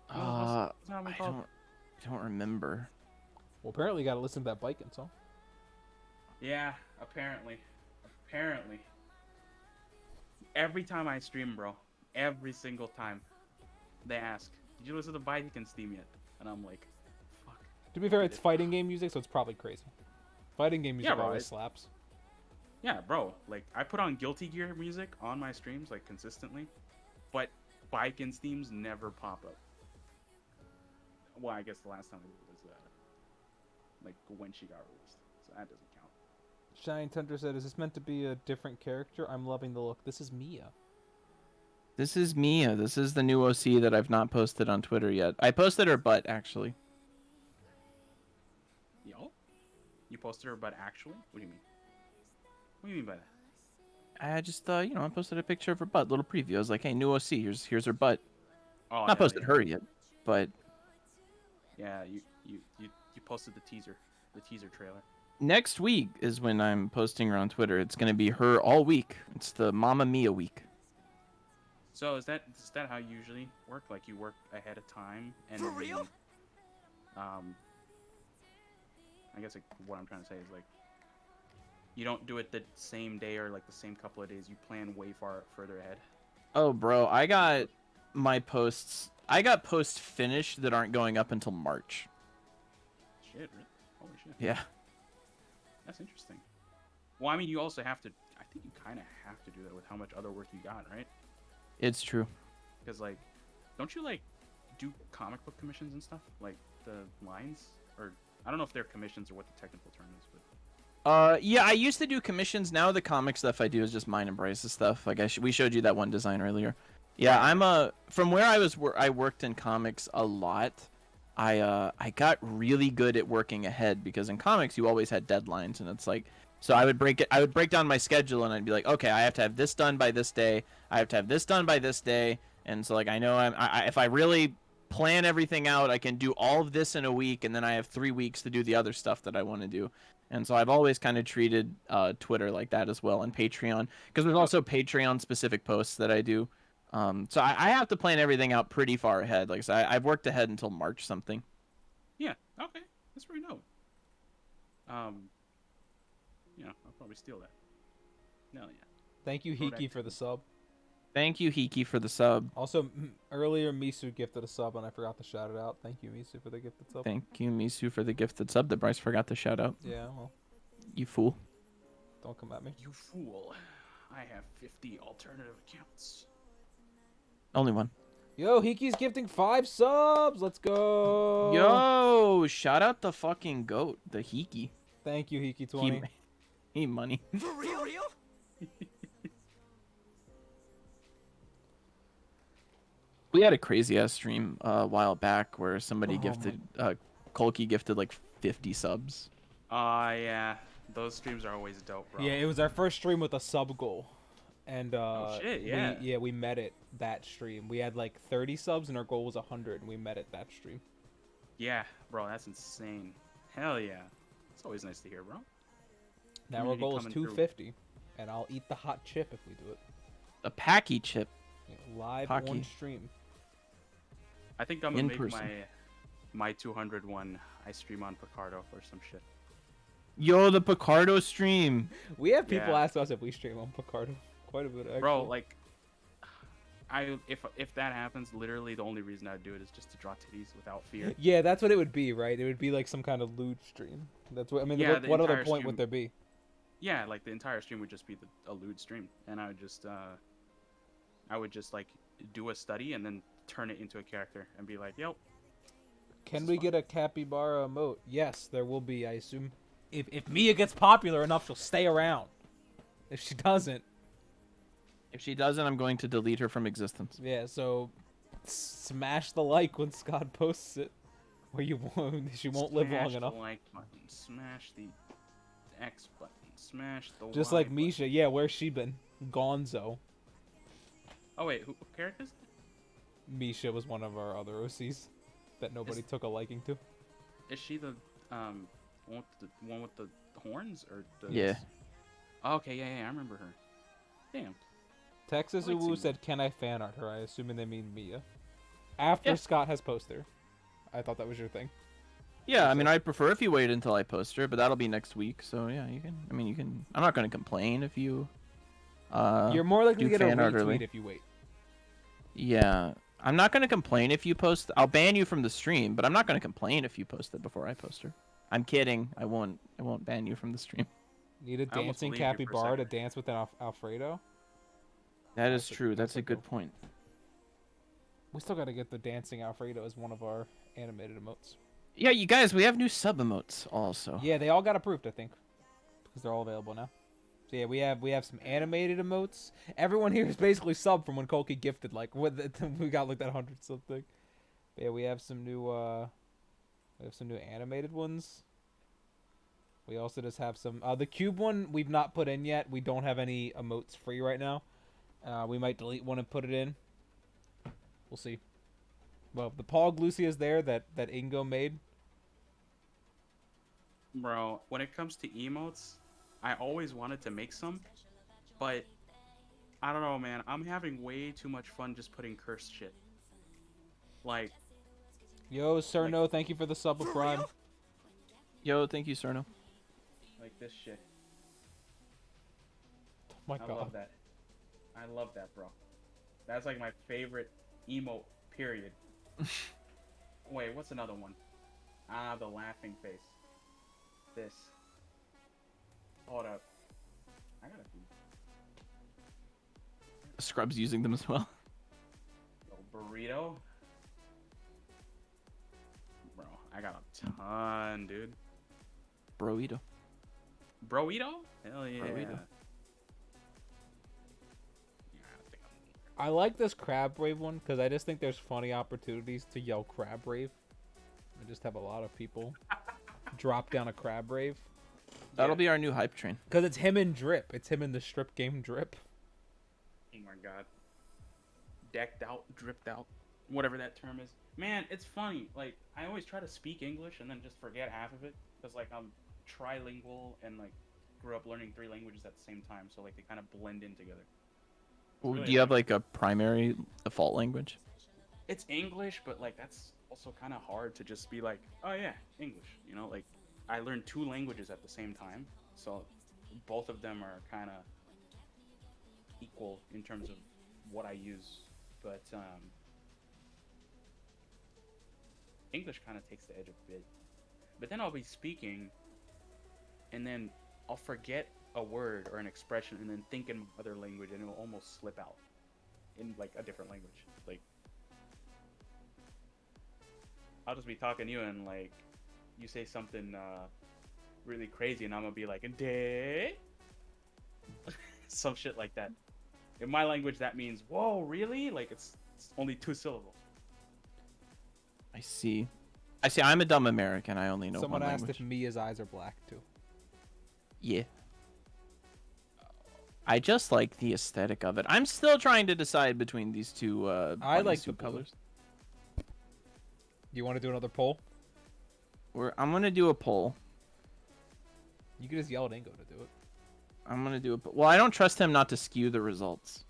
What's the album called? I don't remember. Well, apparently, you got to listen to that biking song. Yeah, apparently. Every time I stream, bro, every single time, they ask, "Did you listen to Vikings theme yet?" And I'm like, "Fuck." To be fair, it's fighting game music, so it's probably crazy. Fighting game music bro, always it- slaps. Yeah, bro. Like, I put on Guilty Gear music on my streams, like, consistently, but Vikings themes never pop up. Well, I guess the last time it was, like, when she got released, so that doesn't count. Shine Tundra said, "Is this meant to be a different character? I'm loving the look. This is Mia." This is Mia. This is the new OC that I've not posted on Twitter yet. I posted her butt, actually. Yo? You posted her, but actually? What do you mean? What do you mean by that? I just, I posted a picture of her butt, little preview. I was like, hey, new OC, here's her butt. Oh, Not hell posted yeah. her yet, but Yeah, you posted the teaser trailer. next week is when I'm posting her on Twitter. It's going to be her all week. It's the Mamma Mia week. So is that how you usually work? Like, you work ahead of time and For then, real? I guess, like, what I'm trying to say is, like, you don't do it the same day or like the same couple of days. You plan way further ahead. Oh, bro, I got posts finished that aren't going up until March. Shit, really? Holy shit. Yeah. That's interesting. Well, I mean, you also have to. I think you kind of have to do that with how much other work you got, right? It's true. Because, like, don't you like do comic book commissions and stuff, like the lines, or I don't know if they're commissions or what the technical term is, but Yeah, I used to do commissions. Now the comic stuff I do is just mine and Bryce's stuff. Like we showed you that one design earlier. Yeah, Right. I'm from where I worked in comics a lot. I got really good at working ahead because in comics you always had deadlines, and it's like, so I would break down my schedule, and I'd be like, okay, I have to have this done by this day. I have to have this done by this day. And so like I know if I really plan everything out, I can do all of this in a week, and then I have 3 weeks to do the other stuff that I want to do. And so I've always kind of treated Twitter like that as well, and Patreon, because there's also Patreon specific posts that I do. So I have to plan everything out pretty far ahead. Like I said, I've worked ahead until March something. Yeah. Okay. That's pretty dope. Yeah, I'll probably steal that. No, yeah. Thank you, Throw that Hiki, for to the me. sub. Thank you, Hiki, for the sub. Also, earlier Misu gifted a sub, and I forgot to shout it out. Thank you, Misu, for the gifted sub. Thank you, Misu, for the gifted sub that Bryce forgot to shout out. Yeah, well, You fool. don't come at me. You fool. I have 50 alternative accounts. Only one. Yo, Hiki's gifting 5 subs. Let's go. Yo, shout out the fucking goat, the Hiki. Thank you, Hiki20. He money. For real? We had a crazy ass stream a while back where somebody Oh gifted, Kolki gifted like 50 subs. Yeah. Those streams are always dope, bro. Yeah, it was our first stream with a sub goal. And Oh, shit, yeah. we met it that stream. We had like 30 subs and our goal was 100 and we met it that stream. Yeah, bro, that's insane. Hell yeah. It's always nice to hear, bro. Now our Community goal is coming through. 250 and I'll eat the hot chip if we do it. A packy chip. Live Hockey. on stream. I think I'm In gonna make person. my 200 one. I stream on Picardo or some shit. Yo, the Picardo stream. We have people Yeah. ask us if we stream on Picardo quite a bit actually. Bro, like, if that happens, literally the only reason I'd do it is just to draw titties without fear. Yeah, that's what it would be, right? It would be like some kind of lewd stream. That's what I mean. Yeah, what the other entire point stream- would there be? Yeah, like the entire stream would just be a lewd stream, and I would just like do a study and then turn it into a character and be like, "Yep." Can is we fun. get a capybara emote? Yes, there will be. I assume. If Mia gets popular enough, she'll stay around. If she doesn't, If she doesn't, I'm going to delete her from existence. yeah. So smash the like when Scott posts it, or you won't. She won't live long Smash enough. The like button, smash the X button, smash the Just Y like button. Misha. Yeah, where's she been? Gonzo. Oh wait, who characters? Misha was one of our other OCs that nobody took a liking to. Is she the one with the horns or the? Yeah. Oh, okay, yeah, I remember her. Damn. Texas I like Uwu seeing said, "Can I fan art her?" I assuming they mean Mia. After Yeah. Scott has posted her. I thought that was your thing. Yeah, I mean, I'd prefer if you wait until I post her, but that'll be next week. So yeah, you can. I mean, you can. I'm not going to complain if you. You're more likely to do get a fan art early. retweet if you wait. Yeah, I'm not going to complain if you post. I'll ban you from the stream, but I'm not going to complain if you post it before I post her. I'm kidding. I won't ban you from the stream. Need a I almost dancing believed you for a capybara to second. dance with an Alfredo? That is That's a- true. that's That's a a good good- point. We still gotta get the dancing Alfredo as one of our animated emotes. Yeah, you guys, we have new sub emotes also. Yeah, they all got approved, I think. Because they're all available now. So yeah, we have some animated emotes. Everyone here is basically sub from when Kolki gifted, like we got like that 100 something. But yeah, we have some new animated ones. We also just have some the cube one we've not put in yet. We don't have any emotes free right now. We might delete one and put it in. We'll see. Well, the Pog Lucy is there that Ingo made. Bro, when it comes to emotes, I always wanted to make some, but I don't know, man. I'm having way too much fun just putting cursed shit. Like, Yo, Cerno, thank you for the sub of Prime. Yo, thank you, Cerno. this shit. Oh my I god. love that. I love that, bro. That's like my favorite emote, period. Wait, what's another one? Ah, the laughing face. This. Hold up. I gotta do Scrub's using them as well. a burrito. Bro, I got a ton, dude. Broito. Broito? Hell yeah. Broito. I like this Crab Rave one because I just think there's funny opportunities to yell Crab Rave. I just have a lot of people drop down a Crab Rave. That'll be our new hype train. Because it's him and Drip. It's him in the strip game Drip. Oh my god. Decked out, dripped out, whatever that term is. Man, it's funny. Like, I always try to speak English and then just forget half of it. Because, like, I'm trilingual and, like, grew up learning 3 languages at the same time. So, like, they kind of blend in together. Well, really do you have annoying. like a primary default language? It's English, but, like, that's also kind of hard to just be like, oh, yeah, English. You know, like, I learned 2 languages at the same time. So, both of them are kind of equal in terms of what I use. But, English kind of takes the edge a bit. But then I'll be speaking, and then I'll forget a word or an expression, and then think in other language, and it'll almost slip out in like a different language. Like, I'll just be talking to you, and like, you say something really crazy, and I'm gonna be like, "De," some shit like that. In my language, that means, "Whoa, really?" Like it's only 2 syllables. I see. I'm a dumb American. I only know Someone one asked language. if Mia's eyes are black too. Yeah. I just like the aesthetic of it. I'm still trying to decide between these two. I like two the blue. colors. Do you want to do another poll? I'm gonna do a poll. You can just yell at Ingo to do it. I'm gonna do a. Well, I don't trust him not to skew the results.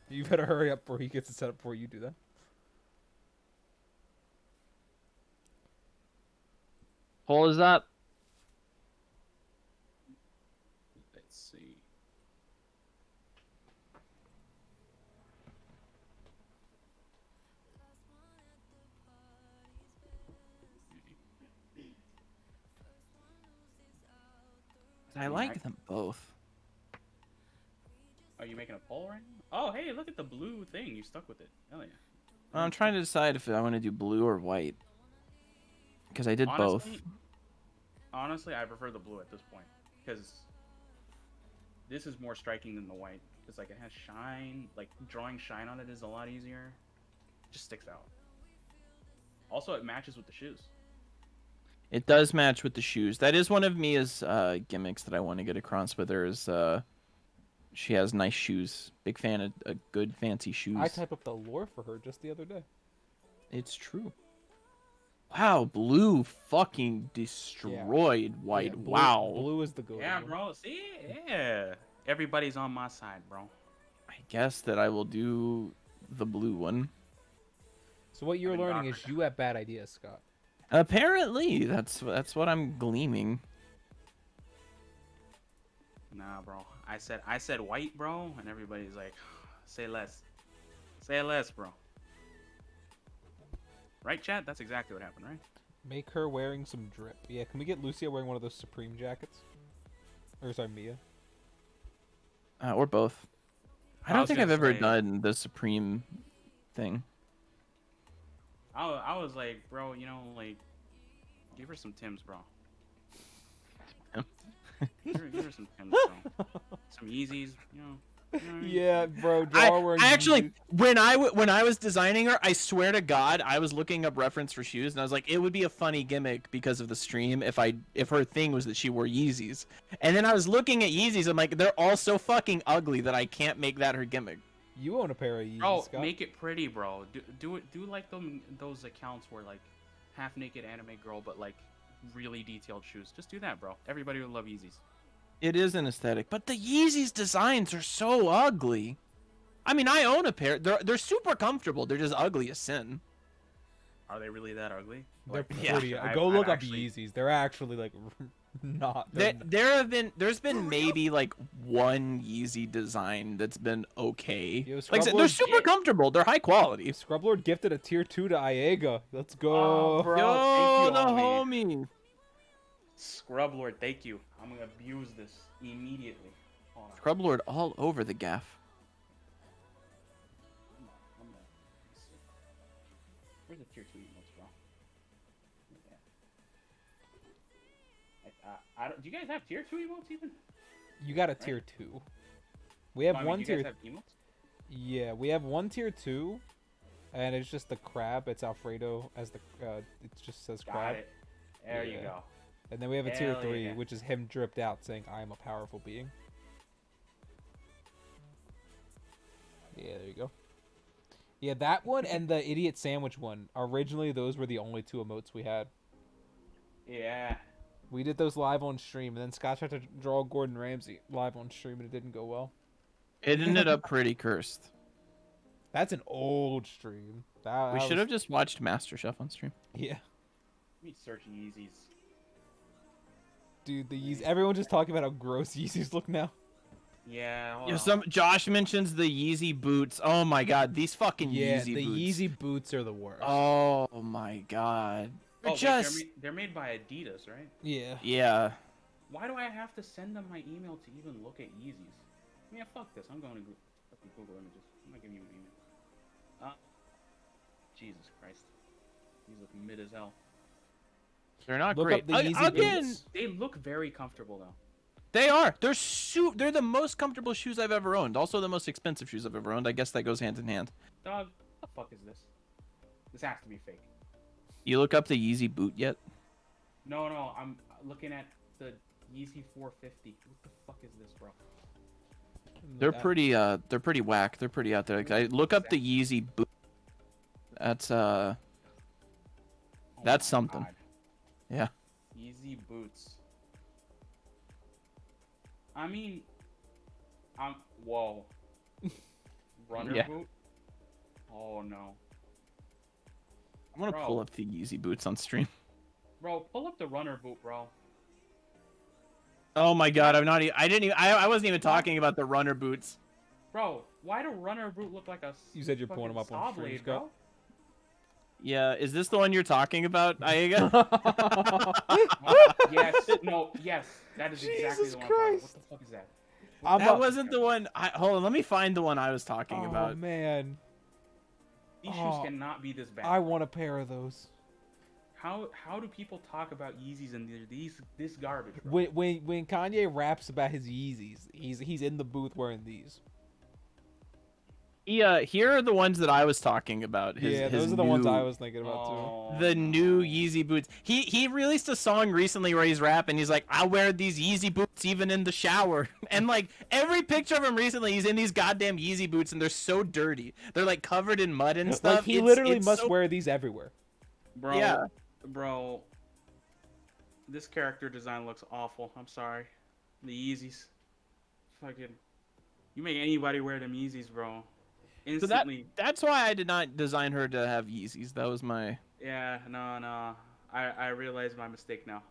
You better hurry up before he gets it set up before you do that. Poll is that? Let's see. I like them both. Are you making a poll right now? Oh, hey, look at the blue thing. You stuck with it. Hell yeah. I'm trying to decide if I want to do blue or white. Because I did both. Honestly, I prefer the blue at this point. Because this is more striking than the white. It's like it has shine. Like, drawing shine on it is a lot easier. It just sticks out. Also, it matches with the shoes. It does match with the shoes. That is one of Mia's gimmicks that I want to get across with her is she has nice shoes. Big fan of good fancy shoes. I typed up the lore for her just the other day. It's true. Wow, blue fucking destroyed white. Yeah, blue, wow. Blue is the go. Yeah, bro. See? Yeah. Everybody's on my side, bro. I guess that I will do the blue one. So what you're I mean, learning is Doctor- you have bad ideas, Scott. Apparently, that's what I'm gleaming. Nah, bro. I said white, bro, and everybody's like, say less. Say less, bro. Right, chat? That's exactly what happened, right? Make her wearing some drip. Yeah, can we get Lucia wearing one of those Supreme jackets? Or sorry, Mia. Or both. I I don't was think I've gonna ever say- done the Supreme thing. I was like, bro, you know, like, give her some Tims, bro. give her some Tims, bro. Some Yeezys, you know. You know what I mean? Yeah, bro. Jar wearing I actually, Yeezys. when I was designing her, I swear to God, I was looking up reference for shoes, and I was like, it would be a funny gimmick because of the stream if her thing was that she wore Yeezys. And then I was looking at Yeezys, I'm like, they're all so fucking ugly that I can't make that her gimmick. You own a pair of Yeezys, Bro, Scott. make it pretty, bro. Do like those accounts where like half naked anime girl, but like really detailed shoes. Just do that, bro. Everybody will love Yeezys. It is an aesthetic, but the Yeezys designs are so ugly. I mean, I own a pair. They're super comfortable. They're just ugly as sin. Are they really that ugly? They're Like, pretty. I've- Go I've look up actually- Yeezys. They're actually like not. they're There's been maybe like one Yeezy design that's been okay. Yo, Like I said, they're Scrubblord- super comfortable. They're high quality. Scrublord gifted a tier 2 to Aeyga. Let's go. Oh, bro. Yo, thank you, the homie. homie. Scrub Lord, thank you. I'm gonna abuse this immediately. Hold on. Scrublord all over the gaff. I'm gonna- let's see. Where's the tier 2 emotes, bro? I don't. Do you guys have tier 2 emotes even? You got a tier 2. We have No, I mean, one do you tier. guys have emotes? Yeah, we have one tier 2, and it's just the crab. It's Alfredo as the. It just says crab. Got it. There you Yeah. go. And then we have a tier Hell 3, yeah. which is him dripped out saying, "I am a powerful being." Yeah, there you go. Yeah, that one and the idiot sandwich one. Originally, those were the only 2 emotes we had. Yeah. We did those live on stream, and then Scott tried to draw Gordon Ramsay live on stream, and it didn't go well. It ended up pretty cursed. That's an old stream. We should have just watched MasterChef on stream. Yeah, Let me search Yeezys. dude, the Yeezys. Everyone just talking about how gross Yeezys look now. Yeah. hold Yeah, on. Josh mentions the Yeezy boots. Oh my god, these fucking Yeah, Yeezy the boots. Yeezy boots are the worst. Oh my god. Oh, wait, Just they're made by Adidas, right? Yeah. yeah. Why do I have to send them my email to even look at Yeezys? Man, fuck this. I'm going to fucking Google Images. I'm not giving you an email. Jesus Christ. These look mid as hell. They're not Look great. up the Yeezy Again, boots. They look very comfortable though. they are. They're the most comfortable shoes I've ever owned. Also the most expensive shoes I've ever owned. I guess that goes hand in hand. Dog, what the fuck is this? This has to be fake. You look up the Yeezy boot yet? No, I'm looking at the Yeezy 450. What the fuck is this, bro? They're pretty whack. They're pretty out there. Like, I look up the Yeezy boot. That's Oh That's my something. God. yeah. Yeezy boots. I mean, whoa. Runner Yeah. boot? Oh no. I'm gonna Bro. pull up the Yeezy boots on stream. Bro, pull up the runner boot, bro. Oh my god, I wasn't even talking about the runner boots. Bro, why do runner boot look like a You said you're pulling fucking them up on saw stream, blade, Scott. bro? Yeah, is this the one you're talking about, Aeyga? Yes, no, yes. That is exactly Jesus the one I'm talking about. Christ. What the fuck is that? I'm That up- wasn't the one. Hold on, let me find the one I was talking Oh about. man, These Oh, shoes cannot be this bad. I want a pair of those. How do people talk about Yeezys and this garbage, bro? When Kanye raps about his Yeezys, he's in the booth wearing these. Yeah, here are the ones that I was talking about. Yeah, those are the ones I was thinking about too. Oh, The new no. Yeezy boots. He released a song recently where he's rapping. He's like, I wear these Yeezy boots even in the shower. And like every picture of him recently, he's in these goddamn Yeezy boots, and they're so dirty. They're like covered in mud and stuff. Like he It's- literally it's must so- wear these everywhere. Bro, Yeah. bro. This character design looks awful. I'm sorry. The Yeezys. Fucking. You make anybody wear them Yeezys, bro. So that Instantly. that's why I did not design her to have Yeezys. That was my. Yeah, no. I realize my mistake now.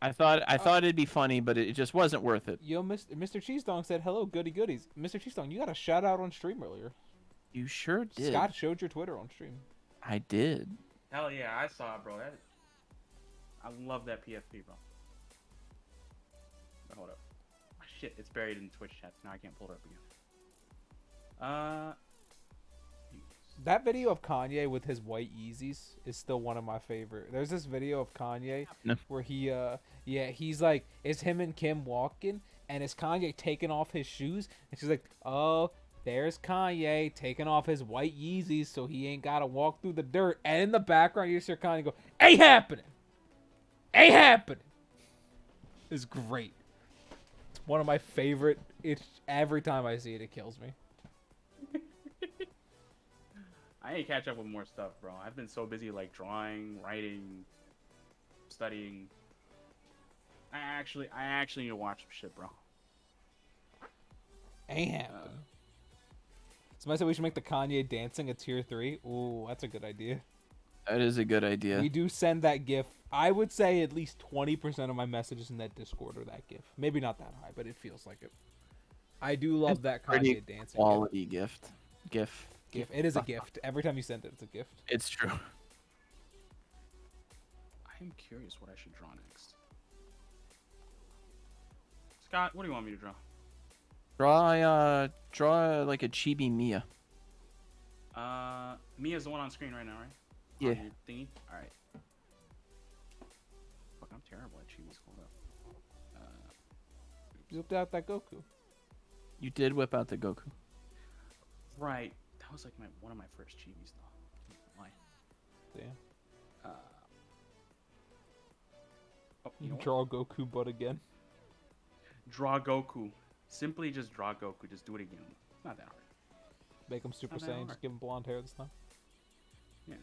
I thought it'd be funny, but it just wasn't worth it. Yo, Mr. Cheese Dong said, "Hello, goody goodies." Mr. Cheese Dong, you got a shout out on stream earlier. You sure did. Scott showed your Twitter on stream. I did. Hell yeah, I saw it, bro. I love that PFP, bro. Wait, hold up. Oh, shit, it's buried in Twitch chat. Now I can't pull it up again. That video of Kanye with his white Yeezys is still one of my favorite. There's this video of Kanye No. where he's like, it's him and Kim walking, and it's Kanye taking off his shoes, and she's like, oh, there's Kanye taking off his white Yeezys so he ain't gotta walk through the dirt. And in the background, you hear Kanye go, ain't happening. Ain't happening. It's great. It's one of my favorite. It's every time I see it, it kills me. I need to catch up with more stuff, bro. I've been so busy, like, drawing, writing, studying. I actually need to watch some shit, bro. Ain't happening. Somebody said we should make the Kanye dancing a tier 3. Ooh, that's a good idea. That is a good idea. We do send that GIF. I would say at least 20% of my messages in that Discord are that GIF. Maybe not that high, but it feels like it. I do love that Pretty Kanye dancing quality gift. GIF. GIF. It is a gift. Every time you send it, it's a gift. It's true. I am curious what I should draw next. Scott, what do you want me to draw? Draw like a chibi Mia. Mia's the one on screen right now, right? Yeah. On your thingy? Alright. terrible at chivis. Hold up. You whipped out that Goku. You did whip out the Goku. Right. That was like one of my first chivis though. Why? Damn. Oh, You know what? draw Goku butt again. Draw Goku. Simply just draw Goku. Just do it again. It's not that hard. Make him Super Not that Saiyan. hard. Just give him blonde hair this time. Yeah.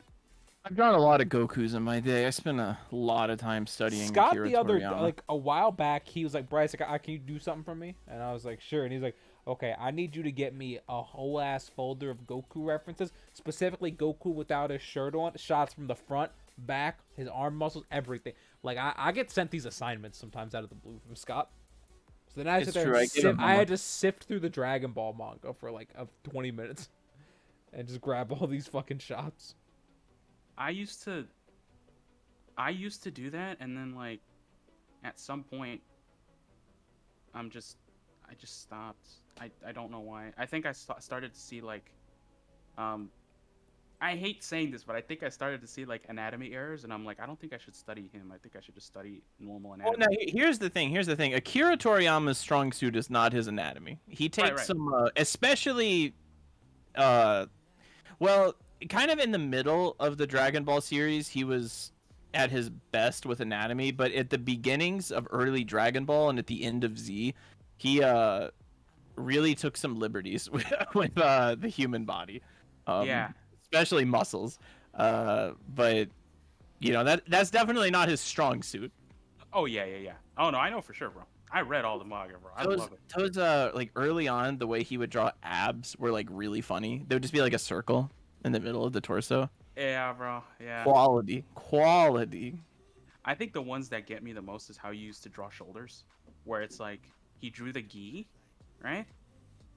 I've drawn a lot of Gokus in my day. I spent a lot of time studying Scott Akira the other Toriyama. like a while back, he was like, Bryce, can you do something for me? And I was like, sure. And he's like, okay, I need you to get me a whole ass folder of Goku references, specifically Goku without his shirt on, shots from the front, back, his arm muscles, everything. Like I get sent these assignments sometimes out of the blue from Scott. So then I It's sit there true, and I had to sift through the Dragon Ball manga for like 20 minutes and just grab all these fucking shots. I used to do that, and then like at some point I just stopped. I don't know why. I think I started to see like I hate saying this, but I think I started to see like anatomy errors, and I'm like, I don't think I should study him. I think I should just study normal anatomy. Well, now here's the thing. Akira Toriyama's strong suit is not his anatomy. He takes right. some, especially, well, kind of in the middle of the Dragon Ball series, he was at his best with anatomy. But at the beginnings of early Dragon Ball and at the end of Z, he really took some liberties with the human body, Yeah. especially muscles. But you know that's definitely not his strong suit. Oh yeah. Oh no, I know for sure, bro. I read all the manga, bro. I love it. Those like early on, the way he would draw abs were like really funny. There would just be like a circle in the middle of the torso. Yeah, bro. Yeah. Quality. I think the ones that get me the most is how you used to draw shoulders, where it's like he drew the gi, right?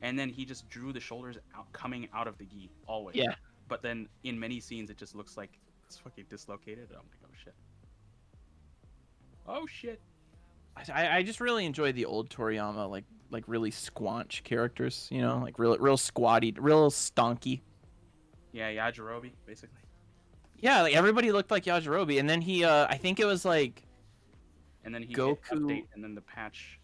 And then he just drew the shoulders out coming out of the gi always. Yeah. But then in many scenes it just looks like it's fucking dislocated. I'm like, oh shit. Oh shit. I just really enjoy the old Toriyama, like really squanch characters, you know, like real squatty, real stonky. Yeah, Yajirobe, basically. Yeah, like everybody looked like Yajirobe, and then he, I think it was like, And then he hit Goku. update, and then the patch.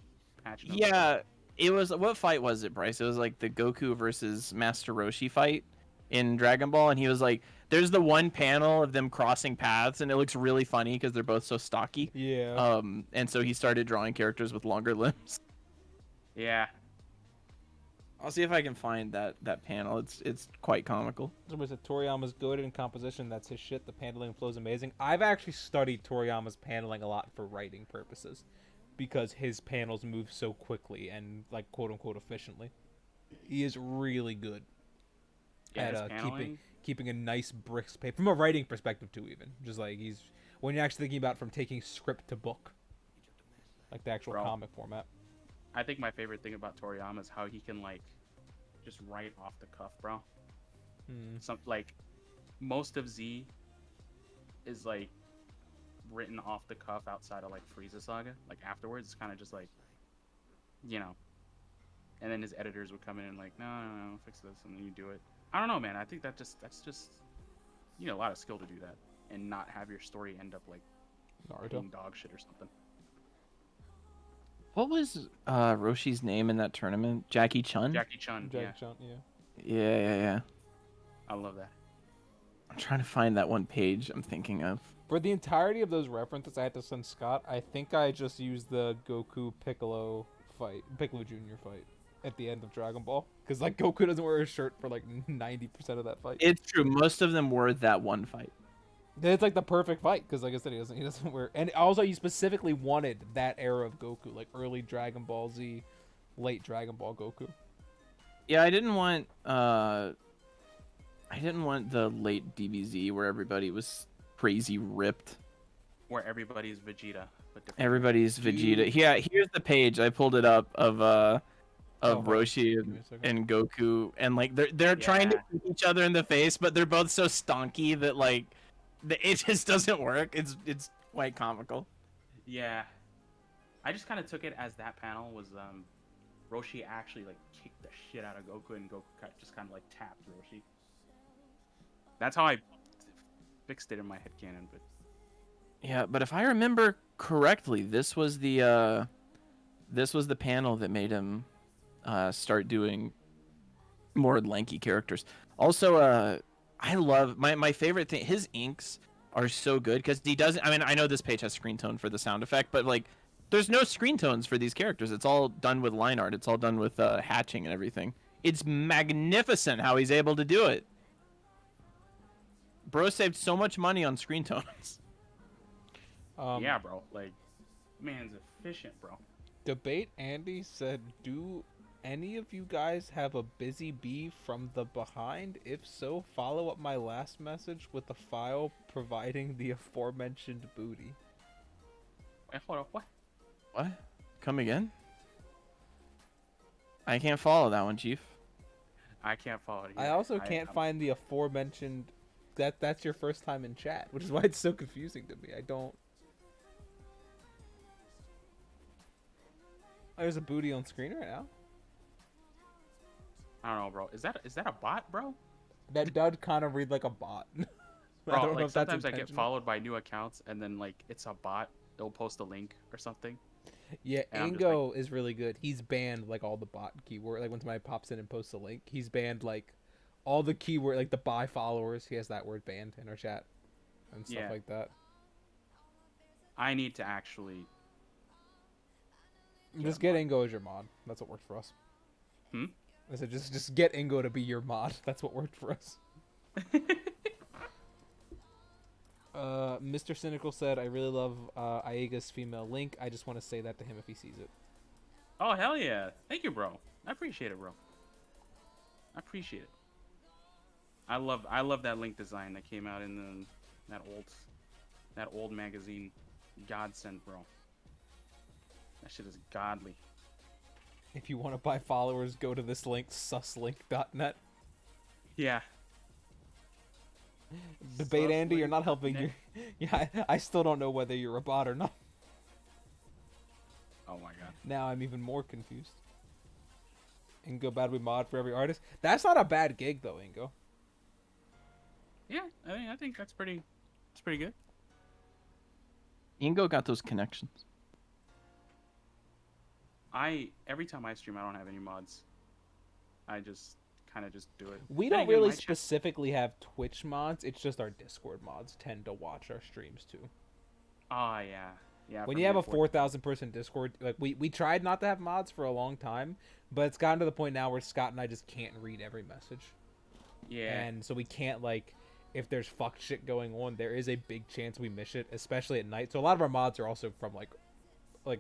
Notes. Yeah, it was, what fight was it, Bryce? It was like the Goku versus Master Roshi fight in Dragon Ball, and he was like, there's the one panel of them crossing paths, and it looks really funny because they're both so stocky. Yeah. And so he started drawing characters with longer limbs. Yeah. I'll see if I can find that panel. It's quite comical. Somebody said Toriyama's good in composition. That's his shit. The paneling flow is amazing. I've actually studied Toriyama's paneling a lot for writing purposes because his panels move so quickly and like quote unquote efficiently. He is really good at keeping a nice brisk paper from a writing perspective too. Even just like he's when you're actually thinking about from taking script to book, like the actual comic format. I think my favorite thing about Toriyama is how he can like just write off the cuff, bro. Some like most of Z is like written off the cuff outside of like Frieza Saga. Like afterwards, it's kind of just like, you know. And then his editors would come in and like, no, fix this, and then you do it. I don't know, man. I think that's just you know a lot of skill to do that and not have your story end up like being dog shit or something. What was Roshi's name in that tournament? Jackie Chun? Jackie Chun, yeah. Yeah. I love that. I'm trying to find that one page I'm thinking of. For the entirety of those references I had to send Scott, I think I just used the Goku Piccolo Jr. fight at the end of Dragon Ball. Because like Goku doesn't wear a shirt for like 90% of that fight. It's true. Most of them were that one fight. It's like the perfect fight because, like I said, he doesn't wear. And also, you specifically wanted that era of Goku, like early Dragon Ball Z, late Dragon Ball Goku. Yeah, I didn't want the late DBZ where everybody was crazy ripped. Where everybody's Vegeta, but different. Everybody's Vegeta. Yeah, here's the page. I pulled it up of Roshi and Goku, and like they're trying to kick each other in the face, but they're both so stonky that like. It just doesn't work. It's quite comical. Yeah, I just kind of took it as that panel was Roshi actually like kicked the shit out of Goku, and Goku just kind of like tapped Roshi. That's how I fixed it in my headcanon, but Yeah, but if I remember correctly, this was the panel that made him start doing more lanky characters. Also, I love my favorite thing. His inks are so good because he doesn't. I mean, I know this page has screen tone for the sound effect, but like, there's no screen tones for these characters. It's all done with line art. It's all done with hatching and everything. It's magnificent how he's able to do it. Bro saved so much money on screen tones. Yeah, bro. Like, man's efficient, bro. Debate Andy said, "Do any of you guys have a busy bee from the behind? If so, follow up my last message with a file providing the aforementioned booty." Wait, hold up. What? What? Come again? I can't follow that one, Chief. I can't follow it. I also can't find the aforementioned. That's your first time in chat, which is why it's so confusing to me. I don't. There's a booty on screen right now. I don't know, bro. Is that a bot, bro? That does kind of read like a bot. I Bro, don't know like if that's sometimes I get intentional. followed by new accounts, and then like it's a bot. They'll post a link or something. Yeah, And I'm just Ingo is really good. He's banned like all the bot keyword. Like when somebody pops in and posts a link, he's banned like all the keyword, like the buy followers. He has that word banned in our chat and stuff Yeah. like that. I need to actually. Just get Ingo as your mod. That's what worked for us. Hmm? I said just get Ingo to be your mod. That's what worked for us. Mr. Cynical said, "I really love Aega's female Link. I just want to say that to him if he sees it." Oh hell yeah! Thank you, bro. I appreciate it, bro. I appreciate it. I love that Link design that came out in that old magazine. Godsend, bro. That shit is godly. If you want to buy followers, go to this link, suslink.net. Yeah. Debate Andy, you're not helping Suslink.net. your... Yeah, I still don't know whether you're a bot or not. Oh my god. Now I'm even more confused. Ingo bad we mod for every artist. That's not a bad gig though, Ingo. Yeah, I think that's pretty. It's pretty good. Ingo got those connections. Every time I stream, I don't have any mods. I just kind of just do it. We Then don't again, really my chat- specifically have Twitch mods. It's just our Discord mods tend to watch our streams too. Oh yeah, yeah. When for you me, have a it's 4,000 person Discord, like we tried not to have mods for a long time, but it's gotten to the point now where Scott and I just can't read every message. Yeah. And so we can't, like, if there's fuck shit going on, there is a big chance we miss it, especially at night. So a lot of our mods are also from like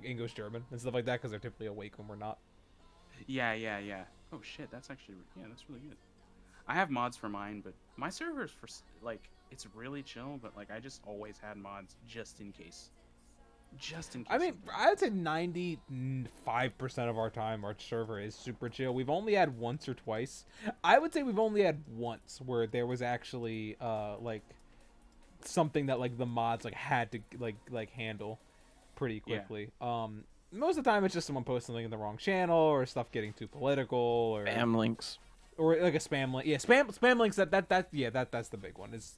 English German and stuff like that because they're typically awake when we're not. Yeah. Oh shit, that's really good. I have mods for mine, but my server is for like it's really chill. But like I just always had mods just in case. Just in case. I mean, something- I would say 95% of our time our server is super chill. We've only had once or twice. I would say we've only had once where there was actually like something that like the mods like had to like handle pretty quickly. Most of the time it's just someone posting something in the wrong channel or stuff getting too political or Spam links. or like a spam link. Yeah, spam links. That's the big one. Is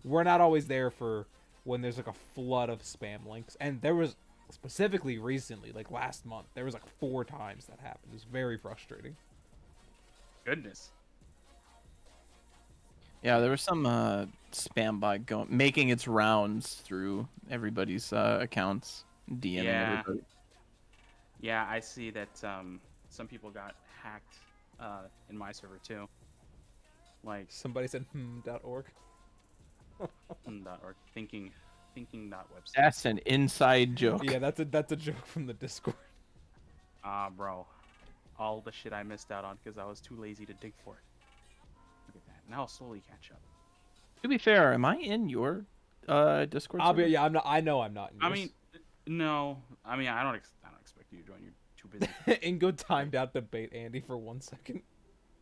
we're not always there for when there's like a flood of spam links, and there was specifically recently, like last month, there was like 4 times that happened. It was very frustrating. Goodness. Yeah, there was some spam bot making its rounds through everybody's accounts, DMing Yeah. everybody. Yeah, I see that some people got hacked in my server too. Like Somebody said .org. .org, thinking.website. That's an inside joke. Yeah, that's a joke from the Discord. Ah, bro. All the shit I missed out on because I was too lazy to dig for it. Look at that. Now I'll slowly catch up. To be fair, am I in your Discord? I'll be server? I'm not. I know I'm not. In I yours. mean, no. I mean, I don't expect you to join. You're too busy. Ingo timed out debate Andy for 1 second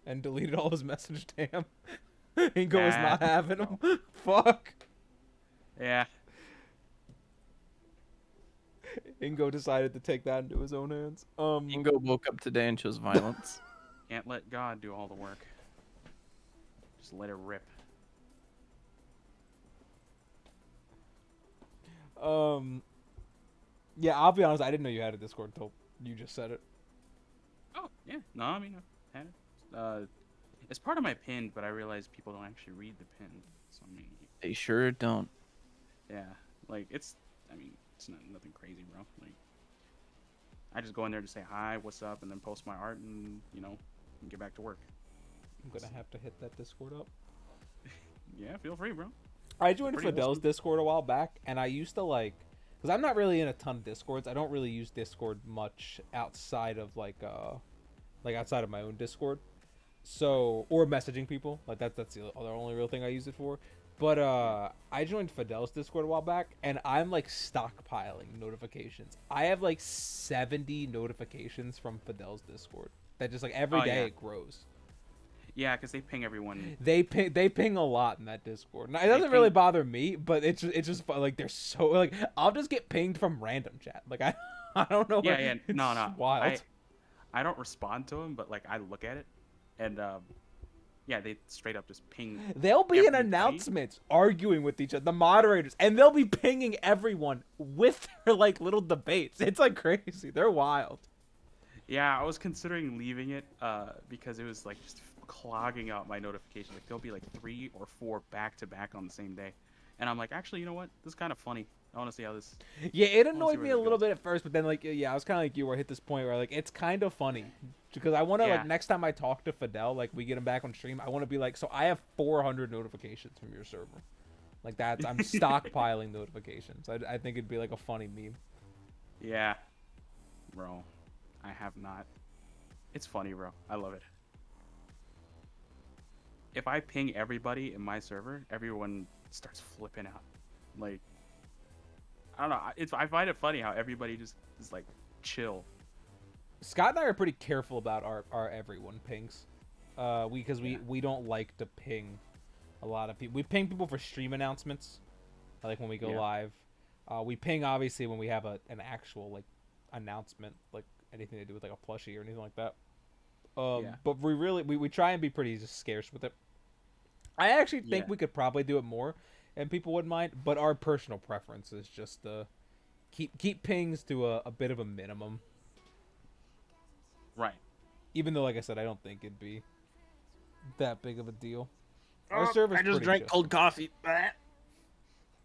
and deleted all his message to him. Ingo was not having him. Fuck. Yeah. Ingo decided to take that into his own hands. Ingo woke up today and chose violence. Can't let God do all the work. Just let it rip. Um, yeah, I'll be honest. I didn't know you had a Discord until you just said it. Oh yeah, no, I mean I had it. It's part of my pin, but I realize people don't actually read the pin. So I mean, They sure don't. yeah, like I mean, it's nothing crazy, bro. Like I just go in there to say hi, what's up, and then post my art, and and get back to work. I'm gonna have to hit that Discord up. Yeah, feel free, bro. I joined Pretty Fidel's wholesome. Discord a while back, and I used to like, because I'm not really in a ton of Discords. I don't really use Discord much outside of like outside of my own Discord. So, or messaging people, like that's the other only real thing I use it for. But I joined Fidel's Discord a while back, and I'm like stockpiling notifications. I have like 70 notifications from Fidel's Discord. That just like every Oh, day yeah. it grows. Yeah, because they ping everyone. They ping a lot in that Discord. Now, it They doesn't really ping. bother me, but it's just like they're so like I'll just get pinged from random chat. Like I I don't know. Yeah, yeah. It's No, no. wild. I don't respond to them, but like I look at it, and yeah, they straight up just ping They'll be in everybody. announcements arguing with each other, the moderators, and they'll be pinging everyone with their like little debates. It's like crazy. They're wild. Yeah, I was considering leaving it because it was like just clogging out my notifications. Like there'll be like 3 or 4 back to back on the same day, and I'm like, actually, you know what? This is kind of funny. I want to see how this. Yeah, it I wanna see annoyed where me a this little goes. bit at first, but then like yeah, I was kind of like you where I hit this point where like it's kind of funny because I want to like Yeah. next time I talk to Fidel, like we get him back on stream, I want to be like, so I have 400 notifications from your server, like that's I'm stockpiling notifications. I think it'd be like a funny meme. Yeah, bro. I have not. It's funny, bro. I love it. If I ping everybody in my server, everyone starts flipping out. Like, I don't know. I find it funny how everybody just is like chill. Scott and I are pretty careful about our everyone pings, because Yeah. we don't like to ping a lot of people. We ping people for stream announcements, like when we go Yeah. live. We ping obviously when we have an actual like announcement, like anything to do with like a plushie or anything like that. Yeah. But we try and be pretty just scarce with it. I actually think Yeah. we could probably do it more, and people wouldn't mind. But our personal preference is just keep pings to a bit of a minimum. Right. Even though, like I said, I don't think it'd be that big of a deal. Our server's I just pretty drank chill. cold coffee.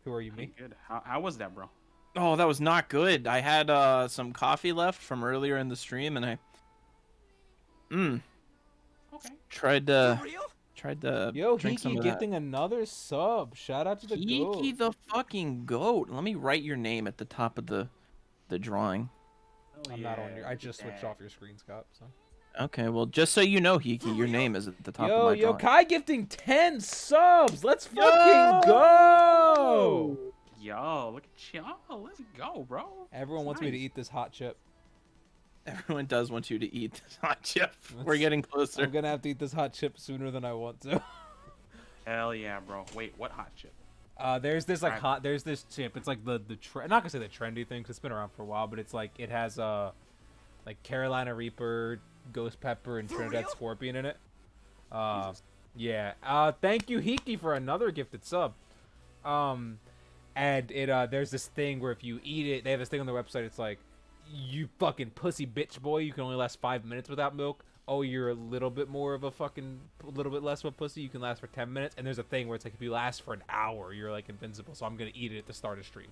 Who are you, Pretty me? good. How was that, bro? Oh, that was not good. I had some coffee left from earlier in the stream, and I Okay. tried to Yo, drink some Hiki of that. gifting another sub. Shout out to the Kiki goat. the fucking goat. Let me write your name at the top of the drawing. Oh, I'm not on yeah, your. I look just at switched that. off your screen, Scott. So. Okay, well, just so you know, Hiki, your name is at the top of my Yo, drawing. Kai gifting 10 subs. Let's fucking go. Yo, look at y'all. Let's go, bro. Everyone It's wants me to nice. eat this hot chip. Everyone does want you to eat this hot chip. We're Let's- getting closer. I'm gonna have to eat this hot chip sooner than I want to. Hell yeah, bro. Wait, what hot chip? There's this like Alright. there's this chip. It's like the not gonna say the trendy thing 'cause it's been around for a while, but it's like it has like Carolina Reaper, Ghost Pepper, and Trinidad Scorpion in it. Jesus. Yeah. Thank you, Hiki, for another gifted sub. And it there's this thing where if you eat it, they have this thing on their website. It's like, you fucking pussy bitch boy, you can only last 5 minutes without milk. Oh, you're a little bit more of a little bit less of a pussy, you can last for 10 minutes. And there's a thing where it's like if you last for an hour, you're like invincible. So I'm gonna eat it at the start of stream,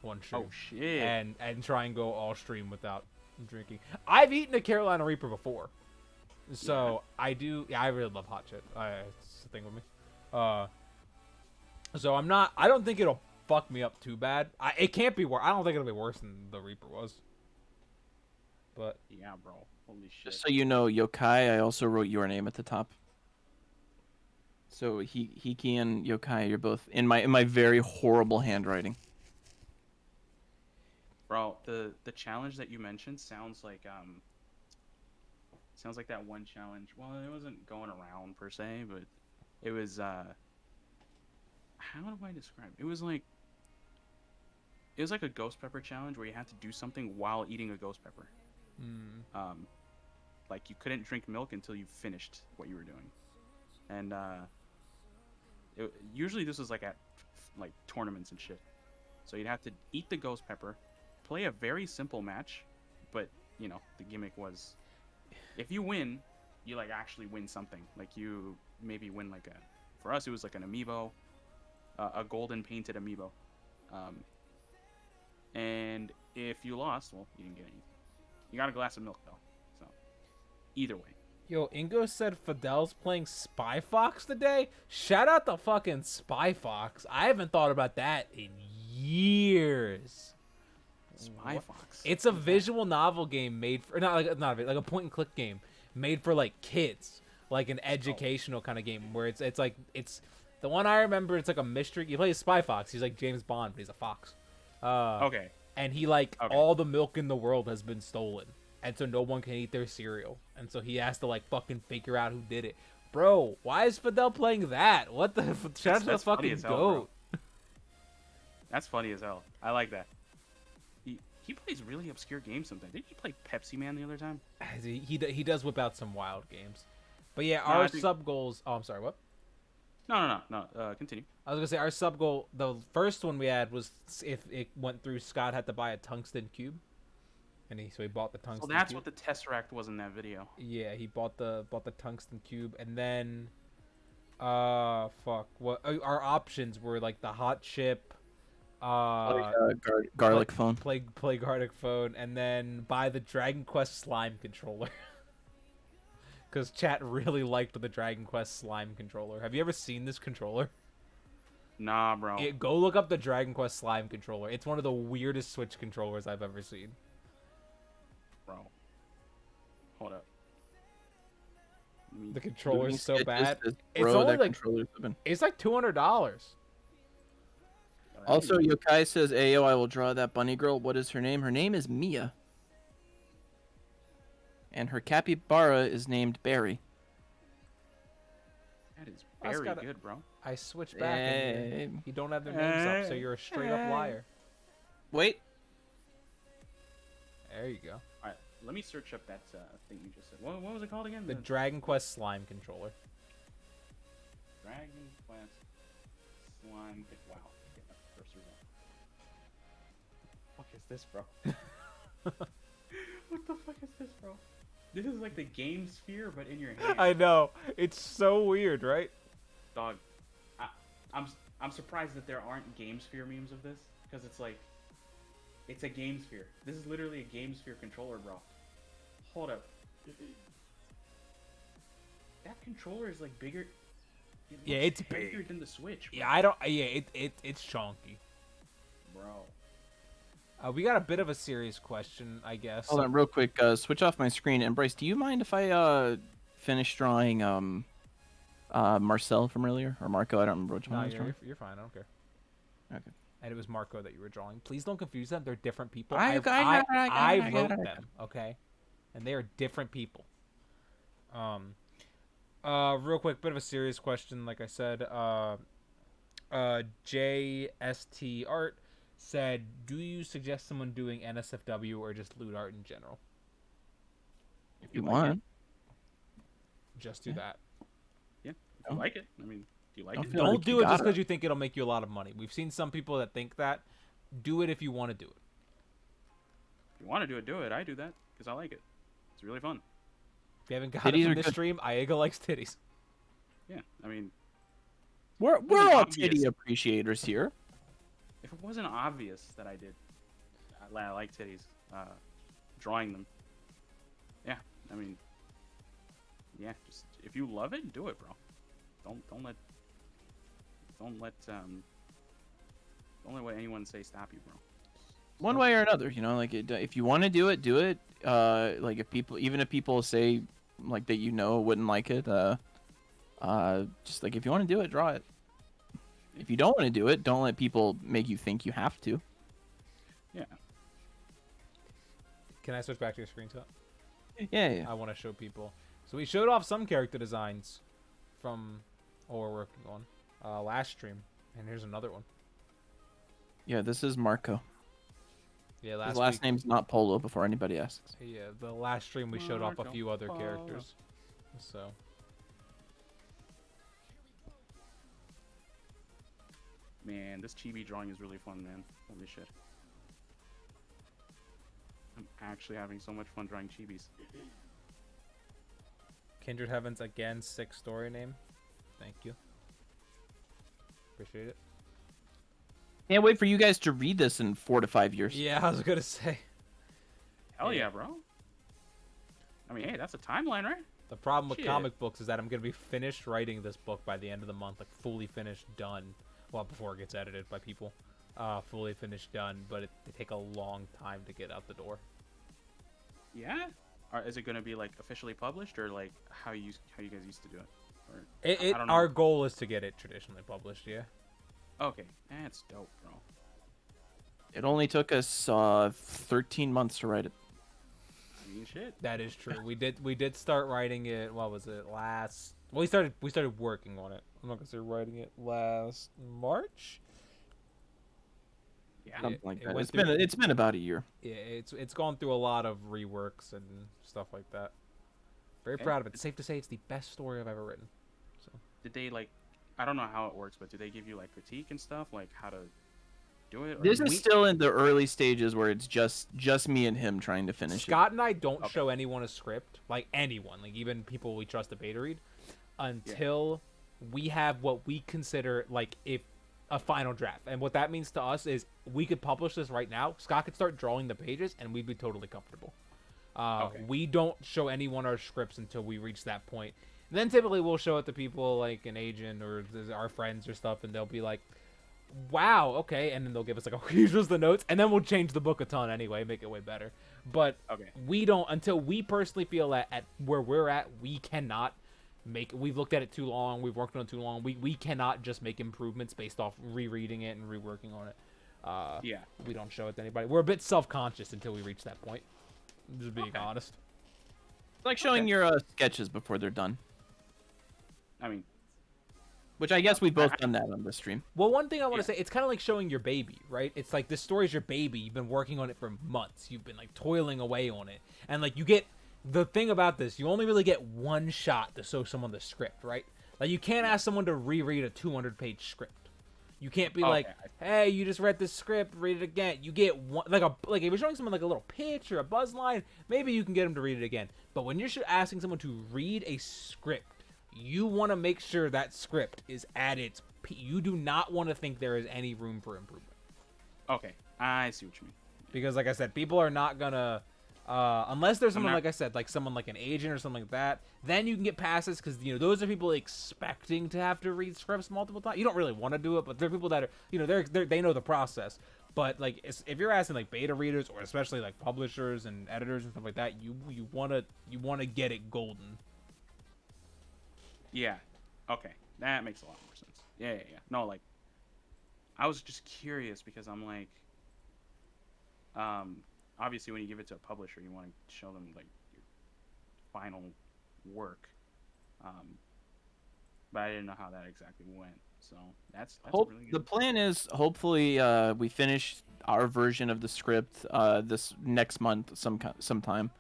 one stream, Oh shit. and try and go all stream without drinking. I've eaten a Carolina Reaper before, so I do. Yeah, I really love hot shit. It's the thing with me. So I don't think it'll fuck me up too bad. It can't be worse. I don't think it'll be worse than the Reaper was. But Yeah, bro. Holy shit. Just so you know, Yokai, I also wrote your name at the top. So Hiki and Yokai, you're both in my very horrible handwriting. Bro, the challenge that you mentioned sounds like that one challenge. Well, it wasn't going around per se, but it was how do I describe it? It was like a ghost pepper challenge where you had to do something while eating a ghost pepper. Like you couldn't drink milk until you finished what you were doing. And usually this was like at like tournaments and shit. So you'd have to eat the ghost pepper, play a very simple match, but you know the gimmick was, if you win, you like actually win something. Like you maybe win like a, for us it was like an amiibo, a golden painted amiibo, and if you lost, well, you didn't get anything. You got a glass of milk though. So either way. Yo, Ingo said Fidel's playing Spy Fox today. Shout out to fucking Spy Fox. I haven't thought about that in years. Spy Fox. It's a visual novel game made for not a point and click game made for like kids, like an educational kind of game where it's the one I remember. It's like a mystery. You play as Spy Fox. He's like James Bond, but he's a fox. Okay. And he all the milk in the world has been stolen, and so no one can eat their cereal, and so he has to like fucking figure out who did it. Bro, why is Fidel playing that? What the? Shout out to the fucking goat. That's funny as hell. I like that. He plays really obscure games sometimes. Didn't he play Pepsi Man the other time? He does whip out some wild games, but yeah, No, our sub goals. Oh, I'm sorry. What? No. Continue. I was gonna say our sub goal. The first one we had was if it went through, Scott had to buy a tungsten cube, and so he bought the tungsten. So that's cube. what the Tesseract was in that video. Yeah, he bought the tungsten cube, and then, fuck. What our options were like the hot chip, garlic phone. play garlic phone, and then buy the Dragon Quest slime controller. Because chat really liked the Dragon Quest slime controller. Have you ever seen this controller? Nah, bro. Go look up the Dragon Quest slime controller. It's one of the weirdest Switch controllers I've ever seen. Bro. Hold up. The controller's so bad. Bro, It's only like controller's been... it's like $200. Also, Yokai says, "Ayo, I will draw that bunny girl. What is her name? Her name is Mia. And her capybara is named Barry." That is very good, bro. I switched back. And you don't have their names up, so you're a straight up liar. Wait. There you go. All right, let me search up that thing you just said. What was it called again? The Dragon Quest slime controller. Dragon Quest slime. Wow. Get my cursor on. What the fuck is this, bro? What the fuck is this, bro? This is like the game sphere, but in your hand. I know. It's so weird, right? Dog, I'm surprised that there aren't Game Sphere memes of this, because it's like, it's a Game Sphere. This is literally a Game Sphere controller, bro. Hold up. That controller is like bigger. Yeah, it's bigger big than the Switch. Bro. Yeah, I don't. Yeah, it's chunky. Bro. We got a bit of a serious question, I guess. Hold on, real quick. Switch off my screen. And Bryce, do you mind if I finish drawing Marcel from earlier, or Marco? I don't remember which one I was drawing. You're fine. I don't care. Okay. And it was Marco that you were drawing. Please don't confuse them. They're different people. I wrote them, okay? And they are different people. Real quick, bit of a serious question. Like I said, JST Art said, "Do you suggest someone doing NSFW or just loot art in general?" If you want. Just do that. Yeah, if you like it. I mean, do you like it? Don't do it just because you think it'll make you a lot of money. We've seen some people that think that. Do it if you want to do it. If you want to do it, do it. I do that because I like it. It's really fun. If you haven't got it from this stream, Aeyga likes titties. Yeah, I mean, we're all titty appreciators here. If it wasn't obvious that I like titties, drawing them. Yeah, I mean, yeah, just if you love it, do it, bro. Don't let what anyone say stop you, bro. One way or another, you know, like if you want to do it, do it. Like if people say like that, you know, wouldn't like it. Just like if you want to do it, draw it. If you don't want to do it, don't let people make you think you have to. Yeah. Can I switch back to your screenshot? Yeah. I want to show people. So we showed off some character designs from what we're working on last stream, and here's another one. Yeah, this is Marco. Yeah, his last name's not Polo. Before anybody asks. Yeah, the last stream we showed off a few other characters. So. Man, this chibi drawing is really fun, man. Holy shit. I'm actually having so much fun drawing chibis. Kindred Heavens again, 6 story name. Thank you. Appreciate it. Can't wait for you guys to read this in 4 to 5 years. Yeah, I was gonna say. Hell yeah, bro. I mean, hey, that's a timeline, right? The problem with Shit. comic books is that I'm gonna be finished writing this book by the end of the month, like fully finished, done. Well, before it gets edited by people, fully finished, done. But they take a long time to get out the door. Yeah. Or is it gonna be like officially published, or like how you guys used to do it? Or, I don't know. Our goal is to get it traditionally published. Yeah. Okay, that's dope, bro. It only took us 13 months to write it. I mean, shit. That is true. We did start writing it. What was it? Last. Well, we started working on it. I'm not gonna say writing it last March. Yeah. Something like it that. went It's been about a year. Yeah, it's gone through a lot of reworks and stuff like that. Very proud of it. It's safe to say it's the best story I've ever written. So Did they like? I don't know how it works, but do they give you like critique and stuff, like how to do it? Or This is still in the early stages where it's just me and him trying to finish Scott and I don't Okay. show anyone a script, like anyone, like even people we trust to beta read, until we have what we consider like a final draft. And what that means to us is we could publish this right now. Scott could start drawing the pages, and we'd be totally comfortable. Okay. We don't show anyone our scripts until we reach that point. And then typically we'll show it to people like an agent or our friends or stuff, and they'll be like, wow, okay, and then they'll give us like, oh, here's just the notes, and then we'll change the book a ton anyway, make it way better. But Okay. we don't, until we personally feel that at where we're at, we cannot we've looked at it too long, we've worked on it too long, we cannot just make improvements based off rereading it and reworking on it. Yeah. We don't show it to anybody. We're a bit self-conscious until we reach that point, just being Okay. honest. It's like showing Okay. your sketches before they're done. I mean, Which I guess we've both done that on this stream. Well, one thing I want Yeah. to say, it's kind of like showing your baby, right? It's like this story's your baby. You've been working on it for months. You've been like toiling away on it. And like you get the thing about this, you only really get one shot to show someone the script, right? Like you can't ask someone to reread a 200-page script. You can't be like, "Hey, you just read this script, read it again." You get one like if you're showing someone like a little pitch or a buzz line, maybe you can get them to read it again. But when you're asking someone to read a script, you want to make sure that script is at its peak. You do not want to think there is any room for improvement. okay, I see what you mean. Because, like I said, people are not going to... unless there's someone, not- like I said, like someone like an agent or something like that, then you can get passes because, those are people expecting to have to read scripts multiple times. You don't really want to do it, but there are people that are, they know the process. But, like, if you're asking, like, beta readers or especially, like, publishers and editors and stuff like that, you want to get it golden. Yeah. Okay, that makes a lot more sense. Yeah. No, like, I was just curious because I'm like, obviously when you give it to a publisher, you want to show them like your final work. But I didn't know how that exactly went. So that's really good. The plan is hopefully we finish our version of the script this next month sometime.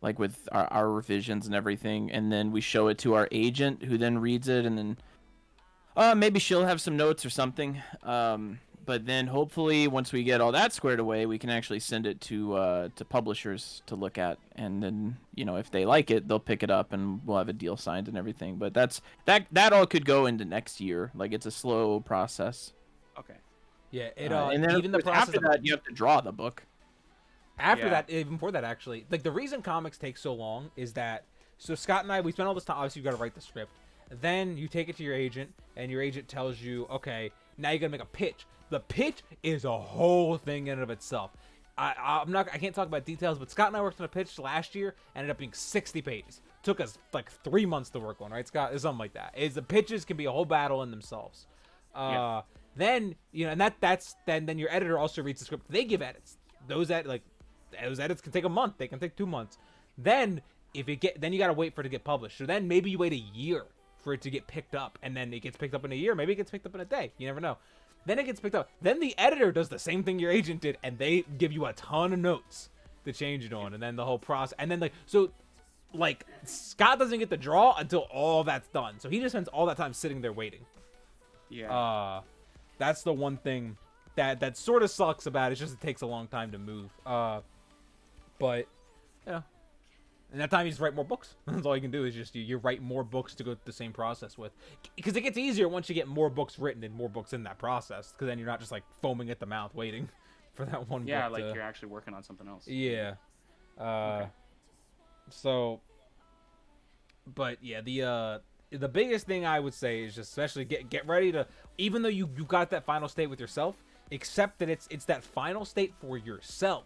Like with our revisions and everything, and then we show it to our agent, who then reads it, and then maybe she'll have some notes or something. But then hopefully once we get all that squared away, we can actually send it to publishers to look at, and then if they like it, they'll pick it up, and we'll have a deal signed and everything. But that all could go into next year. Like it's a slow process. Okay. Yeah, And then even the process after that, you have to draw the book. After Yeah. that, even before that, actually, like the reason comics take so long is that Scott and I, we spent all this time. Obviously, you got to write the script. Then you take it to your agent, and your agent tells you, okay, now you got to make a pitch. The pitch is a whole thing in and of itself. I can't talk about details, but Scott and I worked on a pitch last year, ended up being 60 pages. Took us like 3 months to work on, right, Scott? It's something like that. The pitches can be a whole battle in themselves. Yeah. Then and then your editor also reads the script. They give edits. Those edits can take a month. They can take 2 months. Then then you gotta wait for it to get published. So then maybe you wait a year for it to get picked up, and then it gets picked up in a year. Maybe it gets picked up in a day. You never know. Then it gets picked up. Then the editor does the same thing your agent did, and they give you a ton of notes to change it on, and then the whole process. And then Scott doesn't get the draw until all that's done. So he just spends all that time sitting there waiting. Yeah. That's the one thing that sort of sucks about it. It's just it takes a long time to move. But yeah, and that time you just write more books. That's all you can do is just you write more books to go through the same process with, because it gets easier once you get more books written and more books in that process. Because then you're not just like foaming at the mouth waiting for that one. Yeah, book like to... you're actually working on something else. Yeah. Okay. So, but yeah, the biggest thing I would say is just especially get ready to, even though you got that final state with yourself, accept that it's that final state for yourself.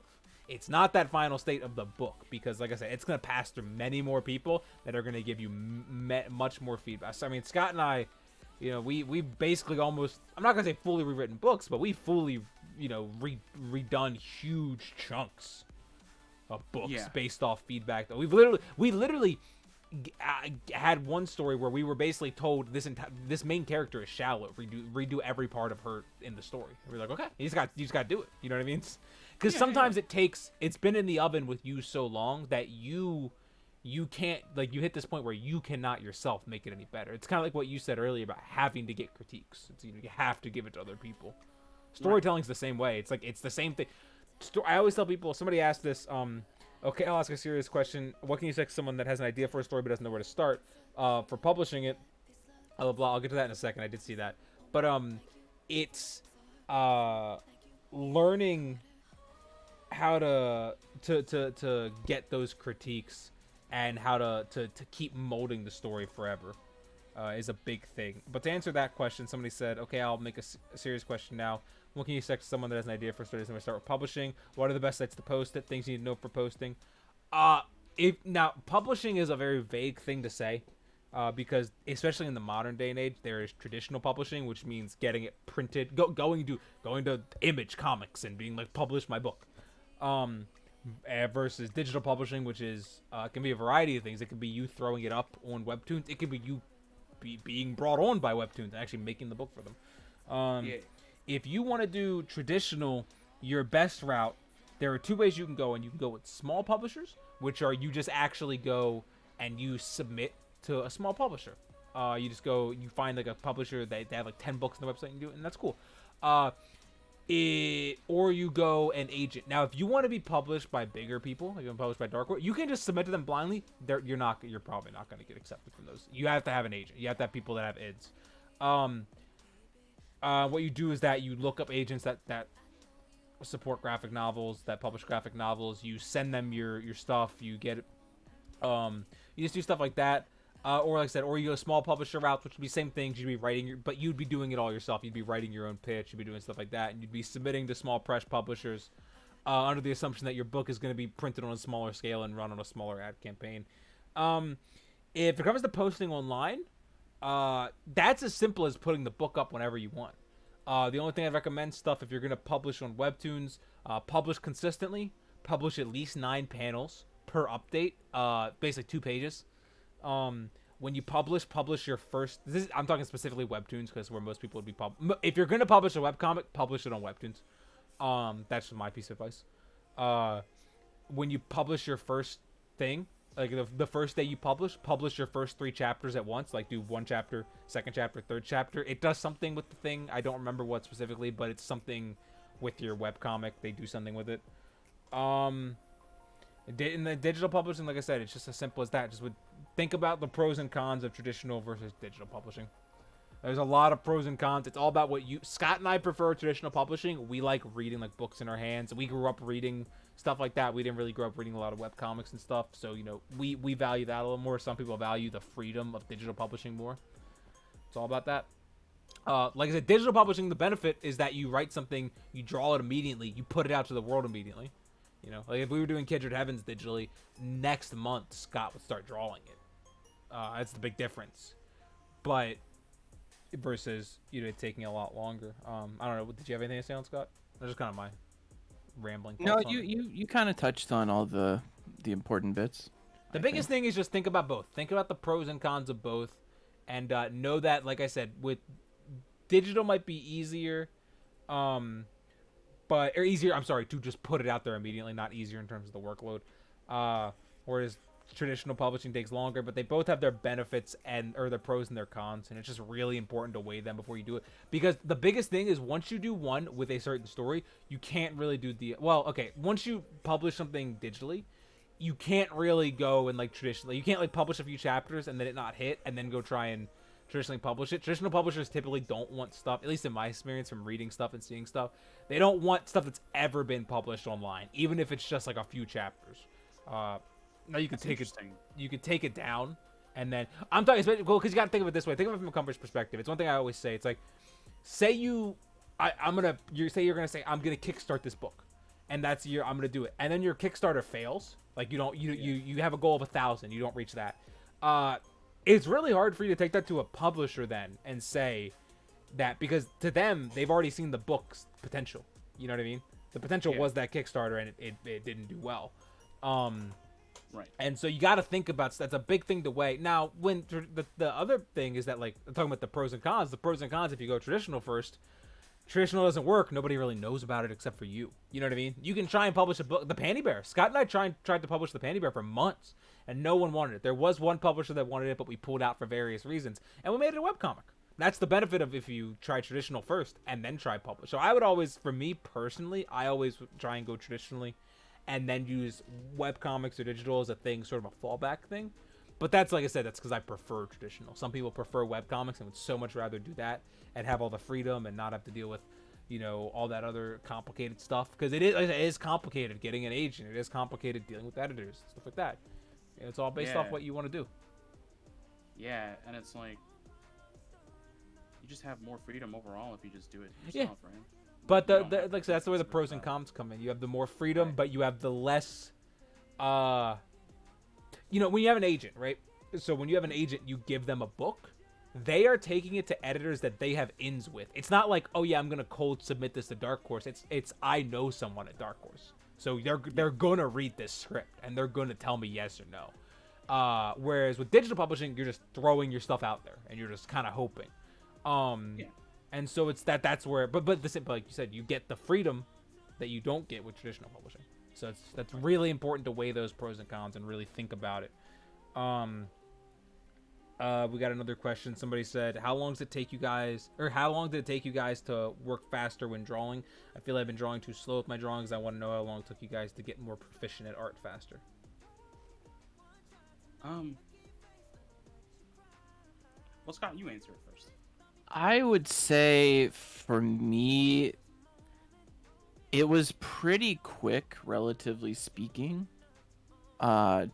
It's not that final state of the book, because like I said, it's gonna pass through many more people that are gonna give you much more feedback. So, I mean, Scott and I, we basically almost, I'm not gonna say fully rewritten books, but we fully redone huge chunks of books based off feedback. That we literally had one story where we were basically told this main character is shallow. Redo every part of her in the story. And we're like, okay, you just got to do it. You know what I mean? Because sometimes it's been in the oven with you so long that you can't, like, you hit this point where you cannot yourself make it any better. It's kind of like what you said earlier about having to get critiques. It's, you have to give it to other people. Storytelling's the same way. It's like, it's the same thing. I always tell people, somebody asked this, okay, I'll ask a serious question. What can you say to someone that has an idea for a story but doesn't know where to start? For publishing it, blah, blah, I'll get to that in a second. I did see that. But it's learning how to get those critiques and how to keep molding the story forever is a big thing. But to answer that question, somebody said, okay, I'll make a serious question now. What can you say to someone that has an idea for a story? Start with publishing. What are the best sites to post it? Things you need to know for posting. Now publishing is a very vague thing to say, because especially in the modern day and age, there is traditional publishing, which means getting it printed, going to Image Comics and being like, publish my book. Versus digital publishing, which is can be a variety of things. It could be you throwing it up on Webtoons. It could be you being brought on by Webtoons and actually making the book for them. If you want to do traditional, your best route, there are two ways you can go. And you can go with small publishers, which are you just actually go and you submit to a small publisher. You just go, you find like a publisher they have like 10 books on the website and do it, and that's cool. Or you go an agent. Now, if you want to be published by bigger people, like you're published by Dark Horse, you can just submit to them blindly. You're probably not going to get accepted from those. You have to have an agent. You have to have people that have ids. What you do is that you look up agents that support graphic novels, that publish graphic novels. You send them your stuff. You get it. You just do stuff like that. Or like I said, or you go small publisher routes, which would be same things. You'd be writing but you'd be doing it all yourself. You'd be writing your own pitch. You'd be doing stuff like that, and you'd be submitting to small press publishers under the assumption that your book is going to be printed on a smaller scale and run on a smaller ad campaign. If it comes to posting online, that's as simple as putting the book up whenever you want. The only thing I recommend stuff if you're going to publish on Webtoons, publish consistently. Publish at least 9 panels per update. Basically 2 pages. When you publish your first. I'm talking specifically Webtoons because where most people would be if you're going to publish a webcomic, publish it on Webtoons. That's just my piece of advice. When you publish your first thing, like the first day you publish your first 3 chapters at once. Like do 1 chapter, 2nd chapter, 3rd chapter. It does something with the thing. I don't remember what specifically, but it's something with your webcomic. They do something with it. In the digital publishing, like I said, it's just as simple as that. Just think about the pros and cons of traditional versus digital publishing. There's a lot of pros and cons. It's all about what Scott and I prefer traditional publishing. We like reading like books in our hands. We grew up reading stuff like that. We didn't really grow up reading a lot of webcomics and stuff. So, we value that a little more. Some people value the freedom of digital publishing more. It's all about that. Like I said, digital publishing, the benefit is that you write something, you draw it immediately, you put it out to the world immediately. Like if we were doing Kindred Heavens digitally, next month Scott would start drawing it. That's the big difference. But versus it taking a lot longer. I don't know. Did you have anything to say on Scott? That's just kind of my rambling. No, you kind of touched on all the important bits. The biggest thing is just think about both. Think about the pros and cons of both, and know that, like I said, with digital might be easier, easier. I'm sorry, to just put it out there immediately, not easier in terms of the workload. Whereas traditional publishing takes longer, but they both have their benefits and or their pros and their cons, and it's just really important to weigh them before you do it. Because the biggest thing is once you do one with a certain story, you can't really do the once you publish something digitally, you can't really go and like traditionally you can't like publish a few chapters and then it not hit and then go try and traditionally publish it. Traditional publishers typically don't want stuff, at least in my experience from reading stuff and seeing stuff, they don't want stuff that's ever been published online, even if it's just like a few chapters. Now you could take it down, and then I'm talking because you gotta think of it this way. Think of it from a company's perspective. It's one thing I always say. It's like, say you're gonna say I'm gonna kickstart this book, and I'm gonna do it, and then your Kickstarter fails. Like you have a goal of 1,000, you don't reach that. It's really hard for you to take that to a publisher then and say that, because to them they've already seen the book's potential. You know what I mean? The potential was that Kickstarter, and it didn't do well. Right. And so you got to think about that's a big thing to weigh. Now, when the other thing is that, like, I'm talking about the pros and cons. The pros and cons, if you go traditional first, traditional doesn't work. Nobody really knows about it except for you. You know what I mean? You can try and publish a book. The Panty Bear. Scott and I tried to publish the Panty Bear for months, and no one wanted it. There was one publisher that wanted it, but we pulled out for various reasons, and we made it a webcomic. That's the benefit of if you try traditional first and then try publish. So I would always, for me personally, I always try and go traditionally and then use webcomics or digital as a thing, sort of a fallback thing. But that's, like I said, that's because I prefer traditional. Some people prefer webcomics and would so much rather do that and have all the freedom and not have to deal with, all that other complicated stuff. Because it is complicated getting an agent. It is complicated dealing with editors, stuff like that. It's all based off what you want to do. Yeah, and it's like, you just have more freedom overall if you just do it yourself, right? But like I said, that's where the pros and cons come in. You have the more freedom, but you have the less, when you have an agent, right? So when you have an agent, you give them a book. They are taking it to editors that they have ins with. It's not like, oh yeah, I'm gonna cold submit this to Dark Horse. It's I know someone at Dark Horse, so they're gonna read this script and they're gonna tell me yes or no. Whereas with digital publishing, you're just throwing your stuff out there and you're just kind of hoping. And so it's that's where, but like you said, you get the freedom that you don't get with traditional publishing. So that's really important to weigh those pros and cons and really think about it. We got another question. Somebody said, how long did it take you guys to work faster when drawing? I feel I've been drawing too slow with my drawings. I want to know how long it took you guys to get more proficient at art faster. Well, Scott, you answer it first. I would say for me, it was pretty quick, relatively speaking.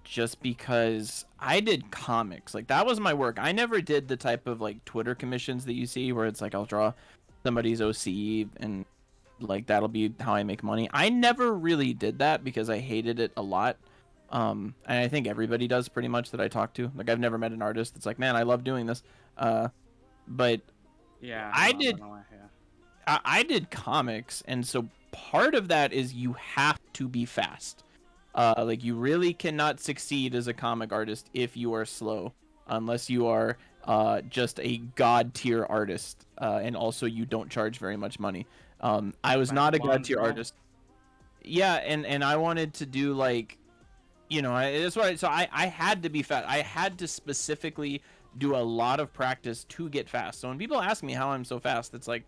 Just because I did comics, like that was my work. I never did the type of like Twitter commissions that you see where it's like I'll draw somebody's OC and like that'll be how I make money. I never really did that because I hated it a lot. And I think everybody does pretty much that I talk to. Like I've never met an artist that's like, man, I love doing this. But yeah, I did comics, and so part of that is you have to be fast. Like you really cannot succeed as a comic artist if you are slow, unless you are just a god tier artist, and also you don't charge very much money. I was not a god tier artist. Yeah, and I wanted to do like, that's why. So I had to be fast. I had to specifically do a lot of practice to get fast. So when people ask me how I'm so fast, it's like,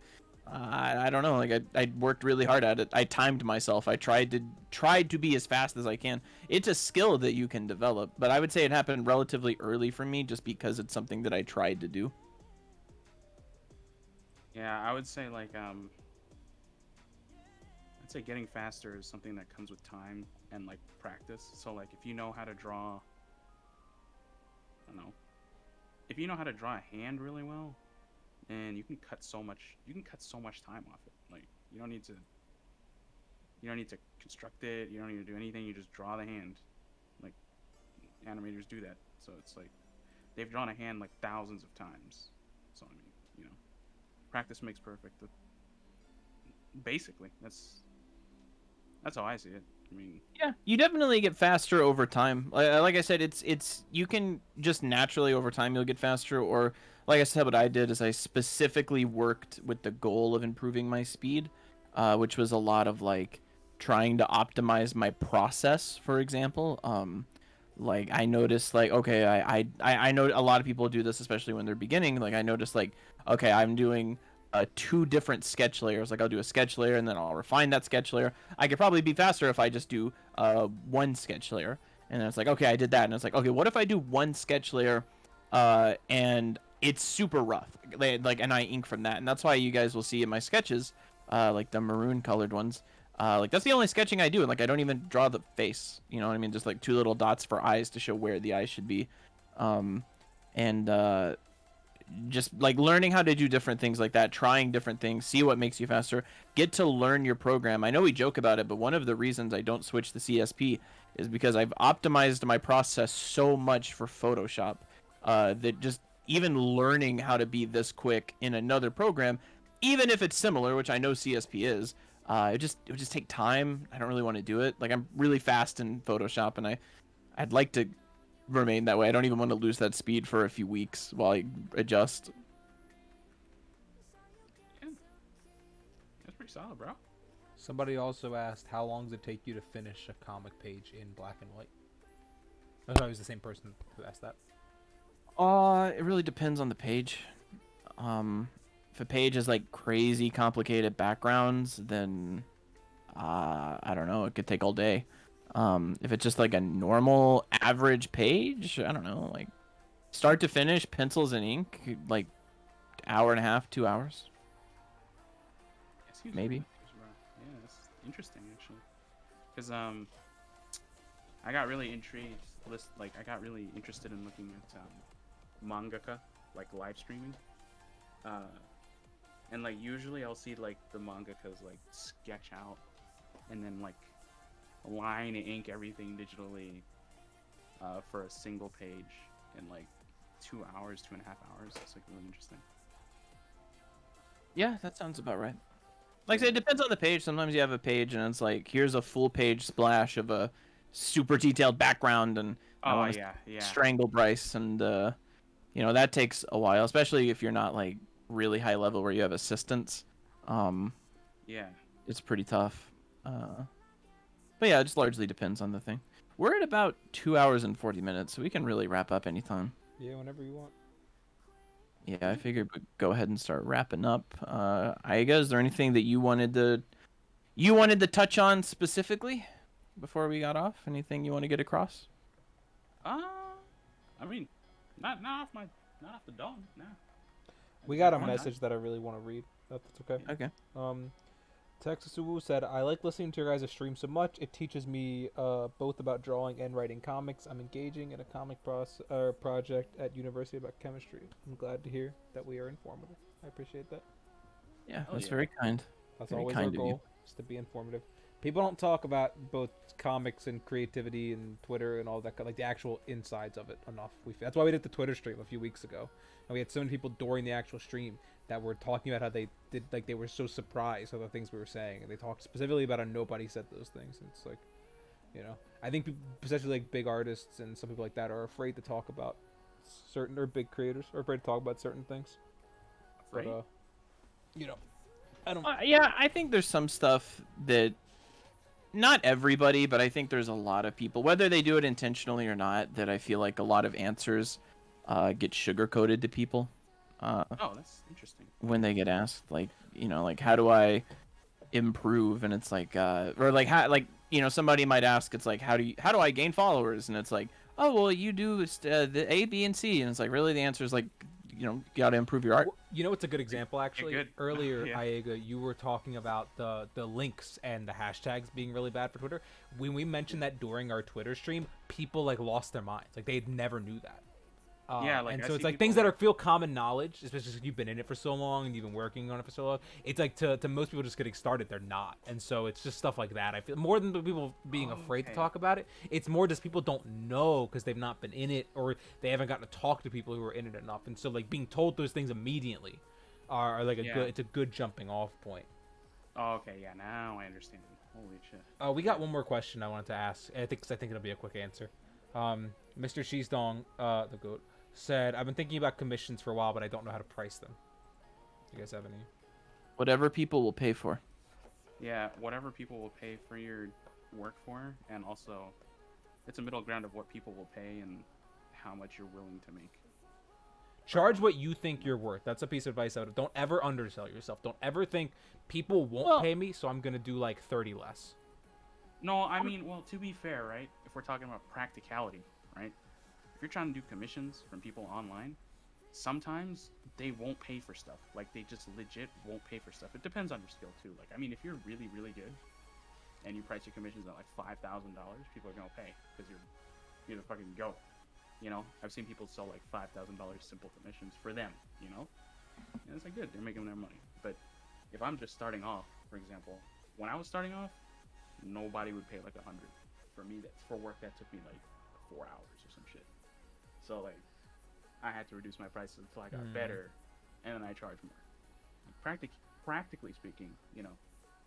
I don't know. Like I worked really hard at it. I timed myself. I tried to be as fast as I can. It's a skill that you can develop, but I would say it happened relatively early for me, just because it's something that I tried to do. Yeah, I would say like I'd say getting faster is something that comes with time and like practice. So like if you know how to draw, I don't know, if you know how to draw a hand really well, and you can cut so much time off it. Like you don't need to construct it, you don't need to do anything, you just draw the hand. Like animators do that. So it's like they've drawn a hand like thousands of times. So I mean, practice makes perfect. Basically, that's how I see it. I mean, yeah, you definitely get faster over time. Like I said, it's you can just naturally over time you'll get faster, or like I said, what I did is I specifically worked with the goal of improving my speed, which was a lot of like trying to optimize my process, for example. Like I noticed like okay, I know a lot of people do this, especially when they're beginning. Like I noticed like okay, I'm doing two different sketch layers. Like I'll do a sketch layer and then I'll refine that sketch layer. I could probably be faster if I just do one sketch layer. And then it's like okay, I did that, and it's like okay, what if I do one sketch layer, and it's super rough, like and I ink from that, and that's why you guys will see in my sketches, like the maroon colored ones. Like that's the only sketching I do, and like I don't even draw the face. You know what I mean? Just like two little dots for eyes to show where the eyes should be, um, and just like learning how to do different things like that, trying different things, see what makes you faster, get to learn your program. I know we joke about it, but one of the reasons I don't switch the CSP is because I've optimized my process so much for Photoshop that just even learning how to be this quick in another program, even if it's similar, which I know CSP is, it would just take time. I don't really want to do it. Like I'm really fast in Photoshop, and I'd like to remain that way. I don't even want to lose that speed for a few weeks while I adjust. Yeah, that's pretty solid, bro. Somebody also asked, how long does it take you to finish a comic page in black and white? I thought it was the same person who asked that. It really depends on the page. If a page has like crazy complicated backgrounds, then I don't know, it could take all day. If it's just like a normal average page, I don't know, like start to finish, pencils and ink, like hour and a half, 2 hours, Excuse maybe. me. Yeah, that's interesting actually. Because I got really intrigued. Like I got really interested in looking at mangaka, like live streaming. Uh, and like usually I'll see like the mangakas like sketch out and then like line and ink everything digitally for a single page in like 2 hours, 2.5 hours. It's like really interesting. Yeah, that sounds about right. Like I said, it depends on the page. Sometimes you have a page and it's like, here's a full page splash of a super detailed background, and I Oh want to yeah, yeah, strangle Bryce, and you know that takes a while, especially if you're not like really high level where you have assistants. Um, yeah. it's pretty tough. But yeah, it just largely depends on the thing. We're at about 2 hours and 40 minutes, so we can really wrap up anytime. Yeah, whenever you want. Yeah, I figured we'd go ahead and start wrapping up. Aeyga, is there anything that you wanted to touch on specifically before we got off? Anything you want to get across? Uh, I mean, not off the dome. No. We got a Why not? message that I really want to read. If that's okay. Okay. Texas Uwu said, I like listening to your guys' stream so much. It teaches me both about drawing and writing comics. I'm engaging in a comic project at university about chemistry. I'm glad to hear that we are informative. I appreciate that. Yeah, Oh, that's yeah. very kind. That's Very always kind our of you. goal, is to be informative. People don't talk about both comics and creativity and Twitter and all that, like the actual insides of it enough. That's why we did the Twitter stream a few weeks ago. And we had so many people during the actual stream that were talking about how they did, like they were so surprised at the things we were saying. And they talked specifically about how nobody said those things. And it's like, you know, I think people, especially like big artists and some people like that, are afraid to talk about certain, or big creators are afraid to talk about certain things. Right? But, you know, I don't. Yeah, I think there's some stuff that not everybody, but I think there's a lot of people, whether they do it intentionally or not, that I feel like a lot of answers get sugar coated to people Oh, that's interesting. when they get asked, like, you know, like how do I improve? And it's like, or like how, like, you know, somebody might ask, it's like, how do I gain followers? And it's like, oh well, you do the A, B, and C, and it's like, really, the answer is like, you know, you got to improve your art. You know, it's a good example actually. good. Earlier, Yeah. Aeyga, you were talking about the links and the hashtags being really bad for Twitter. When we mentioned that during our Twitter stream, people like lost their minds. Like they never knew that. Yeah, like, and I so it's see like people things that like- are feel common knowledge, especially if you've been in it for so long and you've been working on it for so long. It's like to most people just getting started, they're not, and so it's just stuff like that. I feel more than the people being afraid to Okay. talk about it. It's more just people don't know because they've not been in it, or they haven't gotten to talk to people who are in it enough, and so like being told those things immediately are like Yeah. good. It's a good jumping off point. Oh, okay, yeah, now I understand. Holy shit. We got one more question I wanted to ask. I think it'll be a quick answer. Mr. Sheesdong, the goat, said, I've been thinking about commissions for a while, but I don't know how to price them. You guys have any? Whatever people will pay for. Yeah, whatever people will pay for your work for, and also, it's a middle ground of what people will pay and how much you're willing to make. Charge what you think you're worth. That's a piece of advice I would. Don't ever undersell yourself. Don't ever think people won't Well- pay me, so I'm gonna do like 30 less. No, I mean, well, to be fair, right? If we're talking about practicality, right? If you're trying to do commissions from people online, sometimes they won't pay for stuff. Like, they just legit won't pay for stuff. It depends on your skill, too. Like, I mean, if you're really, really good and you price your commissions at like $5,000, people are gonna pay because you're the fucking goat. You know, I've seen people sell like $5,000 simple commissions for them. You know, and it's like good, they're making their money. But if I'm just starting off, for example, when I was starting off, nobody would pay like 100 for me. That's for work that took me like 4 hours or some shit. So like, I had to reduce my prices until I got better, and then I charge more. Practically speaking, you know,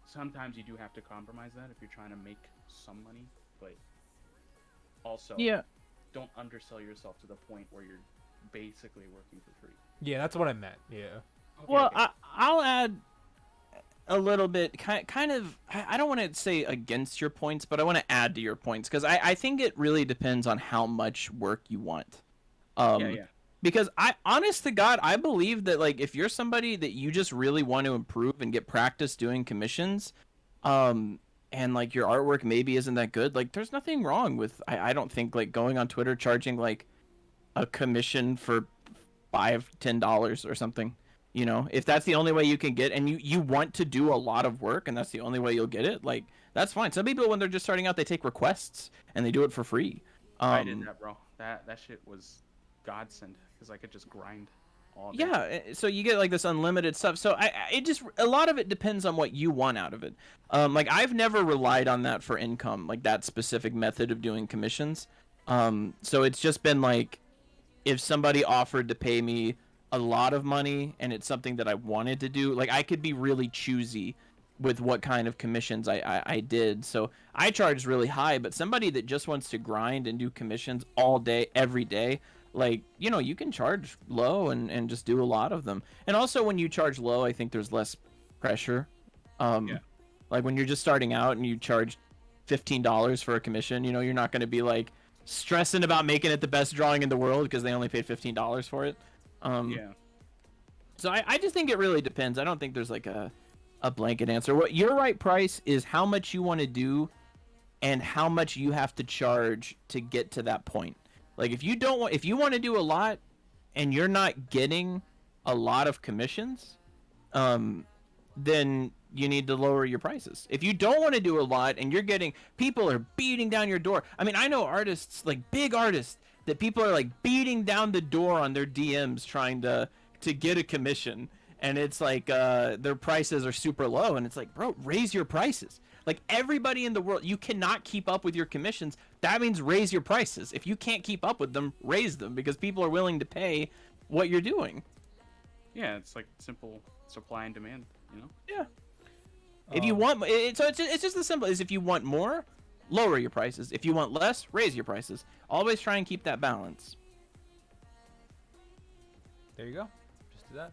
sometimes you do have to compromise that if you're trying to make some money, but also don't undersell yourself to the point where you're basically working for free. Yeah, that's what I meant. Yeah. Okay, Well, okay. I'll add a little bit, kind of. I don't want to say against your points, but I want to add to your points because I think it really depends on how much work you want. Yeah. Because honest to God, I believe that like if you're somebody that you just really want to improve and get practice doing commissions, and like your artwork maybe isn't that good, like there's nothing wrong with I don't think like going on Twitter charging like a commission for $5-10 or something. You know, if that's the only way you can get, and you want to do a lot of work, and that's the only way you'll get it, like that's fine. Some people when they're just starting out, they take requests and they do it for free. I did that, bro. That shit was godsend because I could just grind all day. Yeah, so you get like this unlimited stuff. So it just a lot of it depends on what you want out of it. Like I've never relied on that for income, like that specific method of doing commissions. So it's just been like if somebody offered to pay me a lot of money and it's something that I wanted to do, like I could be really choosy with what kind of commissions I did. So I charged really high, but somebody that just wants to grind and do commissions all day, every day, like, you know, you can charge low and just do a lot of them. And also when you charge low, I think there's less pressure. Like when you're just starting out and you charge $15 for a commission, you know, you're not going to be like stressing about making it the best drawing in the world because they only paid $15 for it. So I just think it really depends. I don't think there's like a blanket answer. What your right price is how much you want to do and how much you have to charge to get to that point. Like if you want to do a lot and you're not getting a lot of commissions, then you need to lower your prices. If you don't want to do a lot and you're getting people are beating down your door. I mean, I know artists, like big artists, that people are like beating down the door on their DMs trying to get a commission, and it's like their prices are super low, and it's like, bro, raise your prices. Like everybody in the world, you cannot keep up with your commissions. That means raise your prices. If you can't keep up with them, raise them because people are willing to pay what you're doing. Yeah, it's like simple supply and demand, you know? Yeah. If you want, so it's just as simple as if you want more, lower your prices. If you want less, raise your prices. Always try and keep that balance. There you go. Just do that.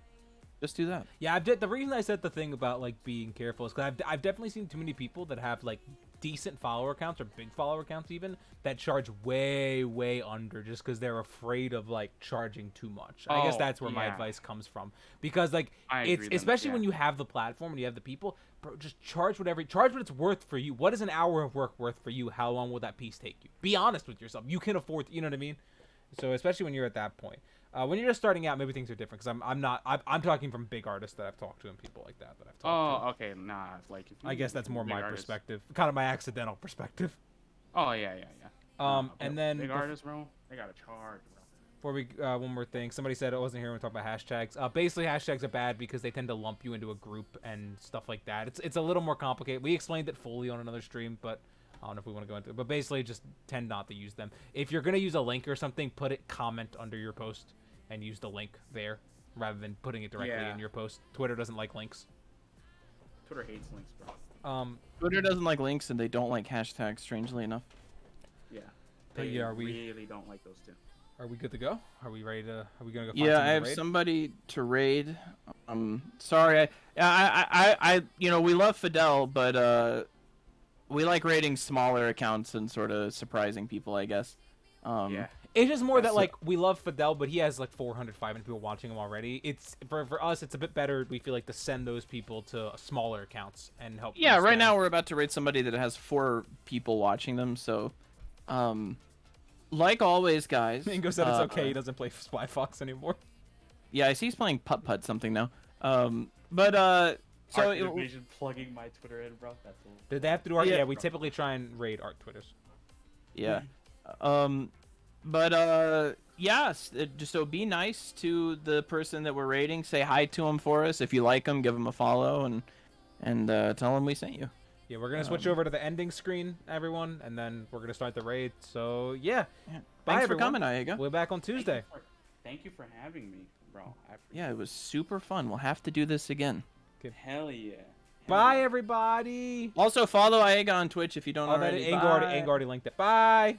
Just do that. Yeah, the reason I said the thing about like being careful is because I've definitely seen too many people that have like decent follower accounts or big follower accounts even that charge way under just because they're afraid of like charging too much. I guess that's where my advice comes from, because like it's especially when you have the platform and you have the people, bro, just charge what it's worth for you. What is an hour of work worth for you? How long will that piece take you? Be honest with yourself. You can afford, you know what I mean? So especially when you're at that point. When you're just starting out, maybe things are different because I'm talking from big artists that I've talked to and people like that I've talked to. Oh, okay, nah. Like, if I guess that's more my perspective, kind of my accidental perspective. Oh yeah. And then big artists, bro, they gotta charge, bro. Before we one more thing, somebody said I wasn't here when we talk about hashtags. Basically, hashtags are bad because they tend to lump you into a group and stuff like that. It's a little more complicated. We explained it fully on another stream, but I don't know if we want to go into it. But basically, just tend not to use them. If you're gonna use a link or something, put it comment under your post and use the link there rather than putting it directly in your post. Twitter doesn't like links. Twitter hates links, bro. Twitter doesn't like links and they don't like hashtags, strangely enough. Yeah. But They are we really don't like those two. Are we good to go? Are we ready to? Are we gonna go? Find Yeah, I have raid? somebody to raid. Sorry, I you know, we love Fidel, but we like rating smaller accounts and sort of surprising people, I guess. Yeah. It's just more that, so- like, we love Fidel, but he has, like, 400, 500 people watching him already. It's for us, it's a bit better, we feel like, to send those people to smaller accounts and help Yeah, boost right them. now we're about to rate somebody that has 4 people watching them, so like always, guys. Ingo said it's okay, he doesn't play Spy Fox anymore. Yeah, I see he's playing Putt Putt something now. So Arc Invasion plugging my Twitter in, bro. That's all. Did they have to do art? Yeah. Yeah, we typically try and raid art Twitters. yeah. Yes, just so be nice to the person that we're rating. Say hi to him for us. If you like him, give him a follow and tell him we sent you. Yeah, we're gonna switch over to the ending screen, everyone, and then we're gonna start the raid. So yeah, bye Thanks everyone. for coming, Aeyga. We'll be back on Tuesday. Thank you for having me, bro. I appreciate Yeah, it was super fun. We'll have to do this again. it. Hell yeah. Hell Bye yeah. everybody. Also, follow Aeyga on Twitch if you don't Oh, that already. Aeyga already linked it. Bye.